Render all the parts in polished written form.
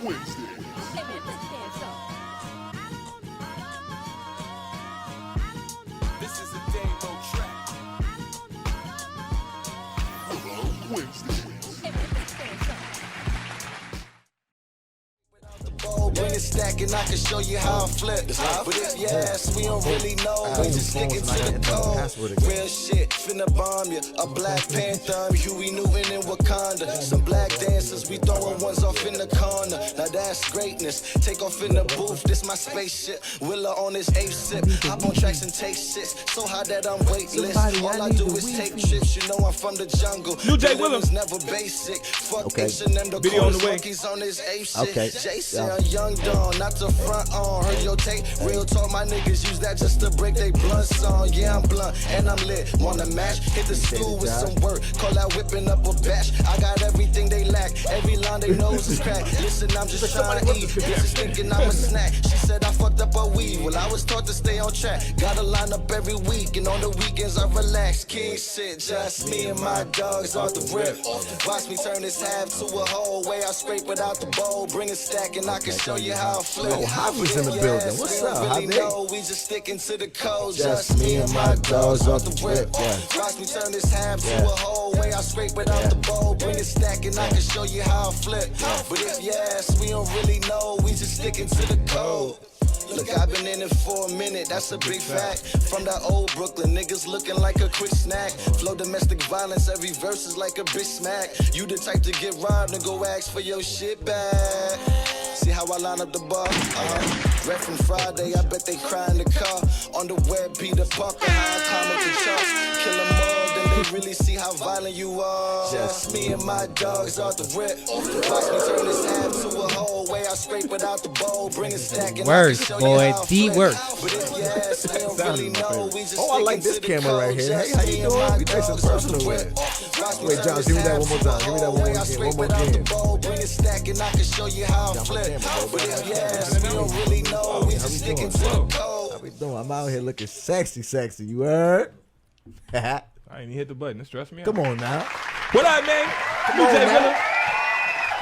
Wednesday. This is a Damo track. Wednesday. Bring it stack and I can show you how I flip. But if you ask, we don't really know. We just sticking to the code. Real shit, finna bomb you. A Black Panther, Huey Newton in Wakanda. Some black dancers, we throwing ones off in the corner. Now that's greatness. Take off in the booth, this my spaceship. Willa on his eighth sip. Hop on tracks and take shits. So high that I'm weightless. All I do is take trips. You know I'm from the jungle. New Jay Willa. Never basic. Fuck Okay. H&M, the Video on the way. monkeys on his ape shit. Okay. Jason, Yeah. young Dawn, not the front on. Heard your tape, real talk, my niggas use that just to break they blunts on. Yeah, I'm blunt and I'm lit. Wanna match? Hit the school with some work. Call that whipping up a batch. I got everything they lack. Every line they nose is cracked. Listen, I'm just trying to eat. Bitches thinking I'm a snack. She said I fucked up a weed. Well, I was taught to stay on track. Gotta line up every week, and on the weekends I relax. King shit, just me and my dogs off the rip. Watch me turn this half to a whole way. I scrape it out the bowl. Bring a stack and I can show you how I flip. Yo, Javi's in the building. What's up, Really Javi? know, we just sticking to the code. Just me and my dogs off the rip. Yeah. Watch me turn this half to a whole way. I scrape it out the bowl. Bring a stack and I can show you how I flip. But if you ask, we don't really know. We just sticking to the code. Look, I've been in it for a minute, that's a big fact. From that old Brooklyn, niggas looking like a quick snack. Flow domestic violence, every verse is like a bitch smack. You the type to get robbed and go ask for your shit back. See how I line up the bar? Rep from Friday, I bet they cry in the car. On the web, Peter Parker, high comment the charts. Kill them all, then they really see how violent you are. Just me and my dogs off the rip. Watch me turn this half to a whole way. I scrape it out the bowl, bring a stack and Worse, I can show boy, you how I the flip. worst. But if you ask, we don't really know. We just Oh, I like this sticking to the camera right code. here. Hey, Just how you me and doing? my We nice and dogs off personal the with rip. it. Watch me Wait, turn Josh, this give me that half one more to time. a Give me that whole one way. more I again. scrape One it more out the again. bowl, bring a stack and I can show you how I flip. But if you ask, we don't really know. We just sticking to the How code. we doing? I'm out here looking sexy. You heard? I ain't even hit the button. It stressed me out. Come on now. What up, man? Come New on Jay now. Willa.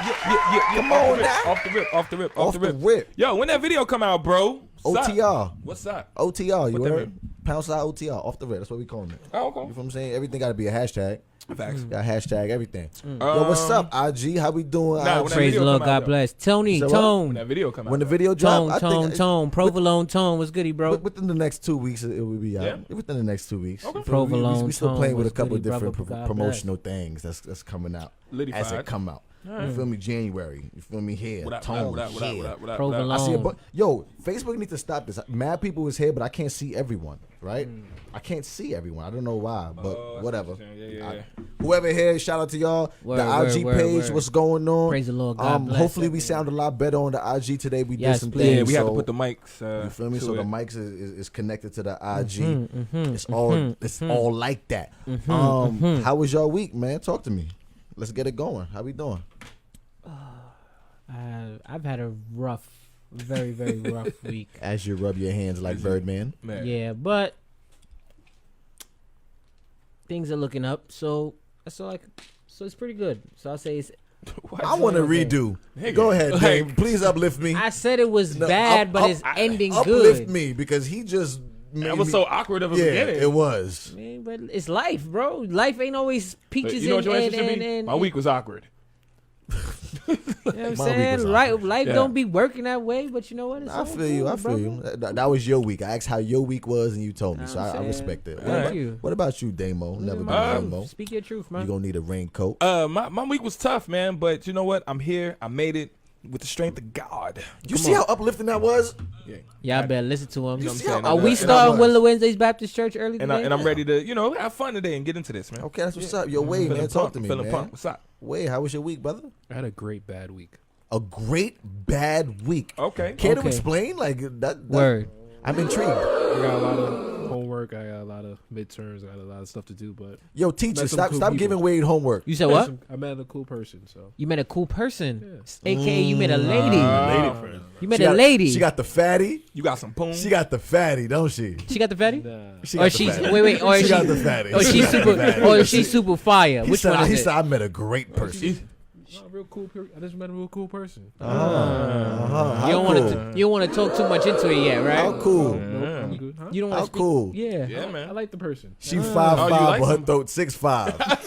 Yeah. Come off on the rip, now. Off the rip. Off the rip. Yo, when that video come out, bro? OTR. What's up? OTR, you What that heard? mean? Pound sign OTR, off the rip. That's what we calling it. Oh, You okay. know what I'm saying? Everything got to be a hashtag. Facts. Got hashtag everything. Yo, what's up, IG? How we doing? Nah, IG? when that Praise the video Lord, come out, God though. bless. Tony, So what? When Tone, that video come out. When the though. video drop, I think Provolone, Tone. What's goody, bro? within the next 2 weeks, it will be out. Yeah. Within the next 2 weeks. Okay. You feel me? Provolone, we still Tone, playing with a what's couple of goody, different brother, God promotional things that's coming out Liddy as fied. it come out. You feel me? January. You feel me? Here. What up, Tone what up, what up, here. what up, what up, Provolone. what up? I see yo, Facebook needs to stop this. Mad people is here, but I can't see everyone, right? I can't see everyone. I don't know why, but whatever. Yeah. Whoever here, shout out to y'all. Word, the IG word, page, word. what's going on? Praise the Lord, God bless. Hopefully we sound a lot better on the IG today. We Yes, did some please. things. Yeah, we have to so- put the mics. you feel me? to So it. the mics is connected to the IG. It's all like that. How was your week, man? Talk to me. Let's get it going. How we doing? I've had a rough, very, very rough week. As you rub your hands like Birdman. Man. Yeah, but things are looking up. So it's pretty good. So I'll say it's. I want to redo. Go ahead, Dave. Please uplift me. I said it was No, bad, but it's ending good. Uplift me because he just made That was me- so awkward of a Yeah, beginning. it was. Man, but it's life, bro. Life ain't always But peaches you know what your and, answer should be? and My week was awkward. You know what I'm My week saying? was Life awkward. life Yeah. don't be working that way, but you know what? It's I all feel you. good, I feel you. brother. That was your week. I asked how your week was, and you told me. So I'm I saying, respect it. thank you. What about you, Damo? Never been Man, Damo. Speak your truth, You man. gonna need a raincoat. My week was tough, man. But you know what? I'm here. I made it with the strength of God. You see how uplifting that was? Yeah. Y'all better listen to him. You know what I'm saying? Are we And starting was. Willa Wednesdays Baptist Church early today? I'm ready to, have fun today and get into this, man. Okay, that's what's up. Yo, Wade, man, talk to me, Feeling man. pumped. What's up? Wade, how was your week, brother? I had a great bad week. A great bad week. Okay. Care to Okay. explain? Like that. Word. I'm intrigued. I got a lot of homework. I got a lot of midterms. I got a lot of stuff to do. But Yo, teacher, Met some stop cool stop people. giving Wade homework. You said what? I met a cool person. So You met a cool person, Yeah. aka you met a lady. Lady friend. You met She a got- lady. She got the fatty. You got some poom. She got the fatty, don't she? She got the fatty. nah. She Or got the she's fatty. wait, or she she got the fatty. or she's got the super, fatty. or she's super fire. He Which said, one he is said, it? I met a great person. No, real cool. I just met a real cool person. You don't want to talk too much into it yet, right? How cool? Nope, I'm good. Huh? You don't How want to cool? Yeah. Yeah, man. I like the person. She 5'5", like but her some- throat 6'5".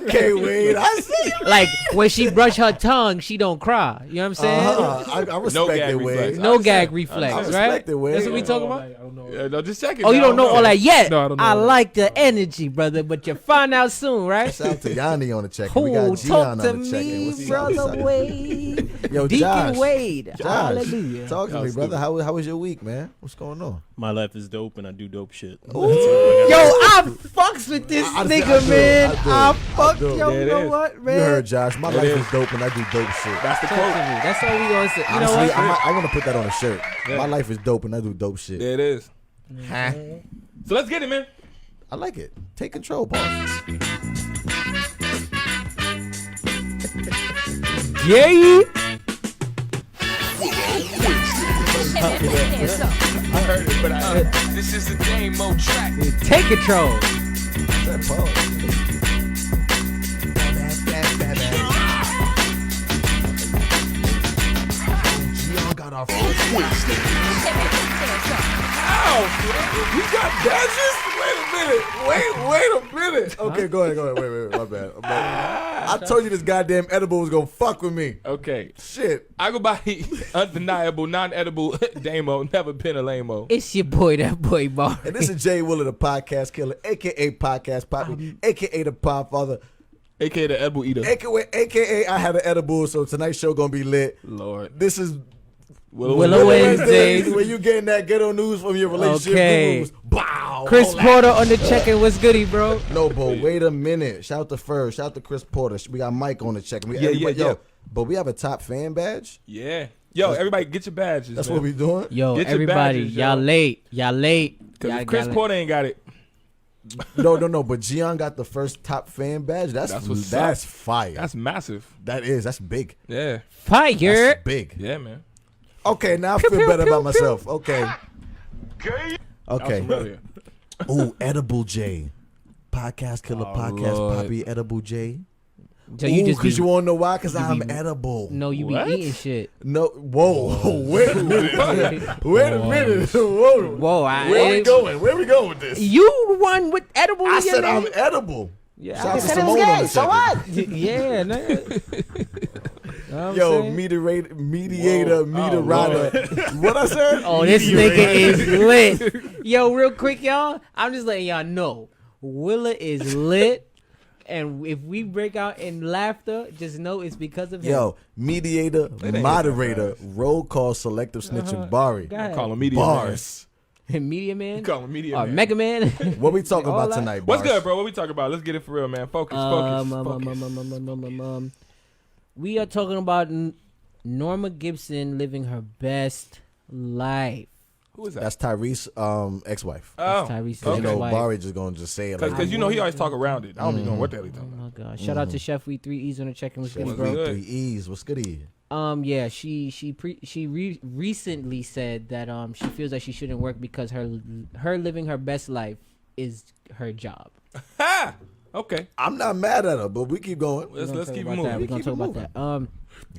Okay, Wade, I see. Like when she brush her tongue, she don't cry. You know what I'm saying? I respect gag it, reflex. Wade. No gag reflex, I right? respect it, Wade. That's what we talking All about. night, I don't know. Yeah, no, just check it. Oh, you don't know all that yet? No, I don't know I all that. like the energy, brother, but you find out soon, right? Shout out to Yanni on the check. We Oh, got Gian talk on to the check. me, What's up? brother Wade. Yo, Deacon Josh. Wade. Josh, Hallelujah. talk to me, brother. How was your week, man? What's going on? My life is dope and I do dope shit. Yo, I fucks with this I nigga, do, man. I do, I fuck, I do. yo, Yeah, you it know is. what, man? You heard Josh. My life is. is dope and I do dope shit. That's the Talk to quote. me. That's all we gonna say. You know Honestly, what? I want to put that on a shirt. My life is dope and I do dope shit. There it is. Huh? So let's get it, man. I like it. Take control, boss. Yeah. I heard it, but this is a demo track. Take control. Gian got our first Wednesday. You got badges? Wait a minute. Okay, go ahead. Wait. My bad. I told you this goddamn edible was gonna fuck with me. Okay. Shit. I go by undeniable, non-edible Damo, never been a lame-o. It's your boy, that boy Bar. And this is Jay Willa, the podcast killer, aka Podcast Poppy, aka the Podfather, AKA the edible eater. aka I had an edible, so tonight's show gonna be lit. Lord. This is Willow Wednesdays. where you getting that ghetto news from your relationship Okay. gurus. Bow. Chris All that. Porter on the check-in. What's goody, bro? No, but wait a minute. Shout out to Furs. Shout out to Chris Porter. We got Mike on the check. We got Yeah, everybody- yeah. Yo, but we have a top fan badge. Yeah. Yo, everybody get your badges, That's man. what we doing. Yo, Get your everybody, badges, y'all yo. late. Y'all late. Because Y'all if Chris gotta- Porter ain't got it, No. But Gian got the first top fan badge. That's what's that's up. fire. that's massive. That's big. Yeah. Fire. That's big. Yeah, man. Okay, now I feel better about myself. Okay. That was Okay. from earlier. Ooh, Edible J. Podcast killer, podcast Lord. Poppy, Edible J. So you just because be, you want to know why? Because you I'm be- edible. no, you What? be eating shit. No, whoa, wait a minute. Wait a minute. Whoa. Whoa, Where we going? Where we going with this? You the one with edible. I in your said I'm name? edible. Yeah, Shout out to said Simone on the so second. what? Yeah, nigga. Know what Yo, I'm saying? mediator, What I said? Oh, this nigga is lit. Yo, real quick, y'all. I'm just letting y'all know. Willa is lit. And if we break out in laughter, just know it's because of him. Yo, mediator, moderator, roll call, selective snitching, Bari. Go ahead. Call him media Bars. Media Man. Call him media Or man. Mega Man. What we talking All about that. tonight, What's Bars? good, bro? What we talking about? Let's get it for real, man. Focus. We are talking about Norma Gibson living her best life. Who is that? That's Tyrese, ex-wife. Oh, Tyrese's You know, wife. Bari just gonna just say it like because you know he always talk around it. I don't even know what the hell he Oh talking about. my god! Shout out to Chef We 3 E's on the check-in. What's good, What's bro? good? 3 E's. What's goody? Yeah, she recently said that she feels like she shouldn't work because her living her best life is her job. Ha! Okay. I'm not mad at her, but we keep going. Let's keep it We're moving. gonna talk about that.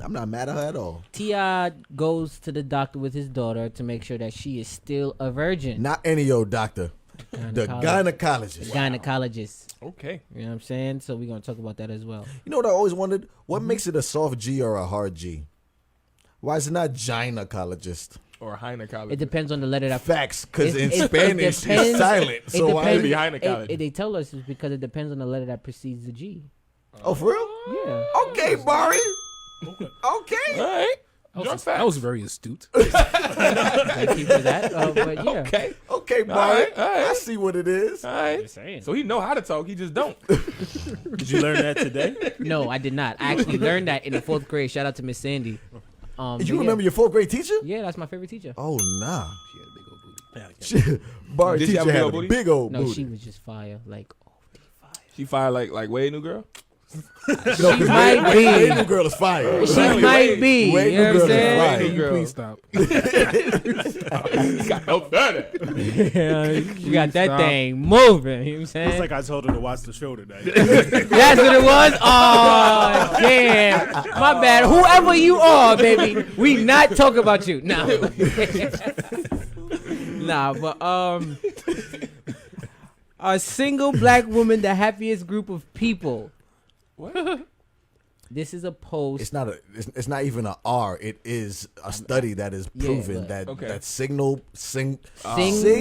I'm not mad at her at all. T.I. goes to the doctor with his daughter to make sure that she is still a virgin. Not any old doctor. The gynecologist. Gynecologist. Okay. You know what I'm saying? So we're gonna talk about that as well. You know what I always wondered? What makes it a soft G or a hard G? Why is it not gynecologist? Or Hymen College. It depends on the letter that. Facts, because in It Spanish depends- it's silent. It So why? depends- be gynecologist? They tell us it's because it depends on the letter that precedes the G. Oh, for real? Yeah. Okay, Bari. Okay. All right. That was very astute. Thank you for that. But yeah. Okay. Okay, Bari. all right. I see what it is. All right. Just saying. So he know how to talk. He just don't. Did you learn that today? No, I did not. I actually learned that in the 4th grade. Shout out to Miss Sandy. Did but you yeah. remember your 4th grade teacher? Yeah, that's my favorite teacher. Oh, nah. She had a big old booty. Bari Did she teacher have a big had old a booty? big old No, booty. she was just fire. Like, oh, She fired like way new girl. She might be. Wade New Girl is fire. She might be. Wade You know New what I'm Girl is saying? fire. Can you please stop? Got no better. You got that Stop. thing moving. You know what I'm saying? It's like I told her to watch the show tonight. That's what it was? Oh, damn. My bad. Whoever you are, baby, we not talking about you. Nah. Nah, but a single black woman, the happiest group of people. What? This is a post. It's not even a R. It is a study that is proven but- that single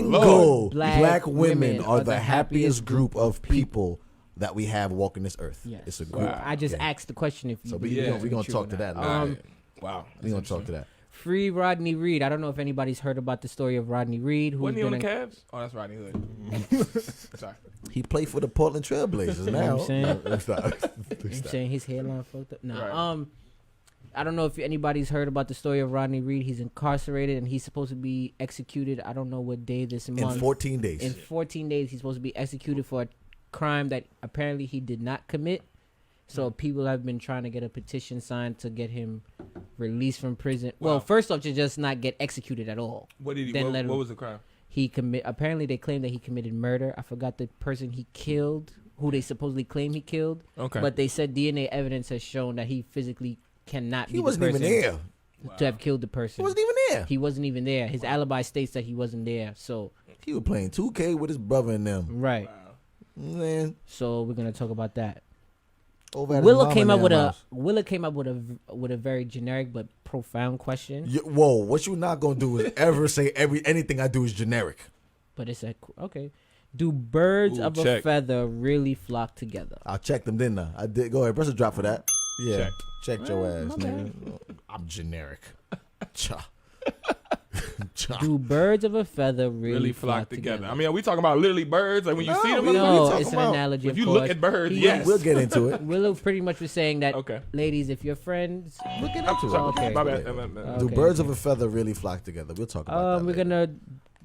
Lord. black women are the happiest group of people that we have walking this earth. Yes. It's a group. Wow. I just Yeah. asked the question if you So believe we're it to gonna be talk true to or that. not. Wow. We're gonna talk to that. Free Rodney Reed. I don't know if anybody's heard about the story of Rodney Reed. Wasn't he on the been Cavs? Oh, that's Rodney Hood. Sorry. He played for the Portland Trailblazers now. what I'm saying? Stop. I'm saying his hairline fucked up. No, Right. I don't know if anybody's heard about the story of Rodney Reed. He's incarcerated and he's supposed to be executed. I don't know what day this month. In 14 days. In 14 days, he's supposed to be executed for a crime that apparently he did not commit. So people have been trying to get a petition signed to get him released from prison. Wow. Well, first off, to just not get executed at all. What did he? Then What, let him- what was the crime? He commit. Apparently, they claim that he committed murder. I forgot the person he killed, who they supposedly claim he killed. Okay. But they said DNA evidence has shown that he physically cannot be He the wasn't even person there. to have killed the person. He wasn't even there. He wasn't even there. His alibi states that he wasn't there. So He was playing 2K with his brother and them. right. Man, So we're gonna talk about that. over at his Willa mama came up and with them a house. with a very generic but profound question. Whoa, what you not gonna do is ever say anything I do is generic. But it's okay. Do birds Ooh, of a check. feather really flock together? I checked them, didn't I? I did. Go ahead, press a drop for that. Yeah, Check. checked your ass, my nigga. I'm generic. Cha. Cha. Do birds of a feather Really flock together. I mean, are we talking about literally birds? Like when you No, see them, we motherfucker, no, talking it's an about- analogy. if of you course. look at birds, He- yes. We'll get into it. Willow pretty much was saying that, Okay. ladies, if you're friends, We'll get I'm into sorry. it. Okay. My bad. Do Okay, birds okay. of a feather really flock together? We'll talk about that. we're later. gonna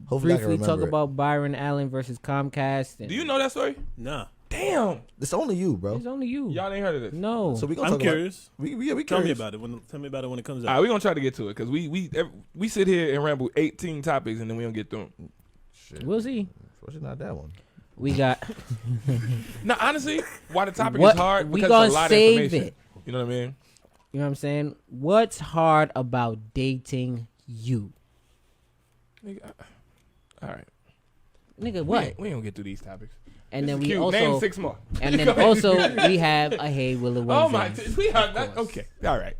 Hopefully I can briefly talk remember it. about Byron Allen versus Comcast. And Do you know that story? Nah. Damn. It's only you, bro. It's only you. Y'all ain't heard of this. No. So we gonna I'm talk curious. About, we Tell me curious. about it. Tell me about it when it comes All out. right, we're gonna try to get to it because we sit here and ramble 18 topics and then we don't get through them. Shit. We'll see. Especially not that one. We got. Now, honestly, why the topic What- is hard we because gonna it's a lot save of information. it. You know what I mean? You know what I'm saying? What's hard about dating you, Nigga, all right. nigga? What? We ain't gonna get through these topics. And This then is we cute. also Name 6 more. and Go then ahead. also we have a Hey Willa Wednesday. Oh my! We are not, okay. All right.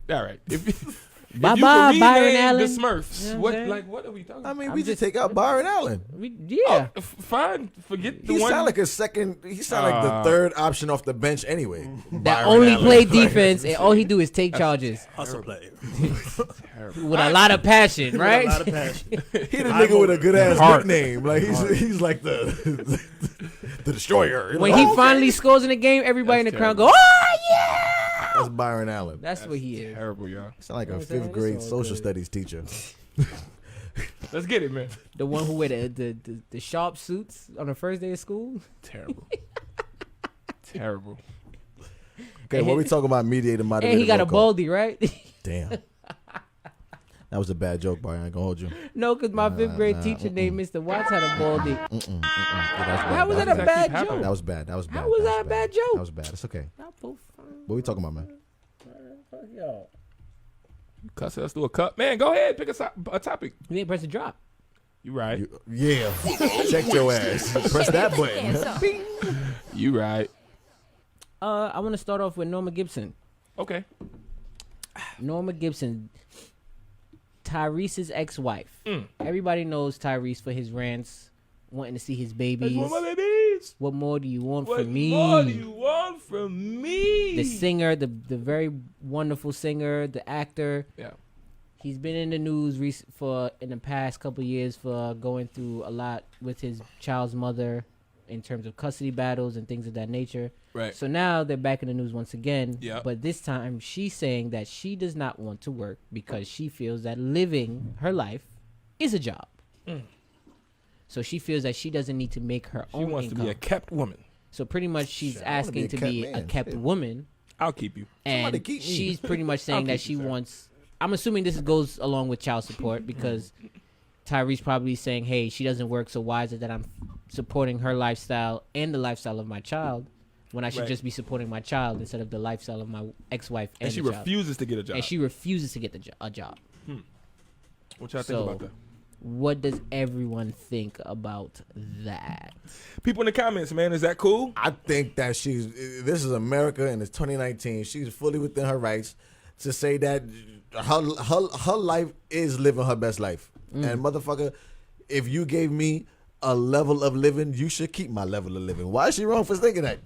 If Bye you bye, could Byron rename Allen. the Smurfs. You know what what I'm saying? like what are we talking I about? mean, I'm we just just- take out Byron Allen. Yeah. Oh, fine. Forget the He one. sound like a second. He sound like the third option off the bench anyway. that Byron only Allen. play defense and all he do is take charges Hustle player. with a lot of passion, A right? lot of passion. He the nigga with a good ass nickname. Like he's like the destroyer. You When know? he Okay. finally scores in the game, everybody That's in the crowd terrible. go, "Oh yeah!" That's Byron Allen. That's what he is. Terrible, y'all. Sound like a what I'm saying? 5th grade It's all social good. studies teacher. Let's get it, man. The one who wear the sharp suits on the first day of school. Terrible. Terrible. Okay, what we talking about? Mediator, moderator. And he got a roll call. baldy, right? Damn. That was a bad joke, Barry. I ain't gonna hold you. No, because my fifth grade teacher named Mr. Watts had a baldy. Yeah, How was that a That bad keep happening. joke? That was bad. That was bad. How was that a bad joke? That was bad. It's okay. What we talking about, man? Cuss us through a cup. Man, go ahead. Pick a topic. You ain't press a drop. You right. Yeah. Check your ass. Press that button. You right. I want to start off with Norma Gibson. Okay. Norma Gibson, Tyrese's ex-wife. Mm. Everybody knows Tyrese for his rants, wanting to see his babies. That's what my babies. What more do you want What from me? more do you want from me? The singer, the very wonderful singer, the actor. Yeah. He's been in the news in the past couple years for going through a lot with his child's mother in terms of custody battles and things of that nature. Right. So now they're back in the news once again. Yep. But this time she's saying that she does not want to work because she feels that living her life is a job. Mm. So she feels that she doesn't need to make her She own wants income. to be a kept woman. So pretty much she's Shit, I wanna be asking a to kept be a man, kept shit. woman I'll keep you. And Somebody keep me. she's pretty much saying that keep she you, sir. wants. I'm assuming this goes along with child support because Tyrese probably saying, "Hey, she doesn't work, so why is it that I'm supporting her lifestyle and the lifestyle of my child when I should Right. just be supporting my child instead of the lifestyle of my ex-wife and, And she the child?" refuses to get a job. And she refuses to get a job. What y'all think So- about that? What does everyone think about that? People in the comments, man, is that cool? I think that this is America and it's 2019. She's fully within her rights to say that her life is living her best life. And motherfucker, if you gave me a level of living, you should keep my level of living. Why is she wrong for thinking that?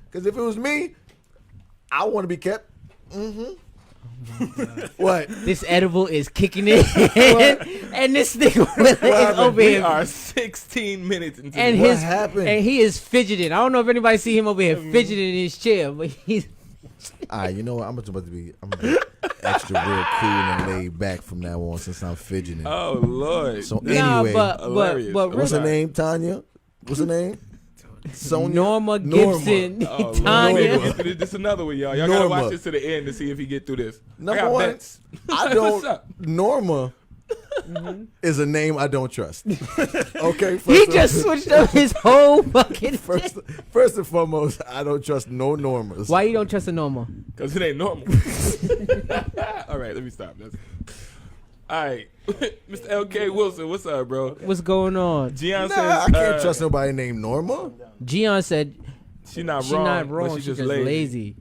Because if it was me, I want to be kept. What? This edible is kicking in, and this nigga is over We here. are 16 minutes into And this. What happened? And he is fidgeting. I don't know if anybody see him over here fidgeting in his chair, but he's All right, you know what? I'm gonna be extra real cool and laid back from now on since I'm fidgeting. Oh, Lord. So nah, anyway, but Hilarious. what's her really, name? Tanya? What's her name? Sonia? Norma Gibson, Oh, Lord. Tanya. Wait, this is another one, y'all. Y'all gotta Norma. watch this to the end to see if he get through this. I Number got one, bets. I What's up? don't. Norma is a name I don't trust. Okay, He just switched up his whole fucking. first and foremost, I don't trust no Normas. Why you don't trust a Norma? Because it ain't normal. All right, let me stop. All right. Mr. LK Wilson, what's up, bro? What's going on? Gian Nah, says I can't trust nobody named Norma. Gian said she's not she's wrong. not but wrong. she's She's just lazy.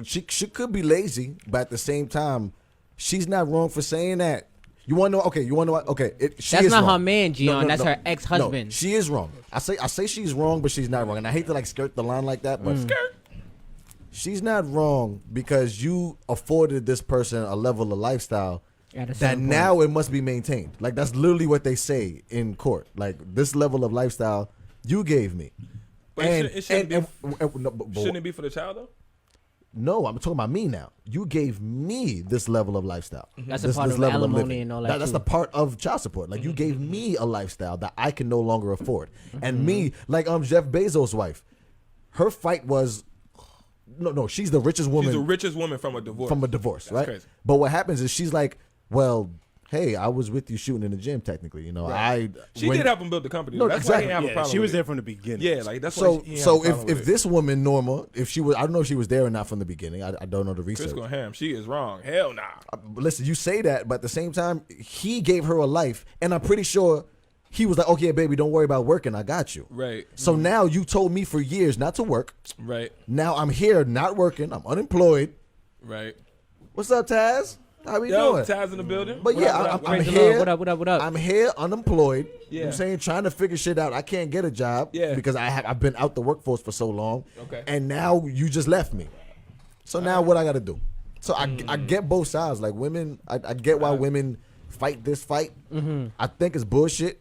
She could be lazy, but at the same time, she's not wrong for saying that. You want to know? Okay, you want to know what? Okay, she That's is not wrong. her man, Gian. No, That's her ex-husband. No, she is wrong. I say she's wrong, but she's not wrong. And I hate to like skirt the line like that, but she's not wrong because you afforded this person a level of lifestyle At a that certain point. now it must be maintained. Like that's literally what they say in court. Like this level of lifestyle you gave me. But it shouldn't be no, but- shouldn't it be for the child, though? no, I'm talking about me now. You gave me this level of lifestyle. That's a This part of level alimony living. and all that, That's too. the part of child support. Like you gave me a lifestyle that I can no longer afford. And me, like Jeff Bezos' wife, her fight was no, she's the richest woman She's the richest woman from a divorce. from a divorce, right? crazy. But what happens is she's like, well, hey, I was with you shooting in the gym. Technically, She did help him build the company. No, That's exactly. why he didn't have a Yeah, problem she was with there it. from the beginning. Yeah, like that's So, why he didn't so have a problem if with it. this woman Norma, if she was, I don't know if she was there or not from the beginning. I don't know the research. Chris Graham, she is wrong. Hell nah. Listen, you say that, but at the same time, he gave her a life, and I'm pretty sure he was like, "Okay, baby, don't worry about working. I got you." Right, So now you told me for years not to work. right, Now I'm here, not working. I'm unemployed. right. What's up, Taz? How we Yo, doing? Taz in the building. But What yeah, up, what I'm up? Praise the here. Lord. What up? I'm here, unemployed. Yeah. You know what I'm saying, trying to figure shit out. I can't get a job Yeah. because I've been out the workforce for so long. Okay. And now you just left me. So now what I got to do? So I get both sides. Like women, I get why women fight this fight. I think it's bullshit,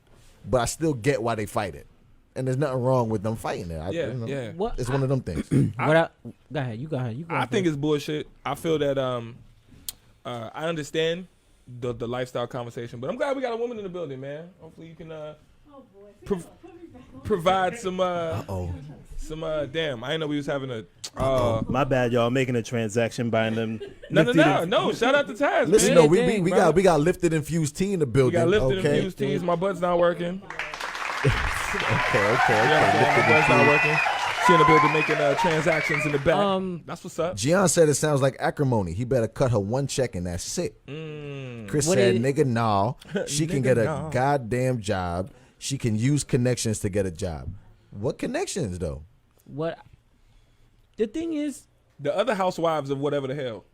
but I still get why they fight it. And there's nothing wrong with them fighting it. Yeah, yeah. What? It's one of them things. Go ahead. You go ahead. I think it's bullshit. I feel that I understand the lifestyle conversation, but I'm glad we got a woman in the building, man. Hopefully you can provide some damn. I didn't know we was having a My bad, y'all. Making a transaction, buying them. no. Shout out to Taz, Listen, man. no, dang, we bro. got lifted infused tea in the We building. got lifted okay? infused teams. My butt's not working. Okay. Yeah, my butt's not working. She in the building making transactions in the back. That's what's up. Gian said it sounds like acrimony. He better cut her one check and that's it. Chris What said, is- nigga, nah. She can Nigga, get a nah. goddamn job. She can use connections to get a job. What connections, though? What? The thing is, The other housewives of whatever the hell.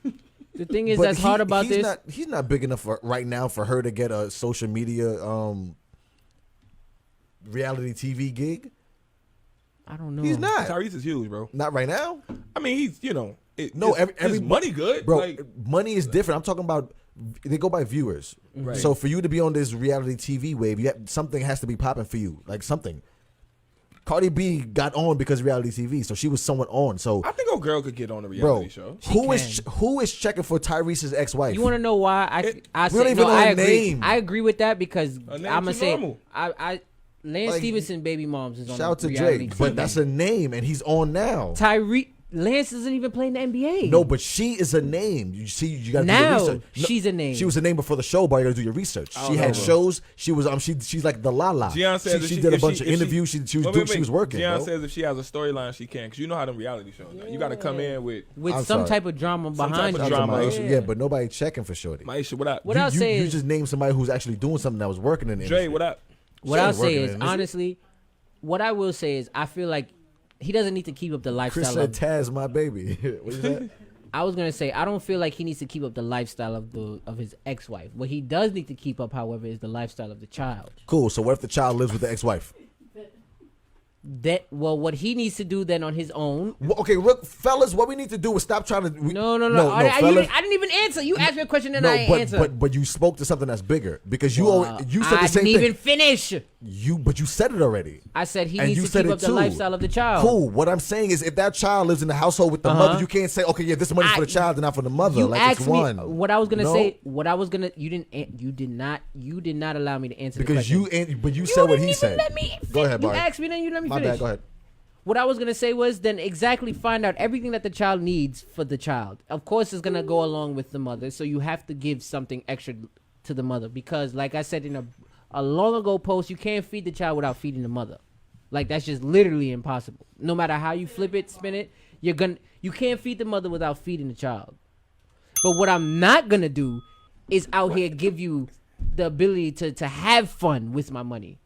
But that's hard about he's this. He's not big enough right now for her to get a social media reality TV gig. I don't know. He's not. Tyrese is huge, bro. Not right now. I mean, he's No, his every money good, bro. Like, Money is different. I'm talking about they go by viewers. Right. So for you to be on this reality TV wave, something has to be popping for you, like something. Cardi B got on because of reality TV, so she was someone on. So I think a girl could get on a bro, reality show. who is checking for Tyrese's ex-wife? You want to know why? I we say don't even no. know I her agree. name. I agree with that because Her I'm name gonna too say normal. Lance Like, Stevenson baby moms is on shout out to reality Drake, TV. but that's a name, and he's on now. Tyrese. Lance doesn't even play in the NBA. No, but she is a name. You see, you got to do Now your research. No, she's a name. She was a name before the show, but you got to do your research. I don't She know, had bro. shows. She was she's like the La. Gian says She if did a if bunch of if interviews. She was working. Gian Bro. says if she has a storyline, she can. Because you know how them reality shows. Now. You got to come in with I'm some sorry. type of drama Some behind type you. of drama. Yeah, but nobody checking for Shorty. Maisha. What up? What I'll say you is, just named somebody who's actually doing something that was working in the Dre, industry. what up? what She I'll ain't say working is, in this. honestly, what I will say is, I feel like he doesn't need to keep up the Chris lifestyle. said, "Taz, my baby." What you said? I was gonna say I don't feel like he needs to keep up the lifestyle of his ex-wife. What he does need to keep up, however, is the lifestyle of the child. Cool. So what if the child lives with the ex-wife? What he needs to do then on his own. Well, okay, look, fellas, what we need to do is stop trying to. No. fellas. I didn't even answer. You asked me a question and No, I ain't but, answer. but you spoke to something that's bigger because you Wow. you said I the same didn't thing. even finish. But you said it already. I said he And needs you to said keep it up the too. lifestyle of the child. Cool. What I'm saying is, if that child lives in the household with the mother, you can't say, okay, yeah, this money's for the child and not for the mother. You Like asked it's me one. what I was gonna No? say. What I was gonna. You did not allow me to answer Because the question. you said what didn't he even said. Let me Go ahead, You Barry. asked me, then you let me My finish. bad. Go ahead. What I was gonna say was then exactly find out everything that the child needs for the child. Of course, it's gonna go along with the mother, so you have to give something extra to the mother because, like I said in a long ago post, you can't feed the child without feeding the mother. Like that's just literally impossible. No matter how you flip it, spin it, you can't feed the mother without feeding the child. But what I'm not gonna do is out here give you the ability to have fun with my money.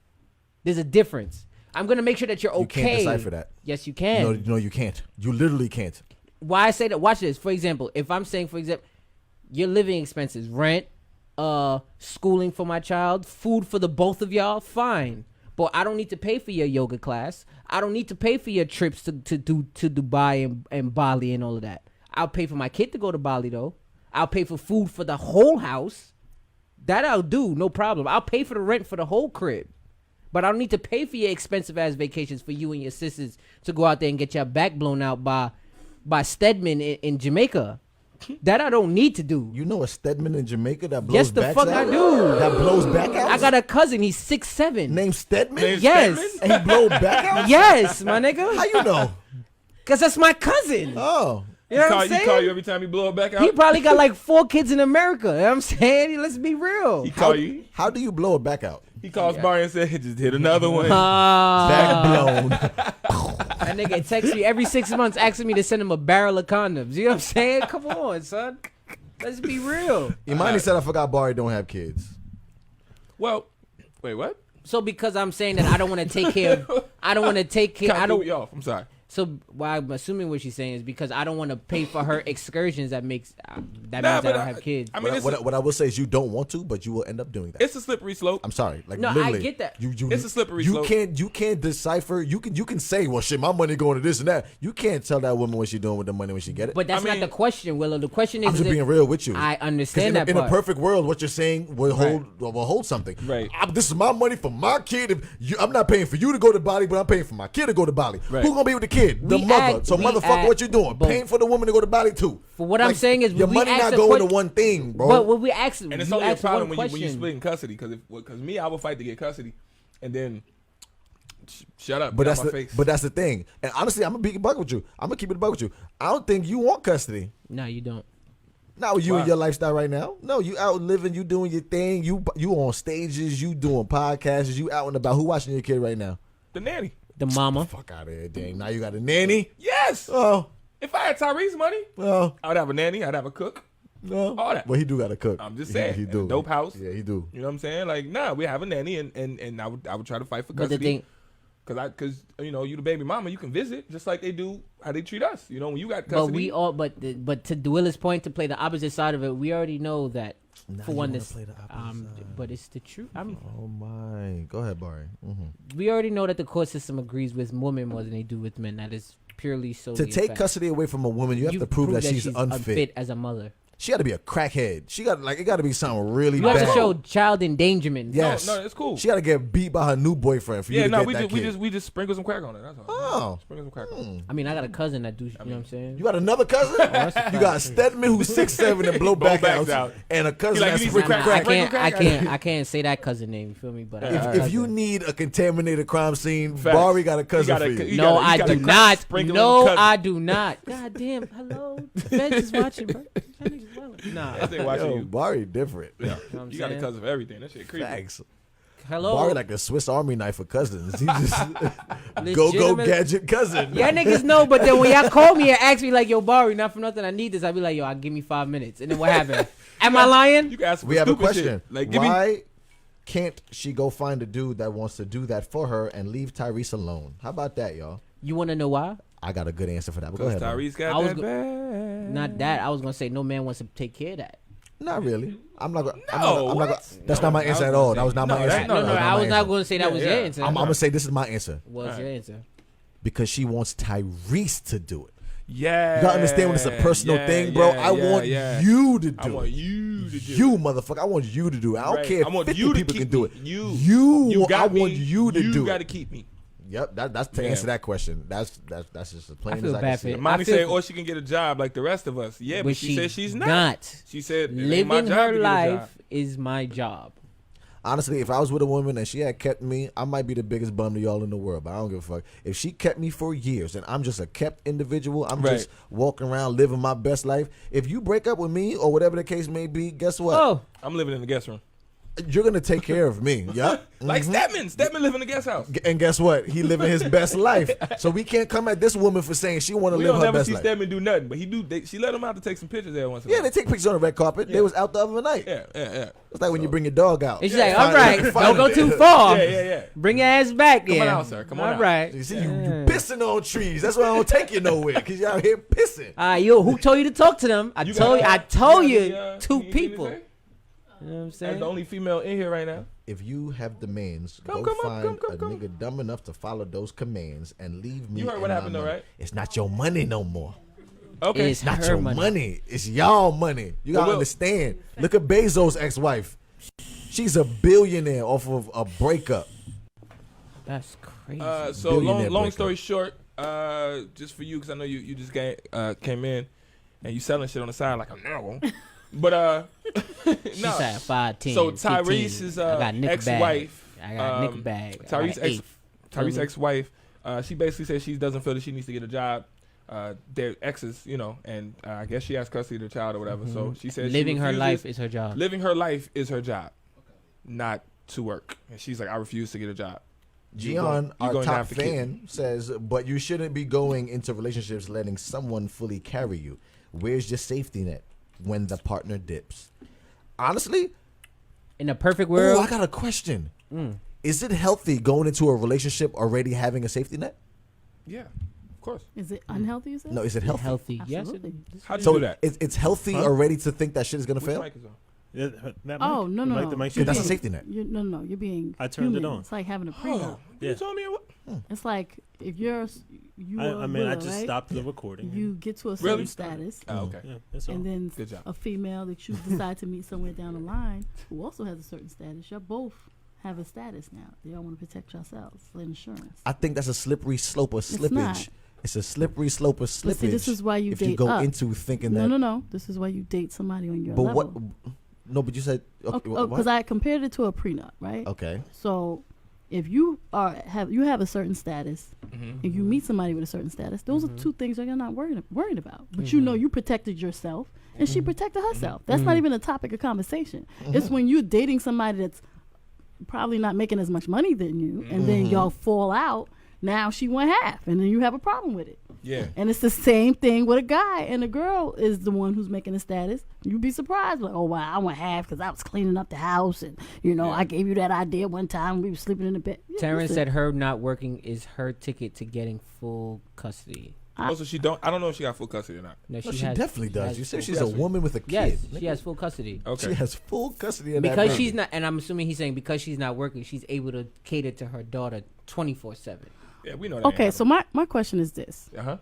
There's a difference. I'm gonna make sure that you're okay. You can't decipher that. Yes, you can. No, you can't. You literally can't. Why I say that? Watch this. For example, if I'm saying, for example, your living expenses, rent, schooling for my child, food for the both of y'all, fine. But I don't need to pay for your yoga class. I don't need to pay for your trips to Dubai and Bali and all of that. I'll pay for my kid to go to Bali though. I'll pay for food for the whole house. That I'll do, no problem. I'll pay for the rent for the whole crib. But I don't need to pay for your expensive ass vacations for you and your sisters to go out there and get your back blown out by Stedman in Jamaica. That I don't need to do. You know a Stedman in Jamaica that blows Yes, the backs fuck out? I do. That blows back out? I got a cousin. He's 6'7". Named Stedman? Yes. And he blow back out? Yes, my nigga. How you know? Cause that's my cousin. Oh. You know what I'm He saying? call you every time he blow it back out? He probably got like 4 kids in America. You know what I'm saying? Let's be real. He call you. How do you blow it back out? He calls Barry and said, just hit another one. Back blown. That nigga texts me every 6 months asking me to send him a barrel of condoms. You know what I'm saying? Come on, son. Let's be real. Imani said I forgot Barry don't have kids. Well, wait, what? So because I'm saying that I don't want to take care of, I don't want to take care. I I don't. you off. I'm sorry. So why I'm assuming what she's saying is because I don't want to pay for her excursions. That makes that means Nah, I but don't have kids. I mean, What I will say is you don't want to, but you will end up doing that. it's a slippery slope. I'm sorry. Like No, I literally, get that. You, It's a slippery slope. You can't decipher. You can say, well, shit, my money going to this and that. You can't tell that woman what she doing with the money when she get it. But that's I mean, not the question, Willow. The question is, I'm just if- being real with you. I 'Cause understand that in a part. perfect world, what you're saying will hold something. Right. This is my money for my kid. I'm not paying for you to go to Bali, but I'm paying for my kid to go to Bali. Right. Who's gonna be with the kid? The We mother. act- So we motherfucker, act- what you doing? but- Paying for the woman to go to Bali too. For what I'm saying is, your we money ask not a going to que- one thing, bro. But when we ask, And it's you only a ask problem one when you question. split in custody. Because me, I would fight to get custody. And then, shut up. But get that's out my the face. but that's the thing. And honestly, I'm gonna be a buck with you. I'm gonna keep it a buck with you. I don't think you want custody. No, you don't. Not with you Why? and your lifestyle right now. No, you out living, you doing your thing. You on stages, you doing podcasts, you out and about. Who watching your kid right now? The nanny. The mama. Fuck out of here, dang. Now you got a nanny. Yes. Oh, If I had Tyrese money, oh, I would have a nanny. I'd have a cook. no. All that. Well, he do got to cook. I'm just saying. He And do. a dope house. Yeah, he do. You know what I'm saying? Like, nah, we have a nanny, and I would try to fight for But the custody. thing, Cause you know you the baby mama, you can visit just like they do how they treat us. You know when you got but custody. we all, but to Willa's point, to play the opposite side of it, we already know that. Now For you one, wanna this, play the opposite side. but it's the truth. Oh my. Go ahead, Barry. We already know that the court system agrees with women more than they do with men. That is purely so. To take custody away from a woman, you have to prove that she's unfit. as a mother. She got to be a crackhead. She got it got to be something really You bad. have to show child endangerment. Yes. No, it's cool. She got to get beat by her new boyfriend for you Yeah, to no, get we that just kid. we just sprinkle some crack on it. That's all. Oh. Sprinkle some crackers. I mean, I got a cousin that do. You know what I'm saying? You got another cousin? that's a You got Stedman who's 6'7" and blow back backs out, out. and a cousin He like, that's you need some sprinkle crack. crack. I can't say that cousin name. You feel me? But If you need a contaminated crime scene, Facts. Bari got a cousin gotta- for you. you no, gotta- I you gotta do crack not. sprinkle No, on cousin. I do not. God damn. Hello. Feds is watching, bro. That nigga's wildin'. Nah. That thing watching Yo, you. Bari different. Yeah. know what I'm You got a saying? cousin for everything. That shit creepy. Thanks. Hello. Bari like a Swiss Army knife for cousins. He just go Legitimate- gadget cousin. Yeah, niggas know, but then when y'all call me and ask me like, yo, Bari, not for nothing, I need this, I be like, yo, I'll give me 5 minutes. And then what happened? Am I lying? You can ask for We have a stupid question. shit. Like, give me. Why can't she go find a dude that wants to do that for her and leave Tyrese alone? How about that, y'all? You want to know why? I got a good answer for that. But go Because ahead. man. Tyrese got I was that go- bad. Not that. I was going to say no man wants to take care of that. Not really. I'm not. Gonna, what? That's not my No, answer I at was all. gonna That was say- not no, my answer. that- No, no, I my was not answer. going to say that was your yeah. answer. I'm gonna say this is my answer What's your answer? because she wants Tyrese to do it. Yeah. You gotta understand when it's a personal thing, bro. I want you to do I want it. you to do You it. motherfucker, I want you to do it. I don't Right. care I want if 50 you to people keep can do me. it. You got I want me. you to do You it. got to keep me. Yep, that's to Yeah. answer that question. That's just as plain I feel as I bad can for say. you. it. Mommy I feel- said, or she can get a job like the rest of us. Yeah, but she said she's not. She said, it ain't my Living job her to get a job. life is my job. Honestly, if I was with a woman and she had kept me, I might be the biggest bum to y'all in the world, but I don't give a fuck. If she kept me for years and I'm just a kept individual, I'm Right. just walking around living my best life. If you break up with me or whatever the case may be, guess what? Oh, I'm living in the guest room. You're gonna take care of me. Yup. Like Stedman. Stedman live in the guest house. And guess what? He living his best life. So we can't come at this woman for saying she want to We live don't her never best see life. Stedman do nothing, but he do. She let him out to take some pictures there once in a Yeah, while. they take pictures on the red carpet. Yeah. They was out the other night. Yeah. It's like when you bring your dog out. and she's like, all Find- right, find don't go it. too far. Yeah. Bring your ass back Come there. on out, sir. Come on All out. right. You see, you pissing on trees. That's why I don't take you nowhere, because you out here pissing. Yo, who told you to talk to them? I told you, two anything to people. say? You know what I'm As saying? the only female in here right now. If you have demands, Come go up, find a come. nigga dumb enough to follow those commands and leave me. You heard and what my happened though, money. right? It's not your money no more. Okay. It's Not her your money. money. It's y'all money. You gotta Well, understand. Look at Bezos' ex-wife. She's a billionaire off of a breakup. That's crazy. So Billionaire long breakup. story short, just for you, because I know you just came in and you selling shit on the side like I'm no. But She no. said 5, 10, So 15. Tyrese's I got Nick ex-wife. bag. I got Nick bag. I got Tyrese's an eighth. Tyrese's Mhm. ex-wife. She basically said she doesn't feel that she needs to get a job. Their exes, and I guess she has custody of the child or whatever. So she said Living she her refuses- life is her job. Living her life is her job, not to work. And she's like, I refuse to get a job. Gian, you're our going to top have to keep fan, says, but you shouldn't be going into relationships letting someone fully carry you. Where's your safety net when the partner dips? Honestly, In a perfect oh, world, I got a question. Is it healthy going into a relationship already having a safety net? Yeah, of course. Is it unhealthy? You said? No, is it healthy? healthy. Yes. Absolutely. How do you So do that? it's healthy already to think that shit is gonna Which fail? mic is on? Yeah, that Oh mic- no the no mic- no! the mic Yeah, should that's be- a safety net. No, you're being. I turned it human. on. It's like having a prenup. You Yeah. told me what? It's like if you're you. I mean, I Willa, just right? stopped the recording. You get to a certain Really? status, Oh, okay. Yeah, that's all. and then Good job. a female that you decide to meet somewhere down the line who also has a certain status. You both have a status now. They all want to protect yourselves for insurance. I think that's a slippery slope of slippage. not. It's a slippery slope of But slippage. see, this is why you if date you go up. into thinking No, that. no. This is why you date somebody on your But level. what? No, but you said okay. what? Because I compared it to a prenup, right? Okay. So if you have a certain status, and you meet somebody with a certain status, those are two things that you're not worried about. But you know you protected yourself, and she protected herself. That's not even a topic of conversation. It's when you're dating somebody that's probably not making as much money than you, and then y'all fall out. Now she went half, and then you have a problem with it. Yeah. And it's the same thing with a guy, and the girl is the one who's making the status. You'd be surprised, like, oh wow, I went half because I was cleaning up the house, and I gave you that idea one time we were sleeping in the bed. Yeah, Terrence listen, said her not working is her ticket to getting full custody. Also, she don't. I don't know if she got full custody or not. No, No, she has- definitely she does. has You said full she's a custody. woman with a kid. Yes, nigga. she has full custody. Okay. She has full custody of that Because baby. she's not, and I'm assuming he's saying because she's not working, she's able to cater to her daughter 24/7. Yeah, we know that. okay, so my question is this: Uh huh.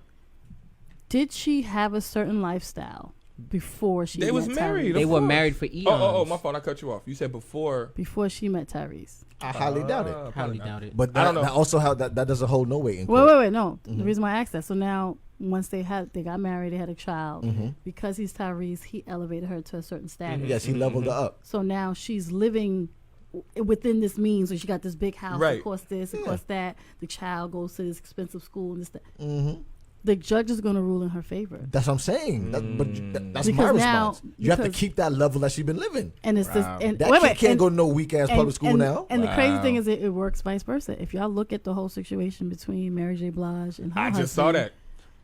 did she have a certain lifestyle before she. They was met married. Tyrese. They of were course. married for eons. Oh, my fault. I cut you off. You said before. Before she met Tyrese. I highly doubt it. Highly doubt it. But I don't know. that also how that doesn't hold no weight in court. Wait. No, the reason why I asked that. So now, once they got married, they had a child. Because he's Tyrese, he elevated her to a certain status. Yes, he leveled her up. So now she's living within this means. So she got this big house. Right. Of course, this, of course that. The child goes to this expensive school and this that. The judge is going to rule in her favor. That's what I'm saying. That's Because my now- response. You have to because- keep that level that she's been living. And it's this. And That wait, kid can't and- go to no weak ass public school now. And the crazy thing is, it works vice versa. If y'all look at the whole situation between Mary J. Blige and her I husband, just saw that.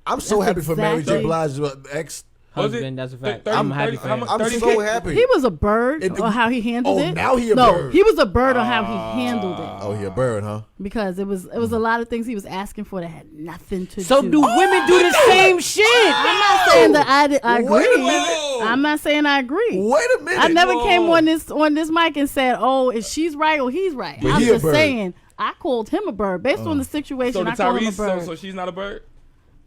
I'm so That's happy for Mary J. exactly- Blige's ex. Was it? Husband, that's a fact. 30, I'm happy 30, for how him. much- I'm 30K? so happy. He was a bird on how he handled it. Now he a no, bird. he was a bird on how he handled it. Oh, he a bird, huh? Because it was a lot of things he was asking for that had nothing to So do. do women do the same shit? I'm not saying that I Wait a agree. minute. I'm not saying I agree. Wait a minute. I never came on this mic and said, "Oh, if she's right or he's right." But I'm he a just bird. saying I called him a bird based on the situation. So the I called him a Tyrese, bird. so she's not a bird?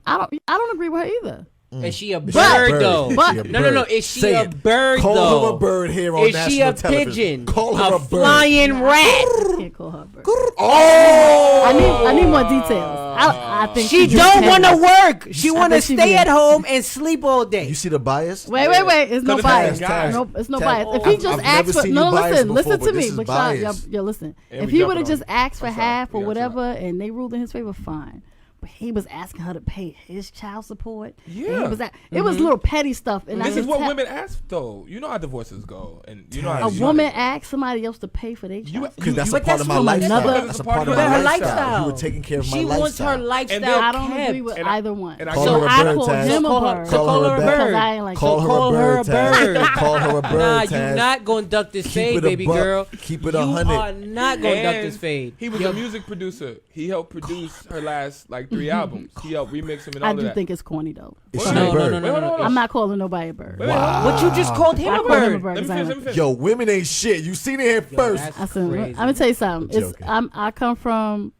I don't agree with her either. Is she a But- bird though? But- She a No. bird. Is she Say a it. bird Call though? her a bird here on Is national she a television. pigeon? Call her a bird. flying rat? I can't call her a bird. Oh! I need more details. I think She just don't had want to it. work. She want to think she stay be- at home and sleep all day. You see the bias? Wait. It's no Cause bias. it's guys. No, it's no Taz, bias. If I've- he just I've asked never for seen no, you biased listen before, to but me. this is But y'all, bias. listen. And If we he would jumping have just on it. asked for I'm sorry. half or We gotta chill whatever, and they ruled in his favor, fine. But he was asking her to pay his child support. And he Yeah. was it was little petty stuff. And I This is could what tell- women ask, though. You know how divorces go, and you know how A you know woman how asks somebody else to pay for their child. Because that's a but part that's of my from lifestyle. another- That's a part of But my her lifestyle. lifestyle. You were taking care of my She lifestyle. wants her And lifestyle then- I don't agree kept. with And I- either one. and I Call So her a I bird, call Taz. him a Call her- bird. so call her a Because bird. I ain't like Call that. her Call a her bird, a Taz. bird. Call her a bird, Nah, Taz. you not gonna duck this Keep fade, it a baby buck. girl. Keep it You 100. are not gonna duck And this fade. he was Yo, a music producer. He helped produce her last 3 albums. He helped remix them and all I of do that. think it's corny though. Is Wait, she no, a no, bird? no, no, Wait, no, hold no. I'm not calling nobody a bird. Wait, What you just called him I a call him a bird? bird. Let me 'cause I finish. ain't- Let me finish. Yo, women ain't shit. You seen it here first. That's I said, crazy. I'm gonna tell you something. I'm It's joking. I come from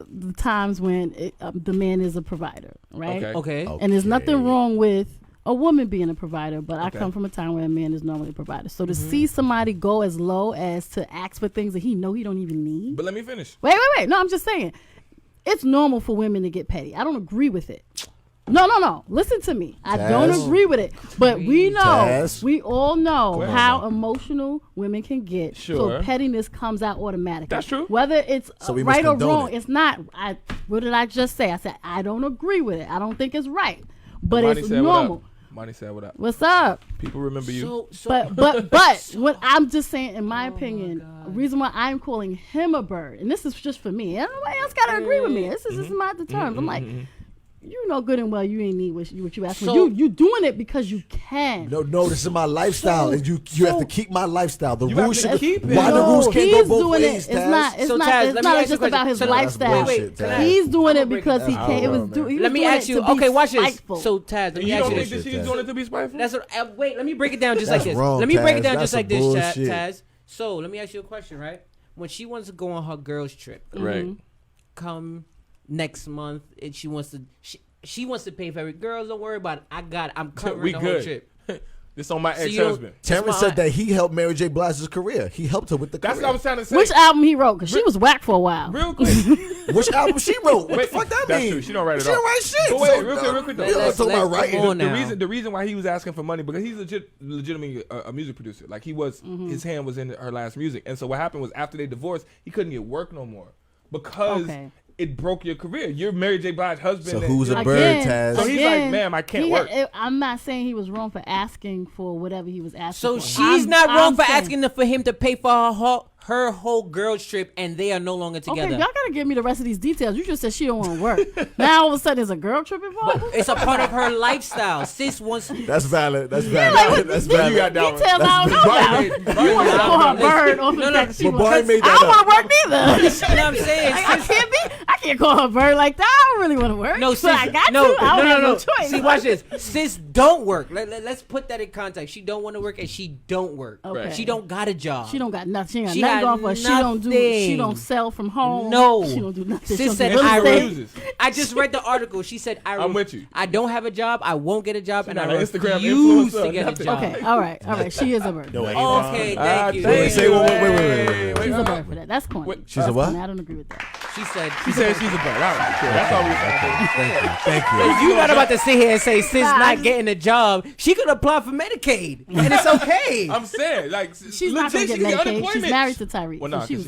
the times when the man is a provider, right? Okay. Okay. And there's nothing Okay. wrong with a woman being a provider, but I Okay. come from a time where a man is normally a provider. So to see somebody go as low as to ask for things that he know he don't even need. But let me finish. Wait. No, I'm just saying. It's normal for women to get petty. I don't agree with it. No. Listen to me. I don't Taz. agree with it. But we know, Taz. we all know ahead. how emotional women can get. Sure. So pettiness comes out automatically. That's true. Whether it's So we must right or condone wrong, it. it's not. What did I just say? I said I don't agree with it. I don't think it's right. But Money it's said normal. What up? Money said what up? What's up? People remember you. So But what I'm just saying, in my opinion, the reason why I'm calling him a bird, and this is just for me, and nobody else gotta agree with me. This is just my terms. I'm like, you know good and well you ain't need what you asked for. So- You doing it because you can. No, this is my lifestyle, and you have to keep my lifestyle. The You have rules to should keep it. Why the No, rules can't go he's both doing ways, it. It's Taz? not. It's So, not. Taz, It's let me not ask you just a about his question. So lifestyle. bullshit, Taz. He's doing it break because it he down. can. It was. Hold on, He man. was let me doing ask it you. to be Okay, watch this. spiteful. So Taz, let me You ask don't you think this. that she's doing it to be spiteful? That's what. Wait, let me break it down just That's like this. wrong, Let me break Taz. it down That's just some like this, bullshit. Taz. So let me ask you a question, right? When she wants to go on her girls trip, Right. come next month, and she wants to. She wants to pay for every girl. Don't worry about it. I'm covering We the whole good. trip. This on my So you don't- ex-husband. Terrence said that he helped Mary J. Blige's career. He helped her with the That's career. what I was trying to say. Which album he wrote? Because she was whack for a while. Real quick. Which album she wrote? What Wait, the fuck that that's mean? true. She don't write it She all. don't write shit. But wait, So, real quick, though. We don't Let's- talk about let's writing. come on The now. reason why he was asking for money because he's legitimately a music producer. Like he was, his hand was in her last music. And so what happened was after they divorced, he couldn't get work no more because Okay. it broke your career. You're Mary J. Blige's husband. So and- who's a Like, bird, Taz? So he's like, ma'am, I can't work. I'm not saying he was wrong for asking for whatever he was asking So for. she's not wrong I'm for saying- asking for him to pay for her whole girls trip, and they are no longer together. Okay, y'all gotta give me the rest of these details. You just said she don't want to work. Now all of a sudden there's a girl trip involved. It's a part of her lifestyle. Sis wants. That's valid. That's valid. That's valid. You got that one. Details I don't know Brian about. made- You want to call her bird off the No, fact that she But wants- Brian made I that don't up. want to work neither. You know what I'm saying? I can't can't call her a bird like that. I don't really want to work. No, but sis, I got no, to. I don't have no no. choice. See, watch this. Sis don't work. Let's put that in context. She don't want to work and she don't work. Okay. She don't got a job. She don't got nothing. She She ain't got got nothing. She don't do. nothing. She don't sell from home. No. She don't do nothing. Sis She don't said, do real I estate. refuses. I just read the article. She said, I'm with you. I don't have a job. I won't get a job, and I not an Instagram refuse influencer to or get a nothing. job. Okay, all right. She is a bird. Yo, wait, Okay, thank you. thank Say, you. wait. She's a bird for that. That's corny. She's a what? I don't agree with that. She said, She said she's a bird. All right, cool. That's all we said. Thank you. "You not about to sit here and say sis not getting a job. She could apply for Medicaid, and it's okay." I'm saying, like, She's not going to legit, get she Medicaid. unemployment. She's married to Tyrese. Well, no, so she because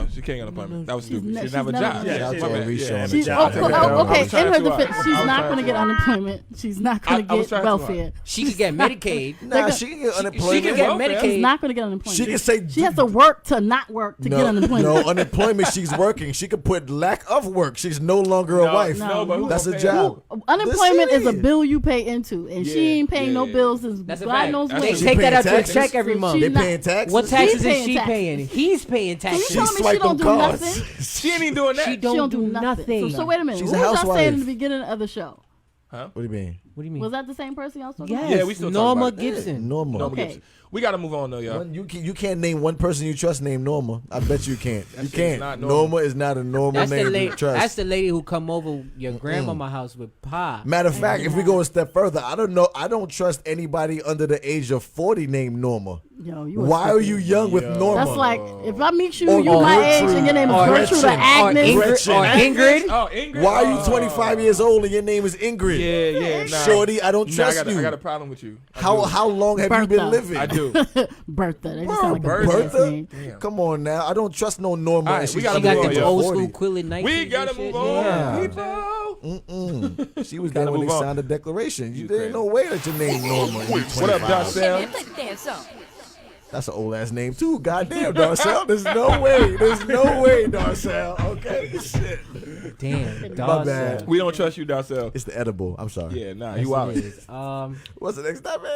was, she can't get unemployment. That was stupid. ne- She didn't have a she's job. never- Yeah, Shout out to yeah. Alicia on the she's, job. oh, I was okay. trying In her to defense, out. she's I was not trying going to to get out. unemployment. She's not going I was to trying get to welfare. She could get Medicaid. Nah, she can get She unemployment. could get welfare. Medicaid. She's not going to get unemployment. She can say she has to work to not work to get unemployment. No, unemployment. She's working. She could put lack of work. She's no longer a wife. No, but who That's gonna a pay her? job. Unemployment This is a is. bill you pay into, and she ain't paying no bills since That's a God fact. knows That's when. They She take that paying out to a taxes? check every month. They She's not- paying taxes. What taxes is paying she taxes. paying? He's paying So you taxes. telling me she don't do cards. nothing? She ain't even doing that. She don't do nothing. So wait a minute. She's Who a was y'all housewife. saying in the beginning of the show? What do you mean? What do you mean? Was that the same person y'all was talking Yes. about? Yeah, we still talking Norma about it. Gibson. Norma. Norma Okay. Gibson. We gotta move on though, y'all. You can't name one person you trust named Norma. I bet you can't. You shit is can't. not normal. Norma is not a normal That's the name lady. to trust. That's the lady who come over your grandmama house with pie. Matter of fact, if we go a step further, I don't know. I don't trust anybody under the age of 40 named Norma. Yo, you Why are you young with Norma? That's like if I meet you, Or you my Gertrude. age, and your name is Or Gertrude or Gretchen. Agnes. Gretchen. Or Ingrid. Oh, Ingrid. Why are you Oh. 25 years old and your name is Ingrid? Yeah, nah. Shorty, I don't Nah, trust I you. got a problem with you. I How do. how long have you been Bertha. living? I do. Bertha. That just sound like a Bertha. bitch ass Bertha? name. Damn. Come on now. I don't trust no Norma. All right, and we she's gotta She got move them on, yo. old 40. school Quilly Nikes. We gotta and shit. move on, Yeah. people. She was Gotta there when they move on. signed the declaration. You There's crazy. no way that your name Norma. When you're What up, 25. Darcel? That's an old ass name too. Goddamn, Darcel. There's no way. There's no way, Darcel. Okay, shit. Damn, My bad. We don't trust you, Darcel. It's the edible. I'm sorry. Yeah, nah, Yes, you it out. is. What's the next topic?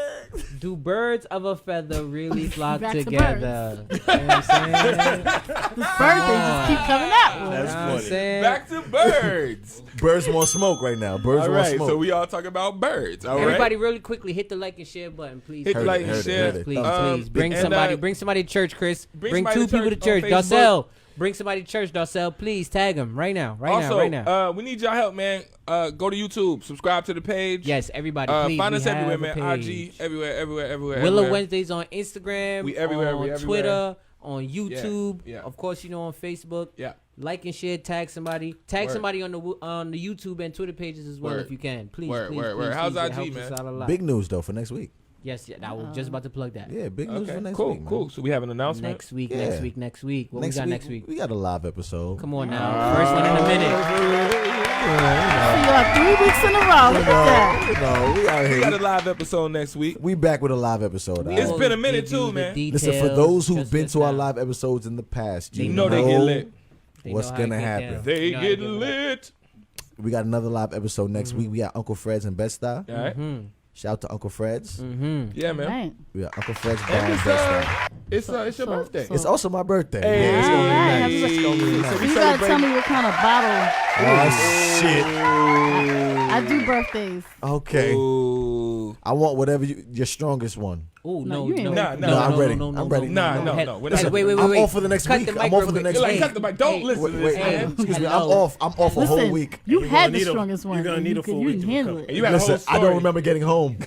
Do birds of a feather really flock Back to together? You know what I'm saying? This birthday just keep coming out. You know That's what I'm funny. saying? Back to birds. Birds want smoke right now. Birds All want right, smoke. so we all talk about birds. All right. Everybody, really quickly, hit the like and share button, please. Hit the Heard like it, and heard it, share. heard it. Please, Um, please. Bring and, somebody to church, Chris. bring Bring somebody two to people to church church. on Facebook. Darcel, bring somebody to church, Darcel. Please tag them right now. Also, we need y'all help, man. Go to YouTube, subscribe to the page. Yes, everybody, please. Find we us everywhere, have a man. page. IG, everywhere. Willa everywhere. Wednesdays on Instagram. We everywhere, on we everywhere. Twitter, on YouTube. yeah. Of course, on Facebook. Yeah. Like and share, tag somebody. Tag Word. somebody on the YouTube and Twitter pages as well Word. if you can. Please, Word, please, word, please, word. How's please. It IG, helps man? us out a lot. Big news though for next week. Yes, I was just about to plug that. Yeah, big news Okay, for next cool, week. Man. cool. So we have an announcement. Next week. Yeah. What we got next week? We got a live episode. Come on now. First one in a minute. You are 3 weeks in a row. Look at that. No, we out We got a here. live episode next week. We back with a live episode. all It's right? been a minute Give you too, the man. Listen, for details those who've just been just to our now. live episodes in the past, They You know they get lit. They What's know how to gonna get happen? down. They You know how to get get lit. We got another live episode next week. We got Uncle Fred's and Bed-Stuy. All right. Shout out to Uncle Fred's. Yeah, man. Right. We got Uncle Fred's bar And and Bed-Stuy. it's your So- birthday. so- It's also my birthday. Hey. Yeah, it's gonna be Alright, nice. happy It's gonna be birthday. nice. So we You gotta tell celebrate- me what kind of bottle. Oh shit. I do birthdays. Okay. Ooh. I want whatever your strongest one. Oh No, no, you ain't no, ready. No, I'm ready. No, I'm ready. Nah, no, Hey, no. We're hey, not- wait, I'm wait. off for the next Cut week. the mic I'm off real for the quick. next You're like, week. cut the mic. Don't listen to this, Wait, man. excuse me. I'm Hello. off. I'm off a whole Listen, week. you You're had gonna the need a- strongest one. you're gonna need a full you week can to handle recover. it. You had a whole Listen, I don't story. remember getting home.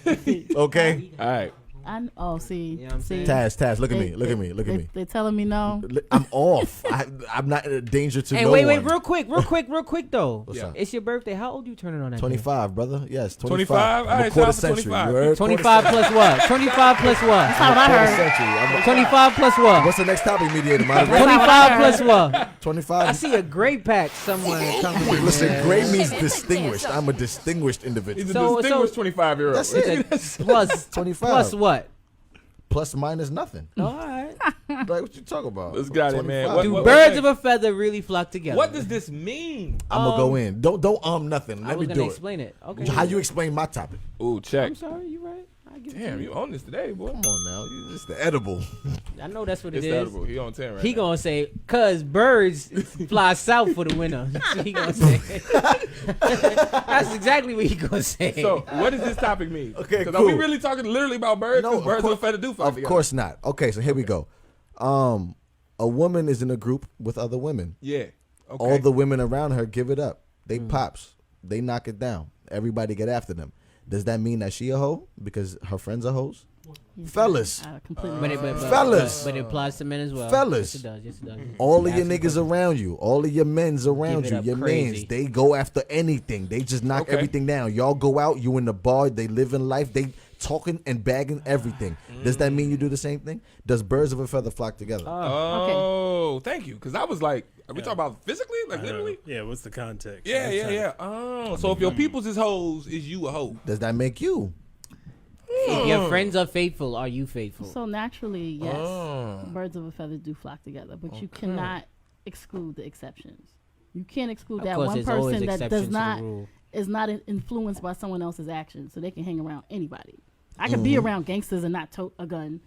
Okay. All right. You See, know what I'm saying? Taz, look at me. Look at me. Look at me. They're telling me no. I'm off. I'm not in a danger to Hey, no wait, one. real quick though. What's Yeah. up? It's your birthday. How old you turning on that? 25, brother. Yes, 25? 25. All I'm a right, quarter shout out to century. 25. You heard? 25 plus what? 25 plus what? That's not what I Quarter heard. century. I'm a- 25 plus what? What's the next topic, mediator? My 25 plus what? I 25. see a gray patch somewhere. Listen, gray means distinguished. I'm a distinguished individual. He's a So- distinguished 25-year-old. That's it. Plus 25. plus what? Plus minus nothing. All right. Like, what you talking about? Let's get it, man. 25. Do What- birds of a feather really flock together? What does this mean? I'm gonna go in. Don't nothing. I Let was me gonna do it. explain it. Okay. How you explain my topic? Ooh, check. I'm sorry. You right. Damn, you on this today, boy. Come on now, it's the edible. I know that's what it It's is. edible. He on 10 right He now. gonna say, "Cause birds fly south for the winter." That's what he gonna say. That's exactly what he gonna say. So, what does this topic mean? Okay, Are cool. we really talking literally about birds? No, Because of birds course- of a feather do fly Of together. course not. Okay, so here we go. A woman is in a group with other women. Yeah. Okay. All the women around her give it up. They pops. They knock it down. Everybody get after them. Does that mean that she a hoe because her friends are hoes? Fellas. I completely. Fellas. but it applies to men as well. Fellas. Yes, it does. Yes, it does. All of your Absolutely. niggas around you, all of your men's around Give it you, up your crazy. mans, they go after anything. They just knock Okay. everything down. Y'all go out, you in the bar, they live in life, they talking and bagging everything. Does that mean you do the same thing? Does birds of a feather flock together? Oh, thank you. Because I was like, are we talking about physically? Like literally? Yeah, what's the context? Yeah. Oh, so if your people's is hoes, is you a hoe? Does that make you? If your friends are faithful, are you faithful? So naturally, yes, Oh. birds of a feather do flock together, but you cannot exclude the exceptions. You can't exclude Of that course, one there's always person that exceptions does to the not rule. is not influenced by someone else's actions, so they can hang around anybody. I could be around gangsters and not tote a gun.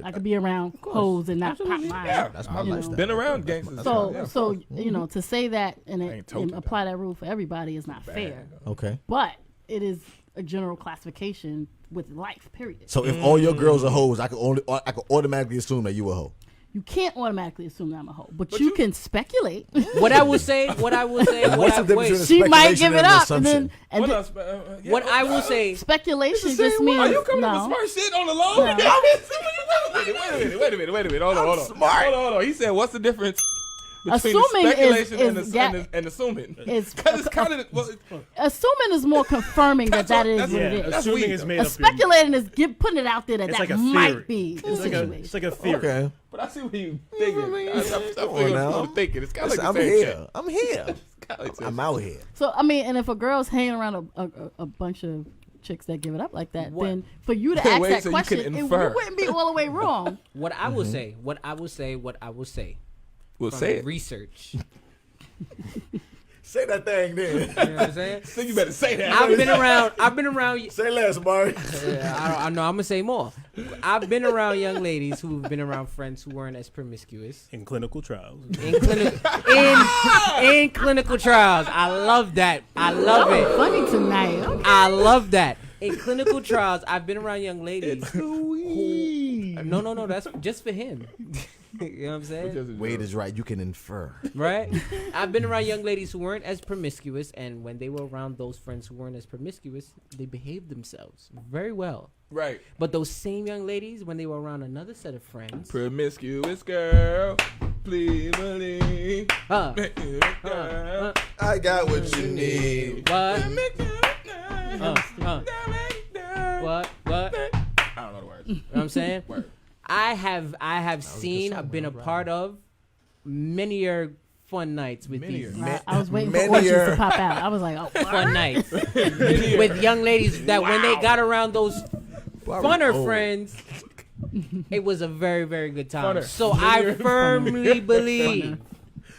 I could be around hoes and not pop mine. Yeah. That's my You know. lifestyle. Been around gangsters. So, Yeah. so you know, to say that and, ain't told and you apply that rule for everybody is not fair. Okay. But it is a general classification with life. Period. So if all your girls are hoes, I could automatically assume that you a hoe. You can't automatically assume that I'm a hoe, but you can speculate. What I will say, What's the wait, difference between She might speculation give it and up, assumption? and then What then else? Yeah, what I will say, speculation It's the just same means way. Are you coming up no. with smart shit on the low? No. Wait a minute. Hold on. smart. Hold on. He said, what's the difference between Assuming is- speculation is and assuming? It's Because it's kind of assuming is more confirming that That's is what- what it Yeah, is. That's assuming weak, is though. made up. Speculating is putting it out there that It's that like a might theory. be the It's situation. like a theory. Okay. But I see what you thinking. I'm Come on thinking now. what you're thinking. It's kind of Listen, like I'm the same here. shit. I'm here. It's kinda like the I'm same out here. So I mean, and if a girl's hanging around a bunch of chicks that give it up like that, What? then for you to Wait, ask so that you question, can it infer. wouldn't be all the way wrong. what I will say, what I will say, We'll from say it. research. Say that thing then. You know what I'm saying? So you better say that. I've been around. Say less, Mari. I know. I'm gonna say more. I've been around young ladies who've been around friends who weren't as promiscuous In clinical trials. in clinical trials. I love that. I love it. Funny tonight. Okay. I love that. In clinical trials, I've been around young ladies who. No, that's just for him. You know what I'm saying? Wade is right. You can infer. Right? I've been around young ladies who weren't as promiscuous, and when they were around those friends who weren't as promiscuous, they behaved themselves very well. Right. But those same young ladies, when they were around another set of friends, Promiscuous girl, please believe. what? I got what you need. What? I don't know the words. You know what I'm saying? Word. I have seen, I've been a part of many fun nights with these I was waiting for Many orgies are- to pop out. I was like, oh, fun nights with young ladies that when they got around those funner friends, it was a very, very good time. Funner. So I firmly believe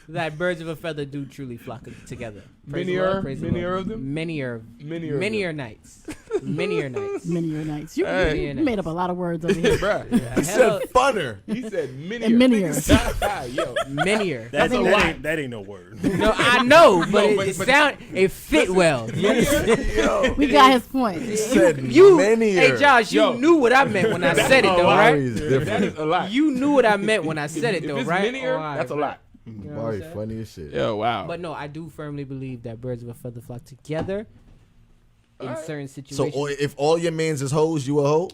that birds of a feather do truly flock together. Praise the Lord, praise the Many Lord. of them? Many nights. Many nights. many nights. You, Hey. you made up a lot of words over here. Bruh. He said funner. He said many. And many. Yo. Manier. That ain't no word. No, I know, but No, but- it fit well. You understand? Yo, We got his point. he said You, manier. hey Josh, you Yo. knew what I meant when I said it, though, right? Bari's That different. is a lot. You knew what I meant when I said it, If though, it's right? linear, All right, that's a right. lot. You know what I'm Bari saying? funny as shit. Yo, wow. But no, I do firmly believe that birds of a feather flock together in Alright. certain So situations. if all your mans is hoes, you a hoe?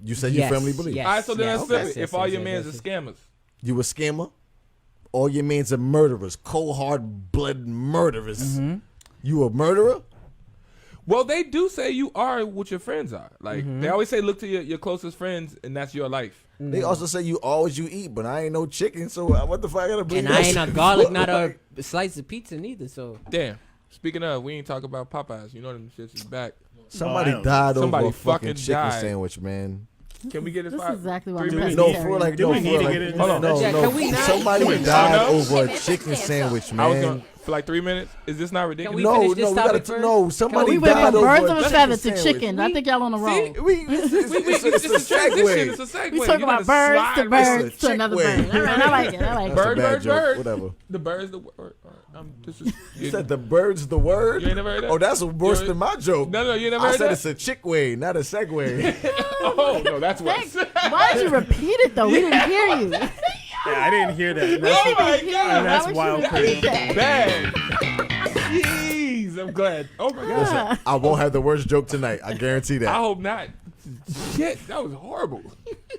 You said Yes, you firmly believe. yes. All right, so then let's flip yes, it. yes, If all yes, your yes, mans yes, are scammers, You a scammer? All your mans are murderers, cold hard blood murderers. Mm-hmm. You a murderer? well, they do say you are what your friends are. Like they always say, look to your closest friends, and that's your life. They also say you all what you eat, but I ain't no chicken, so what the fuck I gotta believe? And I that ain't a shit garlic, for? not a slice of pizza neither. So Damn. Speaking of, we ain't talk about Popeyes. You know them shits is back. Somebody I don't- died Somebody over a fucking fucking chicken died. sandwich, man. Can we get as This far? is exactly why 3 I'm minutes? No, pescatarian. for like Do no, we for need to like get into Hold on. no, Yeah, no. can we not? Somebody Can we- died no. over a chicken sandwich, I was man. going for like 3 minutes. Is this not ridiculous? we No, finish this no, we topic gotta first? no. Somebody We went died from over birds of a chicken feather to sandwich. chicken. I think y'all on the roll. See, It's a transition. It's a segue. We You talking gotta about birds slide to with birds It's a to chick another way. bird. All right, I like it. I like it. That's a Bird, bad bird, joke. bird. Whatever. The bird's the word. This is. You said the bird's the word? You ain't never heard that? Oh, that's worse You- than my joke. No, you never I heard said that? it's a chick way, not a segue. Oh no, that's worse. Why did you repeat it though? We didn't hear you. Yeah, I didn't hear that. And Oh that's, my and god, that's Why would wild you crazy. repeat that? bad. Jeez, I'm glad. Oh my god. I won't have the worst joke tonight. I guarantee I that. hope not. Shit, that was horrible.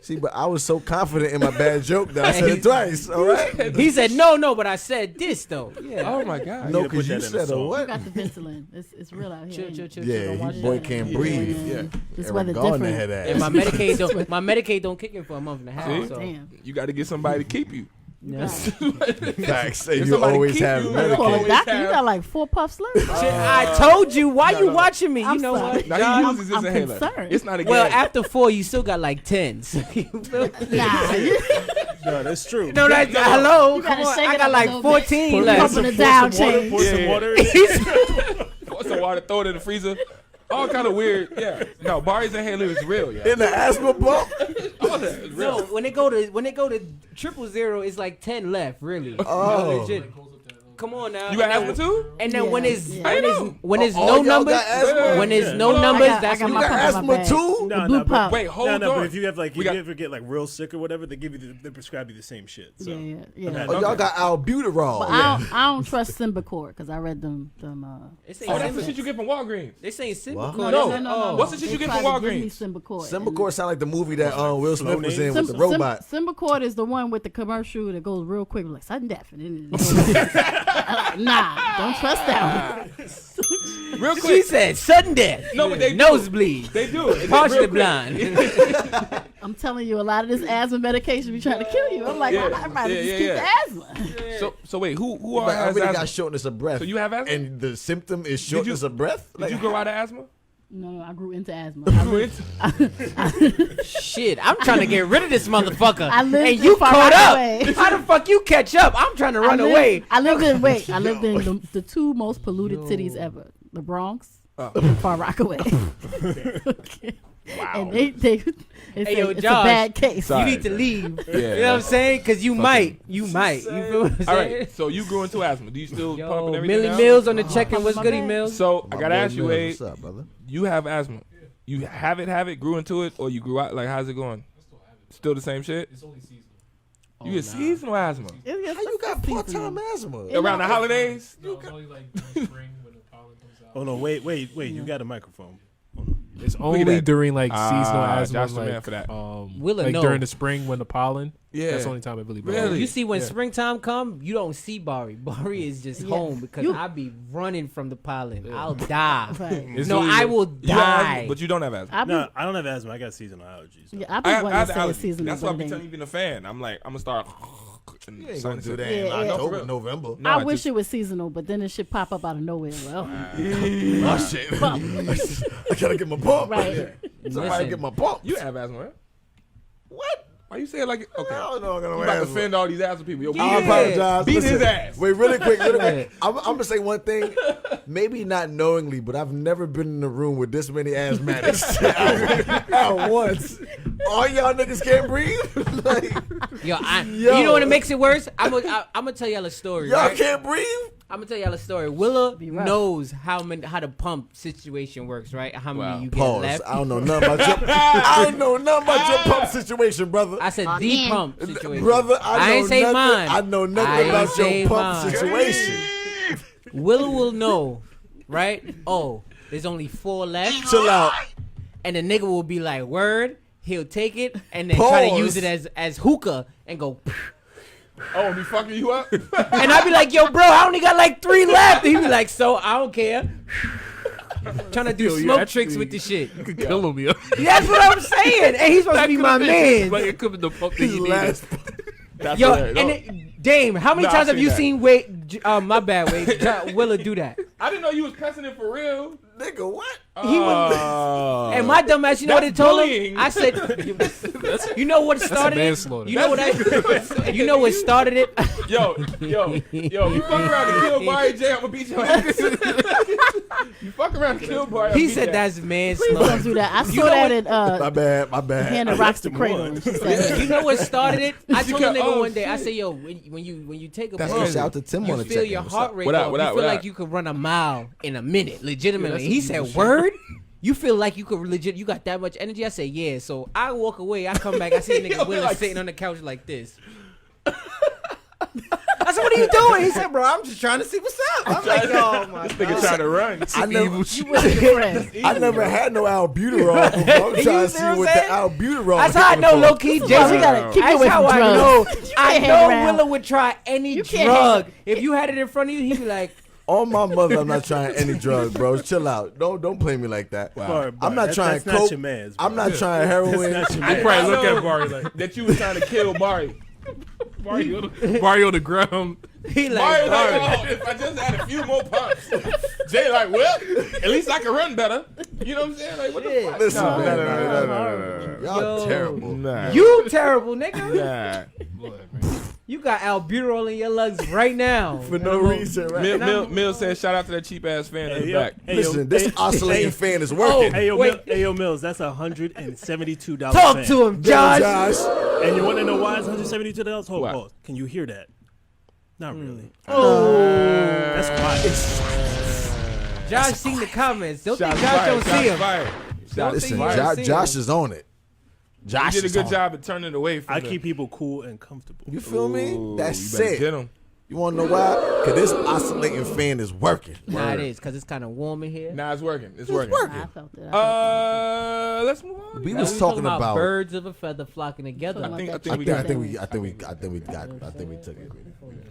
See, but I was so confident in my bad joke that I said it twice. All right. He said no, but I said this though. Yeah. Oh my god. No, need to put because you that in a said a song. You what? got the Ventolin. It's real out here. Chill, ain't chill, it? chill. Yeah, Don't watch he boy that. can't Yeah, breathe. Yeah. This Aaron weather Gardner different. had that. And my Medicaid don't kick in for a month and a half. See? So. Damn. You got to get somebody to keep you. Yeah. Facts. Say If you somebody always keep have you, You call a Always Medicaid. doctor, you have- got like 4 puffs left. Shit, I told you. Why you watching me? You I'm know sorry. what? Now John? he uses his I'm inhaler. concerned. It's not a Well, game. after 4, you still got like 10. So you feel me? Nah, you No, that's true. No, that hello. You Come gotta on, shake I it got up a like little bit. 14 Put left. some- down change. Pour some Yeah. water in it. Pour some water, throw it in the freezer. All kind of weird. Yeah. No, Bari's inhaler is real. Yeah. In the asthma pump? All that is real. No, when they go to 000, it's like 10 left. Really. Oh. Legit. Come on now. You got And asthma then- too? And then Yeah. when it's Yeah. when I it's know. when it's All no y'all numbers, got asthma? when it's no I numbers, got- that's I got when my You got pump in asthma bag. too? The No, blue no, but- pump. Wait, hold no, on. but if you have like, We if got- you ever get like real sick or whatever, they prescribe you the same shit. So. Yeah. Oh, y'all got albuterol. But I don't trust Symbicort because I read them. It's Oh, that's the shit you get from Walgreens. They saying What? Symbicort. No. What's the shit you get from Walgreens? Symbicort. Symbicort sound like the movie that Will Smith was in with the Sym- robot. Symbicort is the one with the commercial that goes real quick, like sudden death. And then nah, don't trust that one. Real She quick. said sudden death. No, but they do. Nosebleed. They do. It's Partially real quick. blind. I'm telling you, a lot of this asthma medication be trying to kill you. I'm like, Yeah. I'd rather Yeah, just yeah, keep the asthma. So wait, who all But I has already asthma? got shortness of breath. So you have asthma? And the symptom is shortness of breath? Did you grow out of asthma? No, I grew into asthma. Shit, I'm trying to get rid of this motherfucker. I lived and in you Far caught up. Rockaway. How the fuck you catch up? I'm trying to run away. I lived in the 2 most polluted cities ever: the Bronx and Far Rockaway. Okay. Wow. And they Hey, say yo, it's Josh, a bad case. You need to leave. Yeah. You know what I'm saying? Because you might. You might. You feel what I'm saying? All right. So you grew into asthma. Do you still pump and Yo, everything Millie now? Mills on the check-in. What's my goody bad. Mills? So I My gotta boy ask you, Mills, Wade. what's up, brother? You have asthma. You have it, grew into it, or you grew out? Like, how's it going? Still the same shit? It's only seasonal. You get seasonal asthma How you got part-time asthma? around the holidays. No, it's only like during spring when the pollen comes out. Oh no, wait, you got a microphone. It's at only that. during like seasonal asthma, Josh the like man for that. Willa like know. during the spring when the pollen. Yeah. That's the only time it really. Really? You see, when Yeah. springtime come, you don't see Bari. Bari is just home because You- I be running from the pollen. I'll die. Right. It's No, really- I will you have die. asthma, but you don't have asthma. I be, No, I don't have asthma. I got seasonal allergies. So. yeah, I I be have wanting to say allergies. it's seasonal. That's why I but be it telling ain't. even a fan. I'm like, I'm gonna start. You ain't gonna do that Yeah, in yeah. No, for October, real. November. No, I it wish just- it was seasonal, but then it should pop up out of nowhere. Well, Oh, shit. I gotta get my pump. right. Somebody Listen. get my pump. You have asthma, right? What? Why you say it like? Okay. I don't know. I got You no about to asthma. offend all these asthma people. Yo, I apologize. Beat his Listen, ass. Wait, really quick. I'm gonna say one thing. Maybe not knowingly, but I've never been in a room with this many asthmatics at once. All y'all niggas can't breathe. Like, Yo, Yo. you know what makes it worse? I'm gonna tell y'all a story. y'all Right? can't breathe. I'm gonna tell y'all a story. Willa Be rough. knows how the pump situation works, right? How many Wow. you get Pause. left. I don't know nothing about your. I don't know nothing about your pump situation, brother. I said the pump situation. Brother, I know ain't say nothing. mine. I know I nothing ain't about say your pump mine. situation. Willa will know, right? Oh, there's only 4 left, Chill out. and the nigga will be like, "Word." He'll take it and then try to Pause. use it as hookah and go. Oh, be fucking you up? And I'd be like, "Yo, bro, I only got like 3 left." And he'd be like, "So I don't care." Trying to do Yo, you smoke actually- tricks with the shit. You could kill him, yo. That's what I'm saying. And he's supposed to be my man. Like it could be the pump that His you last. That's Yo, hilarious. and No. Dame, how many Nah, times I've have you seen seen Wade? My bad, Wade. Willa do that? I didn't know you was cussing it for real. Nigga, what? He would, and my dumb ass, you know what they That's told bullying. him? I said, you know what started it? manslaughter. You know what you know what started it? Yo, you fuck around and kill Barry J, I'm gonna beat your ass. You fuck around and kill Barry. He said that's Please manslaughter. don't do that. I You saw know that what- in My bad. Hannah Rocks the Cradle. And she said, You know what started it? I told a got- nigga oh, one day. I shit. said, "Yo, when you take a That's pill, crazy. Shout out to Tim you on the feel check-in. your What's heart up? rate What up, go up. what You up, feel what like up? you could run a mile in a minute, legitimately." that's He some said, evil shit. "Word." You feel like you could legit? You got that much energy? I said, "Yeah." So I walk away. I come back. I see a nigga Willa like- sitting on the couch like this. I said, "What are you doing?" He said, "Bro, I'm just trying to see what's up." I'm like, "Oh my This god." nigga trying to run. I never, you wasn't your friend. I never had no albuterol. I'm trying You to see see what I'm what the saying? albuterol. That's how I know low key. Why we Jason, gotta keep you that's away how from I drugs. know. You I can't know hang around. Willa would try any You can't drug. hang- If you had it in front of you, he'd be like, On my mother, I'm not trying any drugs, bro. Chill out. Don't play me like that. Bar, I'm not trying That's not coke. your man's. I'm bro. not trying heroin. That's not your I man's. did Probably not look know at Barry like that you was trying to kill Barry. Barry on the ground. he like, Barry like, "Barry." oh, if I just had a few more pumps. Jay like, well, at least I can run better. You know what I'm saying? Like, what the Yeah. fuck? Listen, No, man. no. Y'all Yo. terrible. Nah. You terrible, nigga. Nah. Blood, man. You got albuterol in your lungs right now. For no reason, right? Mill said, shout out to that cheap ass fan in Hey, the yo, back. hey, Listen, this hey, oscillating hey, fan is working. Hey yo, Wait. Mills, that's $172. Talk fan. to him, Josh. Josh. And you want to know why it's $172? Hold Why? on. Can you hear that? Not really. Oh, That's quiet. Josh seen the comments. Don't think Shots Josh fired, don't shots see him. fired. Don't Listen, think Josh- Josh, Josh is on it. Josh did a is good on job at turning it away from I the- keep people cool and comfortable. You feel me? Ooh, That's you better it. Get him. You want to know why? Because this oscillating fan is working. Nah, it is because it's kind of warm in here. Nah, it's working. It's working. I felt it. I felt Let's move on. We Now, was we talking about. birds of a feather flocking together. I think I we think got it. we got it. I think we took it.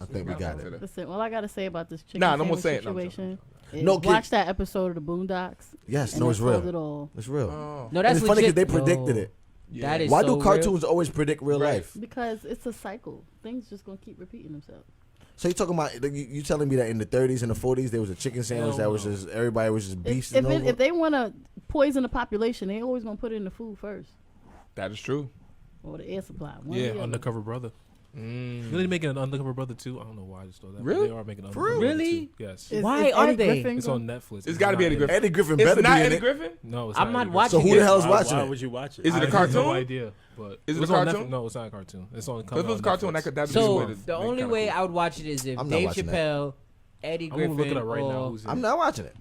I think we got it. Listen, all I gotta say about this chicken Nah, no more sandwich saying it. No, I'm situation is No, kid- watch that episode of the Boondocks. Yes, and no, it it's told real. It all. It's real. Oh. No, And that's it's funny because legit. they predicted Yo, it. That is Why so do real. cartoons always predict real Right. life? Because it's a cycle. Things just gonna keep repeating themselves. So you talking about you telling me that in the 30s and the 40s there was a chicken sandwich that was just everybody was just beasting If they want to poison the population, they always gonna put it in the food first That is true. or the air supply. One Yeah, or the other. Undercover Brother. Mm. Really making an Undercover Brother too? I don't know why I just thought that. but Really? They are making an For Undercover real? Brother Really? 2. Yes. Is- Why is are Eddie they? Griffin It's on Netflix. It's got to be Eddie Griffin. Eddie Griffin It's better not be in Eddie it. Griffin. No, it's I'm not not Eddie watching So who it. the hell's Why watching why it? would you watch it? Is it a Griffin. cartoon? No idea. But Is it was a on cartoon? Netflix. No, it's not a cartoon. It's on. If it was a cartoon, that could that'd be So way to the make only kinda way cool. I would watch it is if I'm not Dave watching that. Chappelle, Eddie I'm Griffin, gonna look it up right now. or Who's I'm in. not watching it.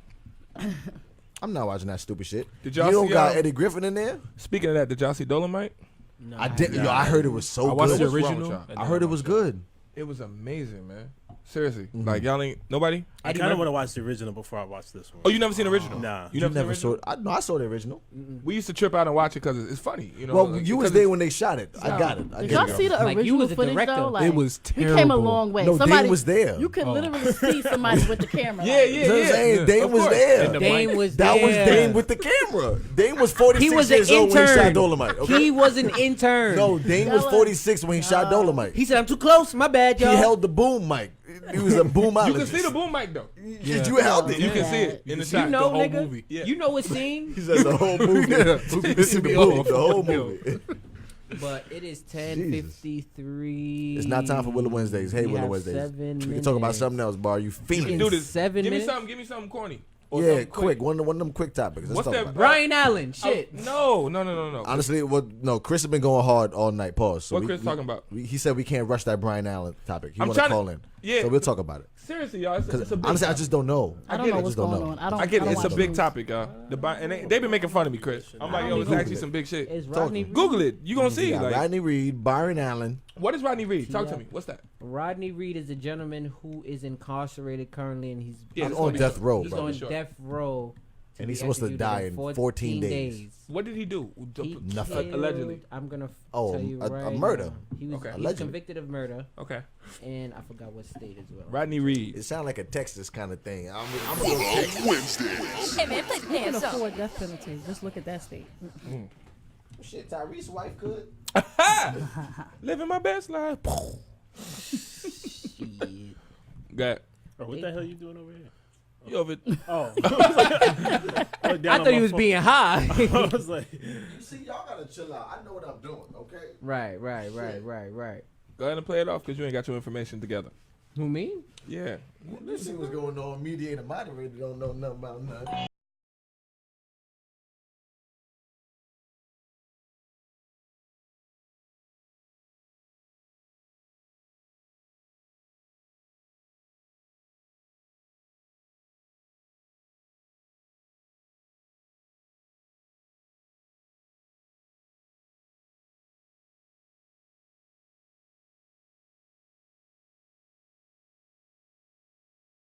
I'm not watching that stupid shit. Did You y'all don't see, got Eddie Griffin in there? Speaking of that, did y'all see Dolomite? No, I did. Yo, I heard it was so I watched good. the What's wrong with original. y'all? and I then heard it was watched good. It was amazing, man. Seriously, Mm-hmm. like y'all ain't nobody. I Eddie kind of Murphy. want to watch the original before I watch this one. Oh, you never seen the original? Nah. you You never, never seen saw the it. I saw the original. original? We used to trip out and watch it because it's funny. You know. Well, like, you was because there it's- when they shot it. I got it. I Did get y'all it. see the Like, you original was the footage director. though? Like, It was we came a terrible. long way. No, Somebody Dane was there. You could Oh. literally see somebody with the camera. Yeah, like, yeah, You know what I'm yeah. saying? Dane Of was course. there. And the Dane was That was there. Dane with the camera. Dane was 46 He was an years old when he shot intern. Dolomite. Okay? He was an intern. No, Dane was 46 when he shot Dolomite. He said, "I'm too close. My bad, He y'all." held the boom mic. He was a boomologist. You can see the boom mic though. You held it. You can see it in the You shot. know, the whole nigga. movie. Yeah. You know what scene? He said the whole movie. You see the boom, the whole movie. But it is 10:53. It's not time for Willa Wednesdays. Hey, We Willa have Wednesdays. 7 We can talk about minutes. something else, Bar. You We can fiend. do this. 7 Give me minutes. something. Give me something corny. Or Yeah, something quick. One of them quick topics. Let's What's talk that? about it. Brian Allen. Shit. No. Honestly, no. Chris has been going hard all night. Pause. So What Chris talking about? He said we can't rush that Brian Allen topic. He I'm want to trying to- call in. Yeah. So we'll talk about it. Seriously, y'all. It's Because a big honestly, I topic. just don't know. I don't get know it. what's Just don't going know. on. I don't. I get I it. don't It's a watch big news. topic, y'all. And they've been making fun of me, Chris. I'm like, yo, it's actually some big shit. Is Rodney Reed? Google it. You gonna see? You got Like, Rodney Reed, Byron Allen. what is Rodney Reed? Talk Yeah. to me. What's that? Rodney Reed is a gentleman who is incarcerated currently, and he's Yeah, He's this on gonna be death short. row, This bro. gonna on be short. death row. to And be he's supposed to executed die in in 14 days. What did he do? He Nothing. killed- Allegedly. I'm gonna Oh, tell you a right murder. now. He was, Okay. he was Allegedly. convicted of murder, Okay. and I forgot what state as well. Rodney Reed. It sounds like a Texas kind of thing. I'm Wednesdays. Hey man, put your You can hands up. afford death penalty. Just look at that state. Shit, Tyrese wife could. Living my best life. Shit. Got. Bro, what the hell you doing over here? You over it. Oh. I thought he was being high. I was like, You see, y'all gotta chill out. I know what I'm doing, okay? Right. Go ahead and play it off because you ain't got your information together. Who, me? Yeah. Let's see what's going on. Mediator, moderator don't know nothing about nothing.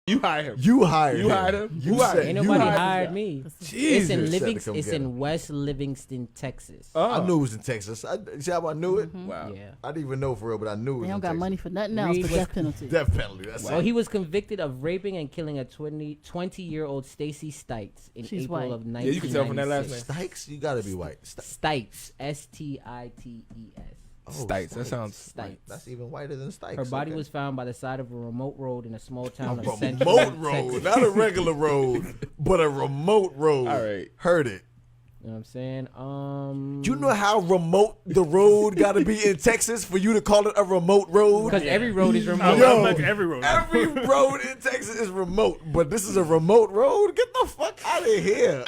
You hired him. You hired You him. hired him? You Who hired said him? Ain't you nobody hired hired him. me. Jesus. It's in Said to Livingston. come It's get him. in West Livingston, Texas. I knew it was in Texas. See how I knew it? Wow. Yeah. I didn't even know for real, but I knew it was They in don't got Texas. money for nothing else Reed but was- death penalty. Death penalty. That's Well, it. he was convicted of raping and killing a 20-year-old Stacy Stites in She's April white. of 1996. Yeah, you can tell from that last name. Stikes, you gotta be white. Stites, Stites. Oh, Stites. That sounds. Stites. That's even whiter than Stikes. Her body okay. was found by the side of a remote road in a small town A of Central remote road, Texas. not a regular road, but a remote road. All right. Heard it. You know what I'm saying? Do you know how remote the road got to be in Texas for you to call it a remote road? Because every road is I'm remote. Yo. like every road. Every road in Texas is remote, but this is a remote road. Get the fuck out of here,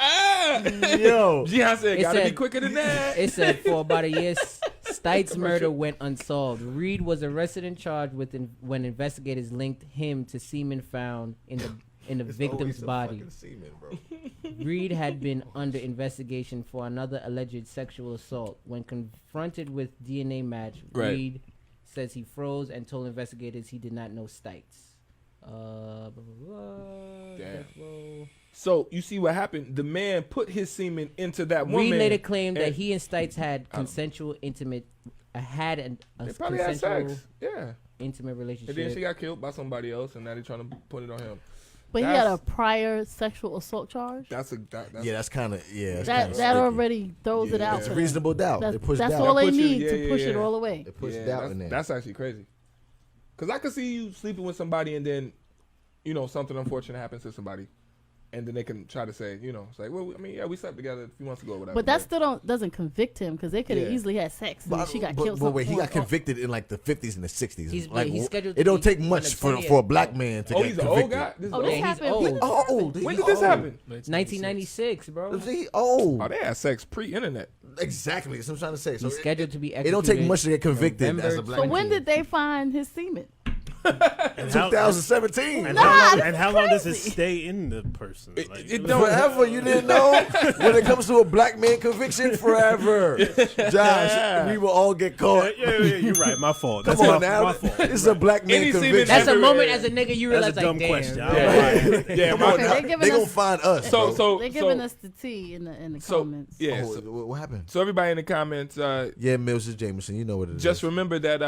yo! Jihan said, It gotta be said- quicker than that. It said for about a year, Stites' murder went unsolved. Reed was arrested and charged with when investigators linked him to semen found in the It's victim's always some body. fucking semen, bro. Reed had been under investigation for another alleged sexual assault. When confronted with DNA match, Right. Reed says he froze and told investigators he did not know Stites. Blah, blah, blah, Damn. death row. So you see what happened? The man put his semen into that woman. Reed later claimed that and he and Stites had consensual, intimate, a they probably had consensual, sex. Yeah. intimate relationship. And then she got killed by somebody else, and now they're trying to put it on him. But he had a That's- prior sexual assault charge. That's that's Yeah, that's kind of That sticky. already throws it Yeah. out. It's for them. reasonable doubt. That's, They push that's doubt. all they Push you- need yeah, to push it yeah. all away. They push yeah, doubt that's, in there. that's actually crazy. Cause I could see you sleeping with somebody and then, something unfortunate happens to somebody, and then they can try to say, it's like, well, I mean, yeah, we slept together a few months ago, or whatever. But that still doesn't convict him because they could have Yeah. easily had sex and she got killed. But wait, he some- got convicted in like the 50s and the 60s. He's- like, he's scheduled it to don't be take on much the for 20th. a black man to Oh, get he's an convicted. old guy. This is Oh, old. this Yeah, he's happened. old. Oh, old. When He did this old. happen? 1996, bro. He old. Oh, they had sex pre-internet. Exactly. That's what I'm trying to say. So He's scheduled to be it executed. don't take much to get convicted November as a black So man. when did they find his semen? And how, 2017. and Nah, how, this and is how long does it crazy. stay in the person? It don't- Forever, you didn't know. When it comes to a black man conviction, forever. Josh, we will all get caught. Yeah, you're right. My fault. Come That's on my, now. my fault. This is a black man Any semen conviction. That's a Everywhere. moment as a nigga you realize That's a dumb like, question. damn. I don't know why. Yeah, Come my- on Okay, now. they giving They gonna us- find us. So bro. so They're giving so, us the tea in the so comments. yeah. Oh, So, what happened? so everybody in the comments, Yeah, Mills is Jameson. You know what it is. just remember that